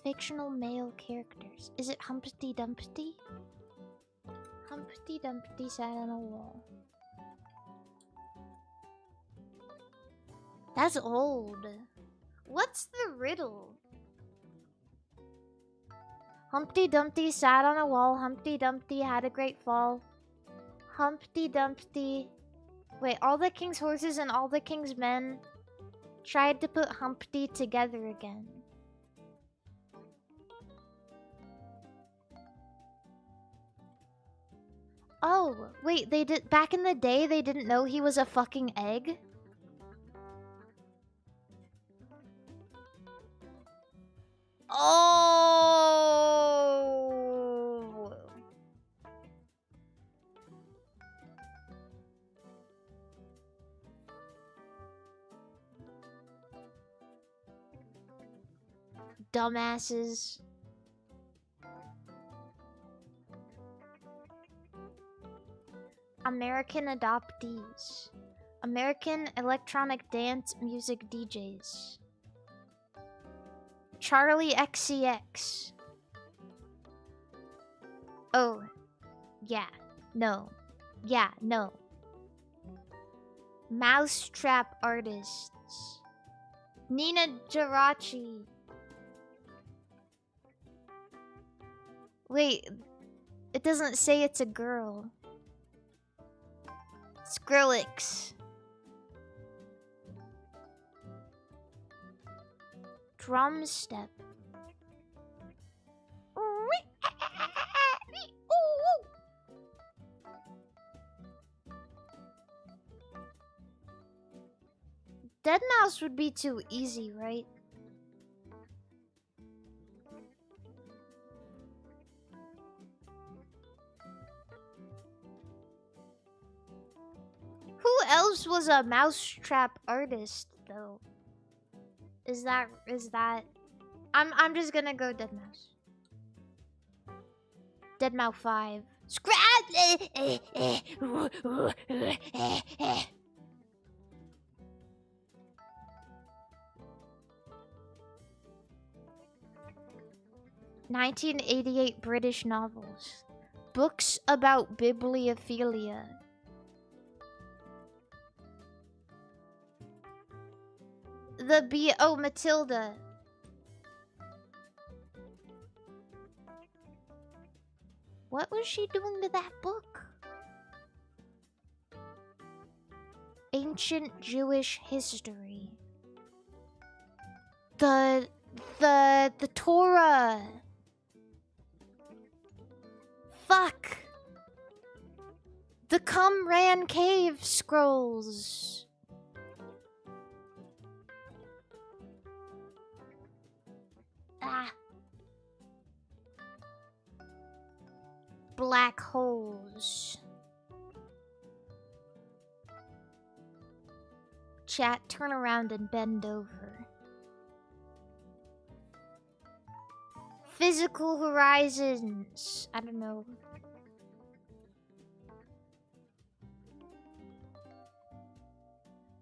Fictional male characters. Is it Humpty Dumpty? Humpty Dumpty sat on a wall. That's old. What's the riddle? Humpty Dumpty sat on a wall. Humpty Dumpty had a great fall. Humpty Dumpty... Wait, all the king's horses and all the king's men tried to put Humpty together again. Oh, wait, they did... Back in the day, they didn't know he was a fucking egg? Oh! Dumbasses. American adoptees. American electronic dance music DJs. Charlie XCX. Oh. Yeah. No. Yeah, no. Mousetrap artists. Nina Geraci. Wait. It doesn't say it's a girl. Skrillex. Drum step. Deadmau5 would be too easy, right? Who else was a mousetrap artist, though? Is that... I'm just gonna go Deadmau5. Deadmau5 5. Scrap! 1988 British novels. Books about bibliophilia. Oh, Matilda. What was she doing to that book? Ancient Jewish history. The Torah. Fuck. The Qumran cave scrolls. Ah. Black holes. Chat, turn around and bend over. Physical horizons. I don't know.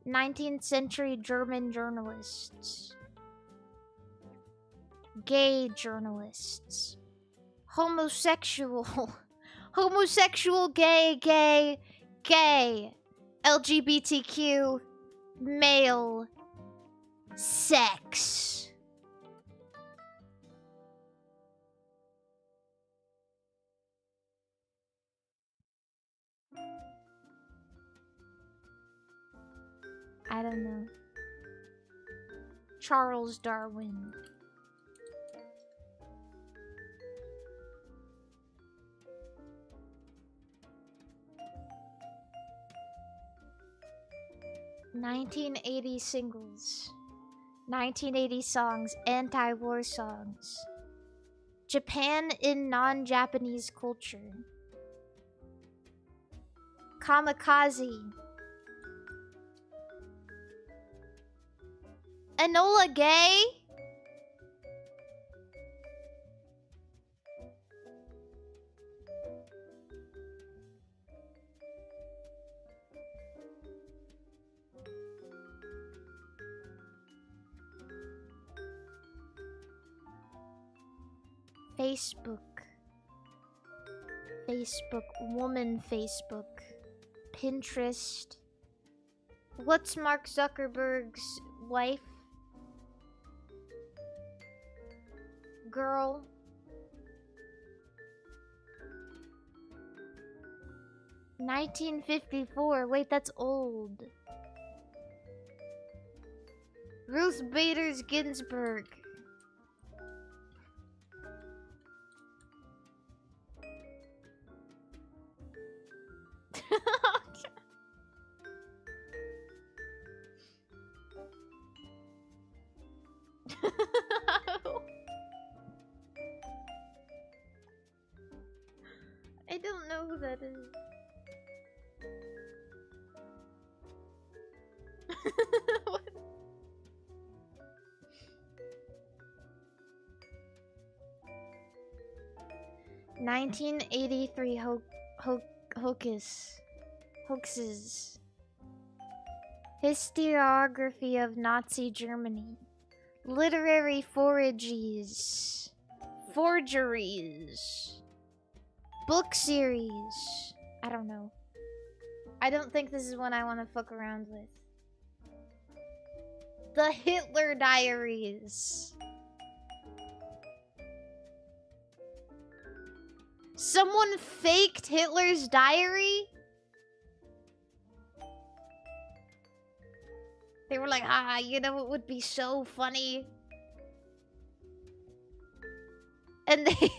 '19th century German journalists. Gay journalists. Homosexual. Homosexual, gay. LGBTQ. Male. Sex. I don't know. Charles Darwin. '80 singles. 1980 songs, anti-war songs. Japan in non-Japanese culture. Kamikaze. Enola Gay? Facebook. Facebook. Woman Facebook. Pinterest. What's Mark Zuckerberg's wife? Girl. $1954. Wait, that's old. Ruth Bader Ginsburg. I don't know who that is. What? 1983 hoaxes. Historiography of Nazi Germany. Literary forgeries. Book series. I don't know. I don't think this is one I want to fuck around with. The Hitler Diaries. Someone faked Hitler's diary? They were like, you know what would be so funny? And they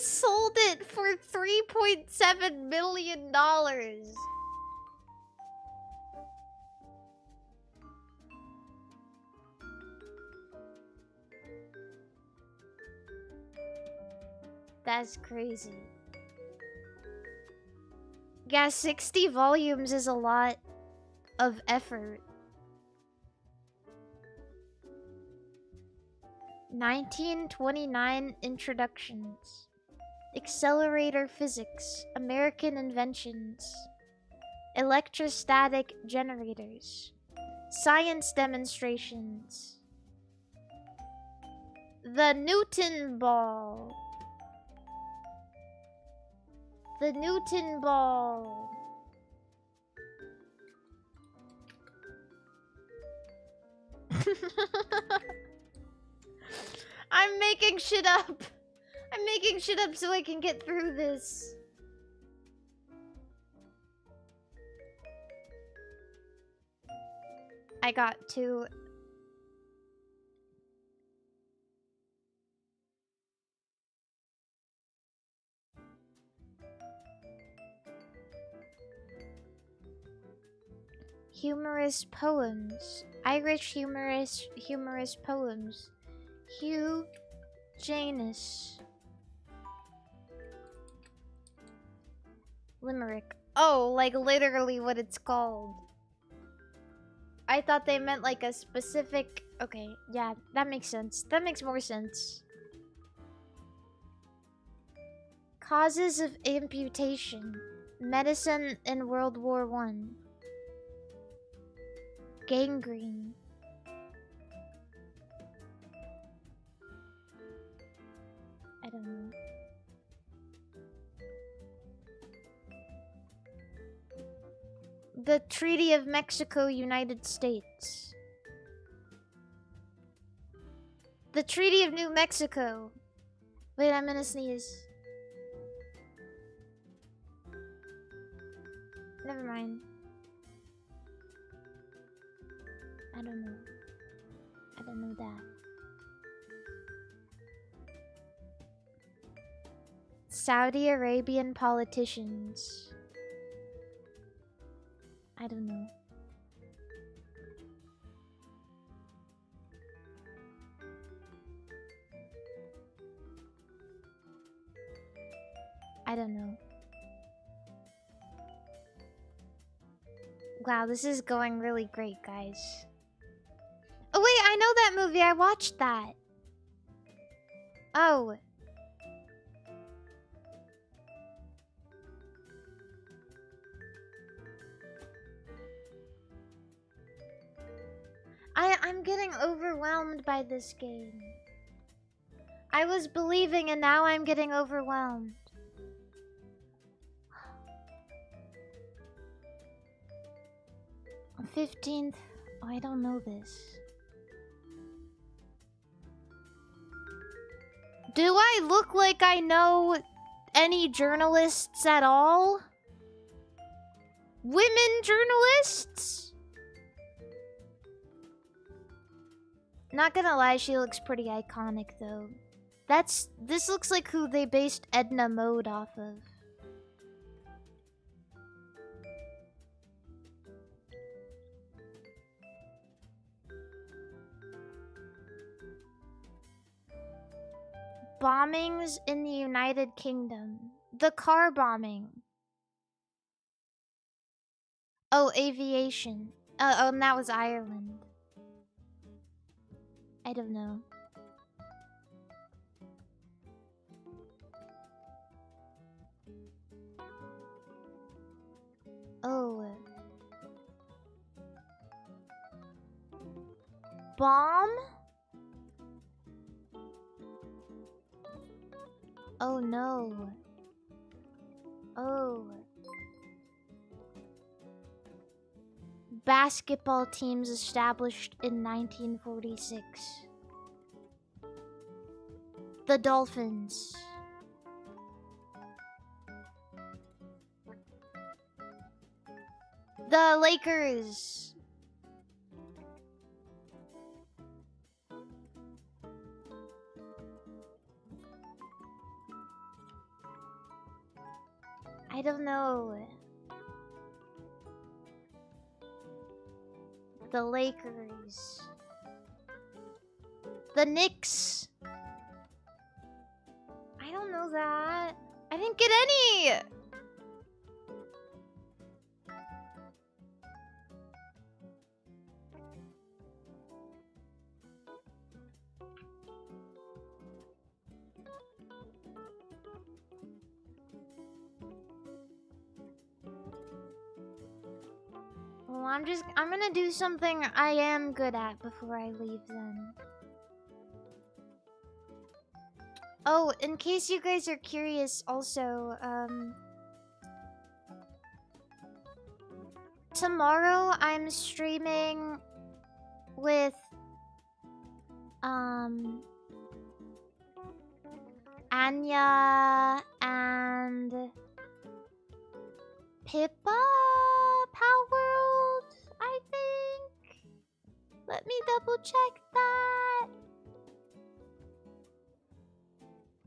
sold it for $3.7 million. That's crazy. Yeah, 60 volumes is a lot of effort. 1929 introductions. Accelerator physics. American inventions. Electrostatic generators. Science demonstrations. The Newton ball. The Newton ball. I'm making shit up. I'm making shit up so I can get through this. I got two. Humorous poems. Irish humorous poems. Hugh Janus. Limerick. Oh, like literally what it's called. I thought they meant like a specific... Okay, yeah, that makes sense. That makes more sense. Causes of amputation. Medicine in World War I. Gangrene. I don't know. The Treaty of Mexico, United States. The Treaty of New Mexico. Wait, I'm gonna sneeze. Never mind. I don't know. I don't know that. Saudi Arabian politicians. I don't know. I don't know. Wow, this is going really great, guys. Oh wait, I know that movie. I watched that. Oh. I'm getting overwhelmed by this game. I was believing and now I'm getting overwhelmed. On 15th. Oh, I don't know this. Do I look like I know any journalists at all? Women journalists? Not gonna lie, she looks pretty iconic though. This looks like who they based Edna Mode off of. Bombings in the United Kingdom. The car bombing. Oh, aviation. Oh, and that was Ireland. I don't know. Oh. Bomb? Oh no. Oh. Basketball teams established in 1946. The Dolphins. The Lakers. I don't know. The Lakers. The Knicks. I don't know that. I didn't get any. Well, I'm gonna do something I am good at before I leave then. Oh, in case you guys are curious also, tomorrow I'm streaming with, Anya and Pippa Palworld, I think. Let me double check that.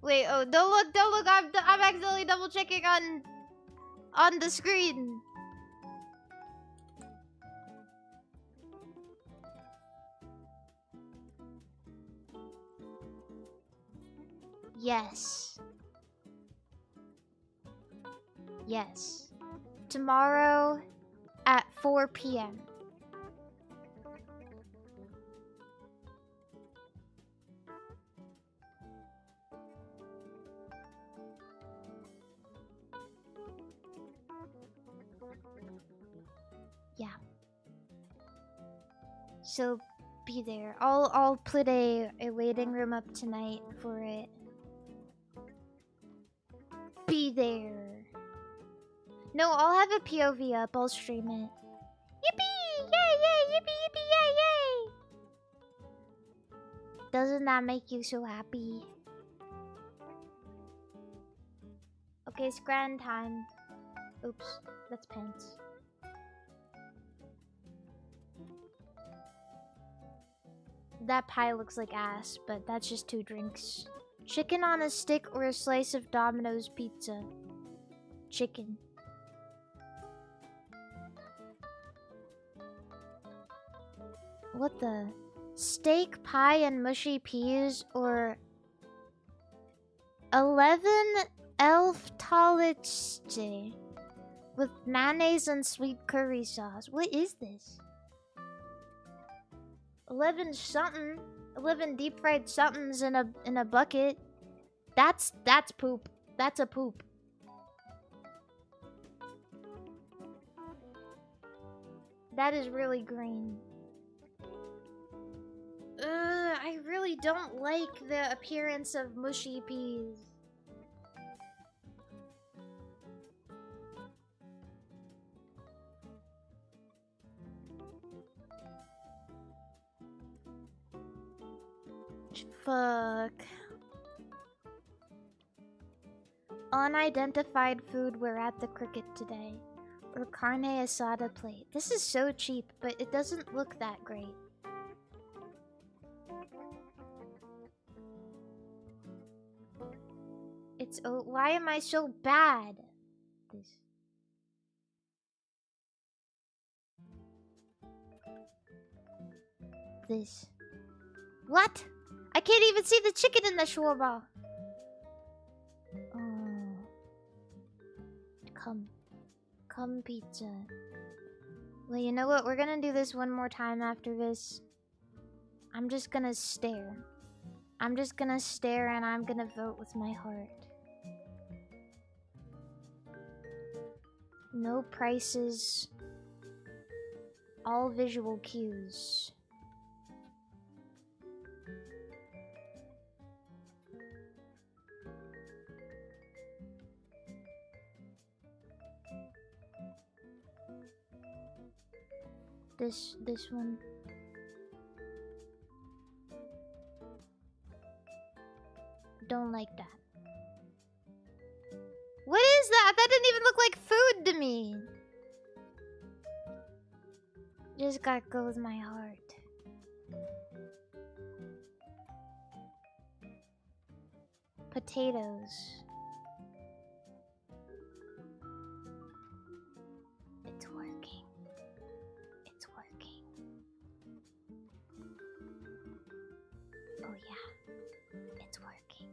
Wait, oh, don't look, I'm accidentally double checking on the screen. Yes. Yes. Tomorrow at 4 p.m. Yeah. So be there. I'll put a waiting room up tonight for it. Be there. No, I'll have a POV up. I'll stream it. Yippee! Yay! Yay! Yippee! Yippee! Yay! Yay! Doesn't that make you so happy? Okay, it's grand time. Oops, that's pants. That pie looks like ass, but that's just 2 drinks. Chicken on a stick or a slice of Domino's pizza? Chicken. What the? Steak, pie, and mushy peas, or 11 elf talitste with mayonnaise and sweet curry sauce. What is this? 11 something. 11 deep fried somethings in a bucket. That's poop. That's a poop. That is really green. I really don't like the appearance of mushy peas. Fuck. Unidentified food, we're at the cricket today. Or carne asada plate. This is so cheap, but it doesn't look that great. It's oh, why am I so bad? This. What? I can't even see the chicken in the shawarma. Oh. Come pizza. Well, you know what? We're gonna do this one more time after this. I'm just gonna stare. I'm just gonna stare and I'm gonna vote with my heart. No prices. All visual cues. This one. Don't like that. What is that? That didn't even look like food to me. Just gotta go with my heart. Potatoes. It's working. It's working. Oh yeah. It's working.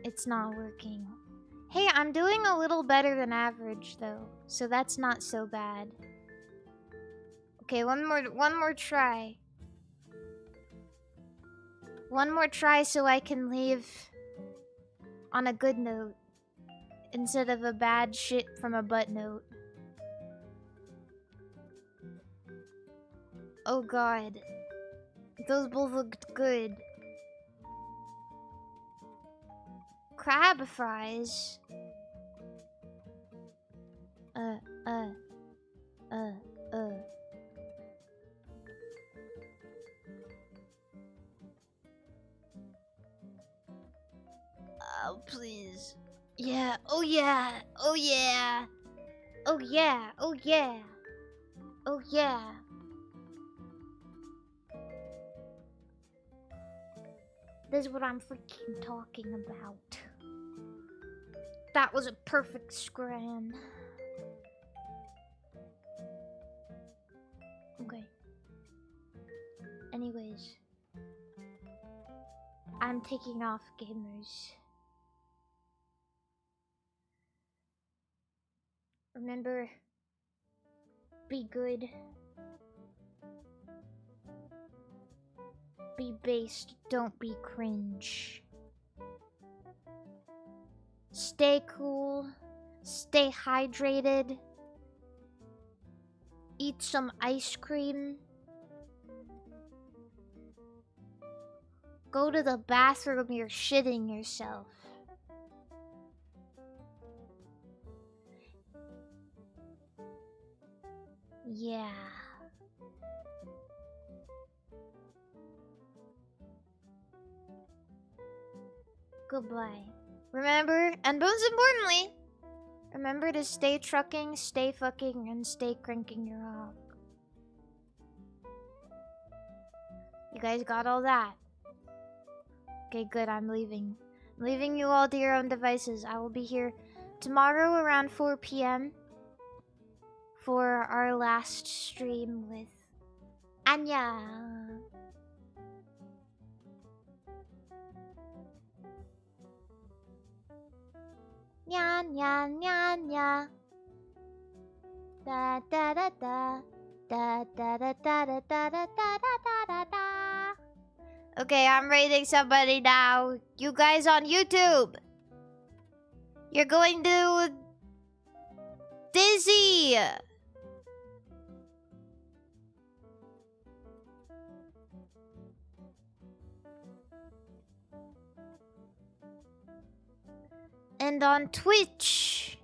It's not working. Hey, I'm doing a little better than average though, so that's not so bad. Okay, one more try. One more try so I can leave on a good note instead of a bad shit from a butt note. Oh god. Those both looked good. Crab fries. Oh, please. Yeah. Oh, yeah. Oh, yeah. Oh, yeah. Oh, yeah. Oh, yeah. This is what I'm freaking talking about. That was a perfect scran. Okay. Anyways. I'm taking off, gamers. Remember, be good. Be based, don't be cringe. Stay cool. Stay hydrated. Eat some ice cream. Go to the bathroom, you're shitting yourself. Yeah. Goodbye. Remember, and most importantly, remember to stay trucking, stay fucking, and stay cranking your hog. You guys got all that? Okay, good, I'm leaving. I'm leaving you all to your own devices. I will be here tomorrow around 4 p.m. for our last stream with Anya. Nya nya nya nya. Da da da da. Da da da da da da da da da da. Okay, I'm rating somebody now. You guys on YouTube. You're going to Dizzy! And on Twitch,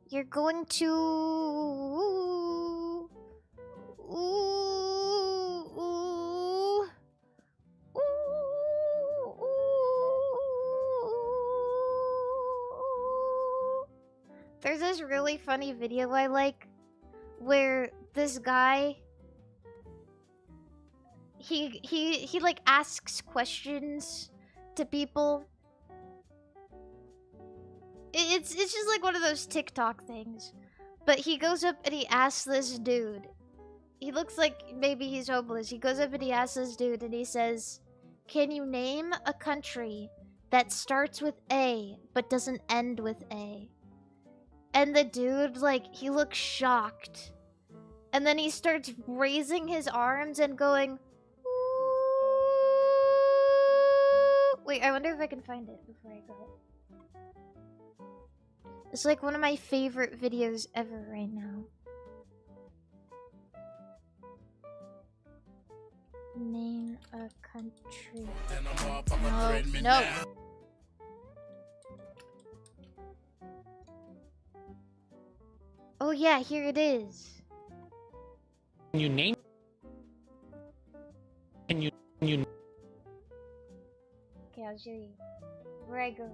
you're going to... There's this really funny video I like where this guy he like asks questions to people. It's just like one of those TikTok things. But he goes up and he asks this dude. He looks like maybe he's homeless. He goes up and he asks this dude and he says, "Can you name a country that starts with A but doesn't end with A?" And the dude, like, he looks shocked. And then he starts raising his arms and going, "Ooh." Wait, I wonder if I can find it before I go. It's like one of my favorite videos ever right now. Name a country. No. Oh yeah, here it is. Can you name? Can you? Okay, I'll show you. Where I go.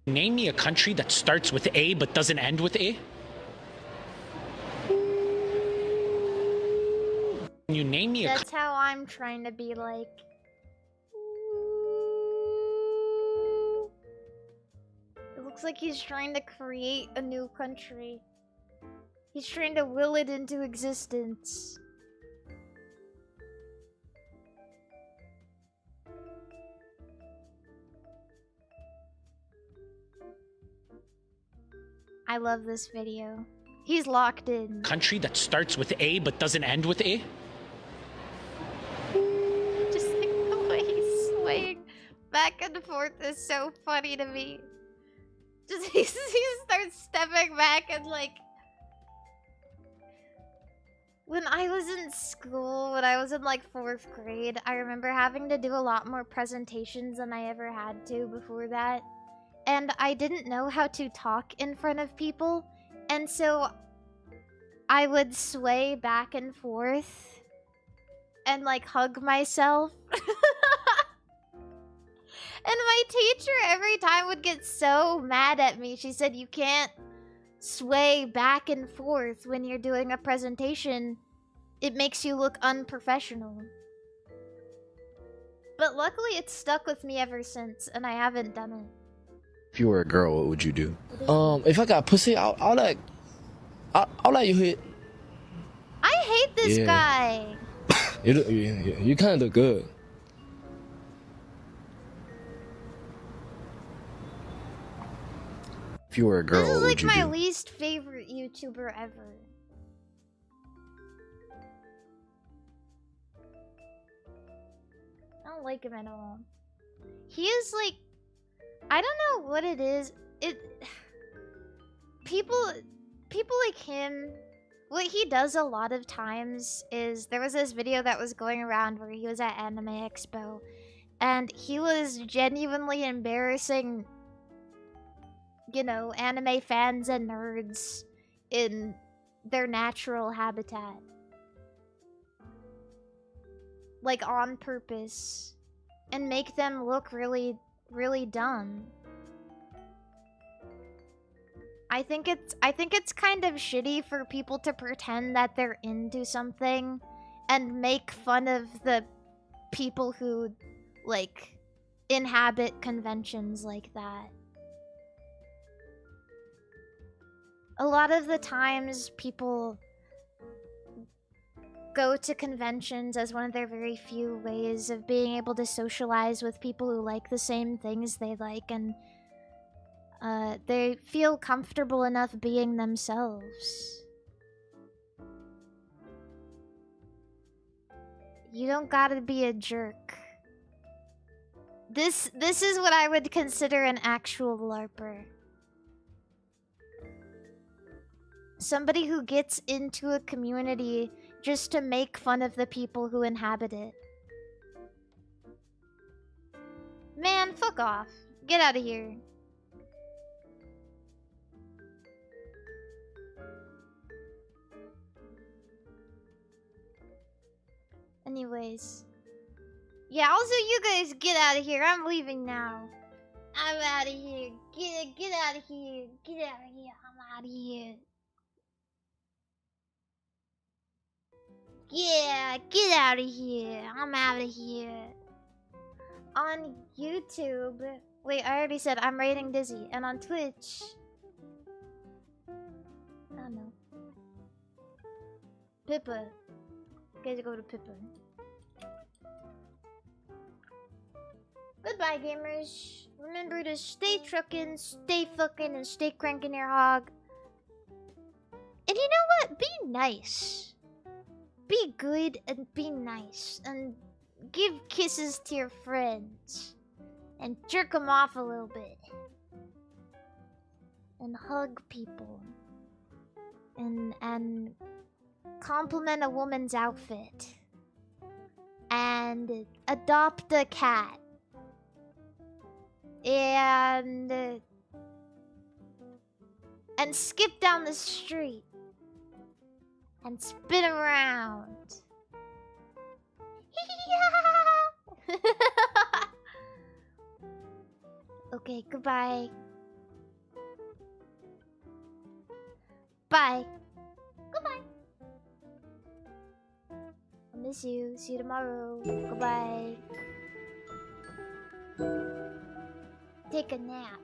Name me a country that starts with A but doesn't end with A. Can you name me a? That's how I'm trying to be like. It looks like he's trying to create a new country. He's trying to will it into existence. I love this video. He's locked in. Country that starts with A but doesn't end with A. Just like the way he's swaying back and forth is so funny to me. Just he starts stepping back and like. When I was in school, when I was in like 4th grade, I remember having to do a lot more presentations than I ever had to before that. And I didn't know how to talk in front of people. And so I would sway back and forth and like hug myself. And my teacher every time would get so mad at me. She said, "You can't sway back and forth when you're doing a presentation. It makes you look unprofessional." But luckily it's stuck with me ever since, and I haven't done it. If you were a girl, what would you do? If I got pussy, I'll let you hit. I hate this guy. You kind of look good. If you were a girl, this is what would like you my do? least favorite YouTuber ever. I don't like him at all. He is like, I don't know what it is. People like him, what he does a lot of times is, there was this video that was going around where he was at Anime Expo and he was genuinely embarrassing, you know, anime fans and nerds in their natural habitat. Like on purpose. And make them look really, really dumb. I think it's kind of shitty for people to pretend that they're into something and make fun of the people who, like, inhabit conventions like that. A lot of the times people go to conventions as one of their very few ways of being able to socialize with people who like the same things they like, and they feel comfortable enough being themselves. You don't gotta be a jerk. This is what I would consider an actual LARPer. Somebody who gets into a community just to make fun of the people who inhabit it. Man, fuck off. Get out of here. Anyways. Yeah, also you guys get out of here. I'm leaving now. I'm out of here. Get out of here. Get out of here. I'm out of here. Yeah, get out of here. I'm out of here. On YouTube. Wait, I already said I'm rating Dizzy. And on Twitch. I don't know. Pippa. You guys go to Pippa. Goodbye, gamers. Remember to stay truckin', stay fucking, and stay cranking your hog. And you know what? Be nice. Be good and be nice. And give kisses to your friends. And jerk them off a little bit. And hug people. And compliment a woman's outfit. And adopt a cat. And skip down the street. And spin around. Okay, goodbye. Bye. Goodbye. I miss you. See you tomorrow. Goodbye. Take a nap.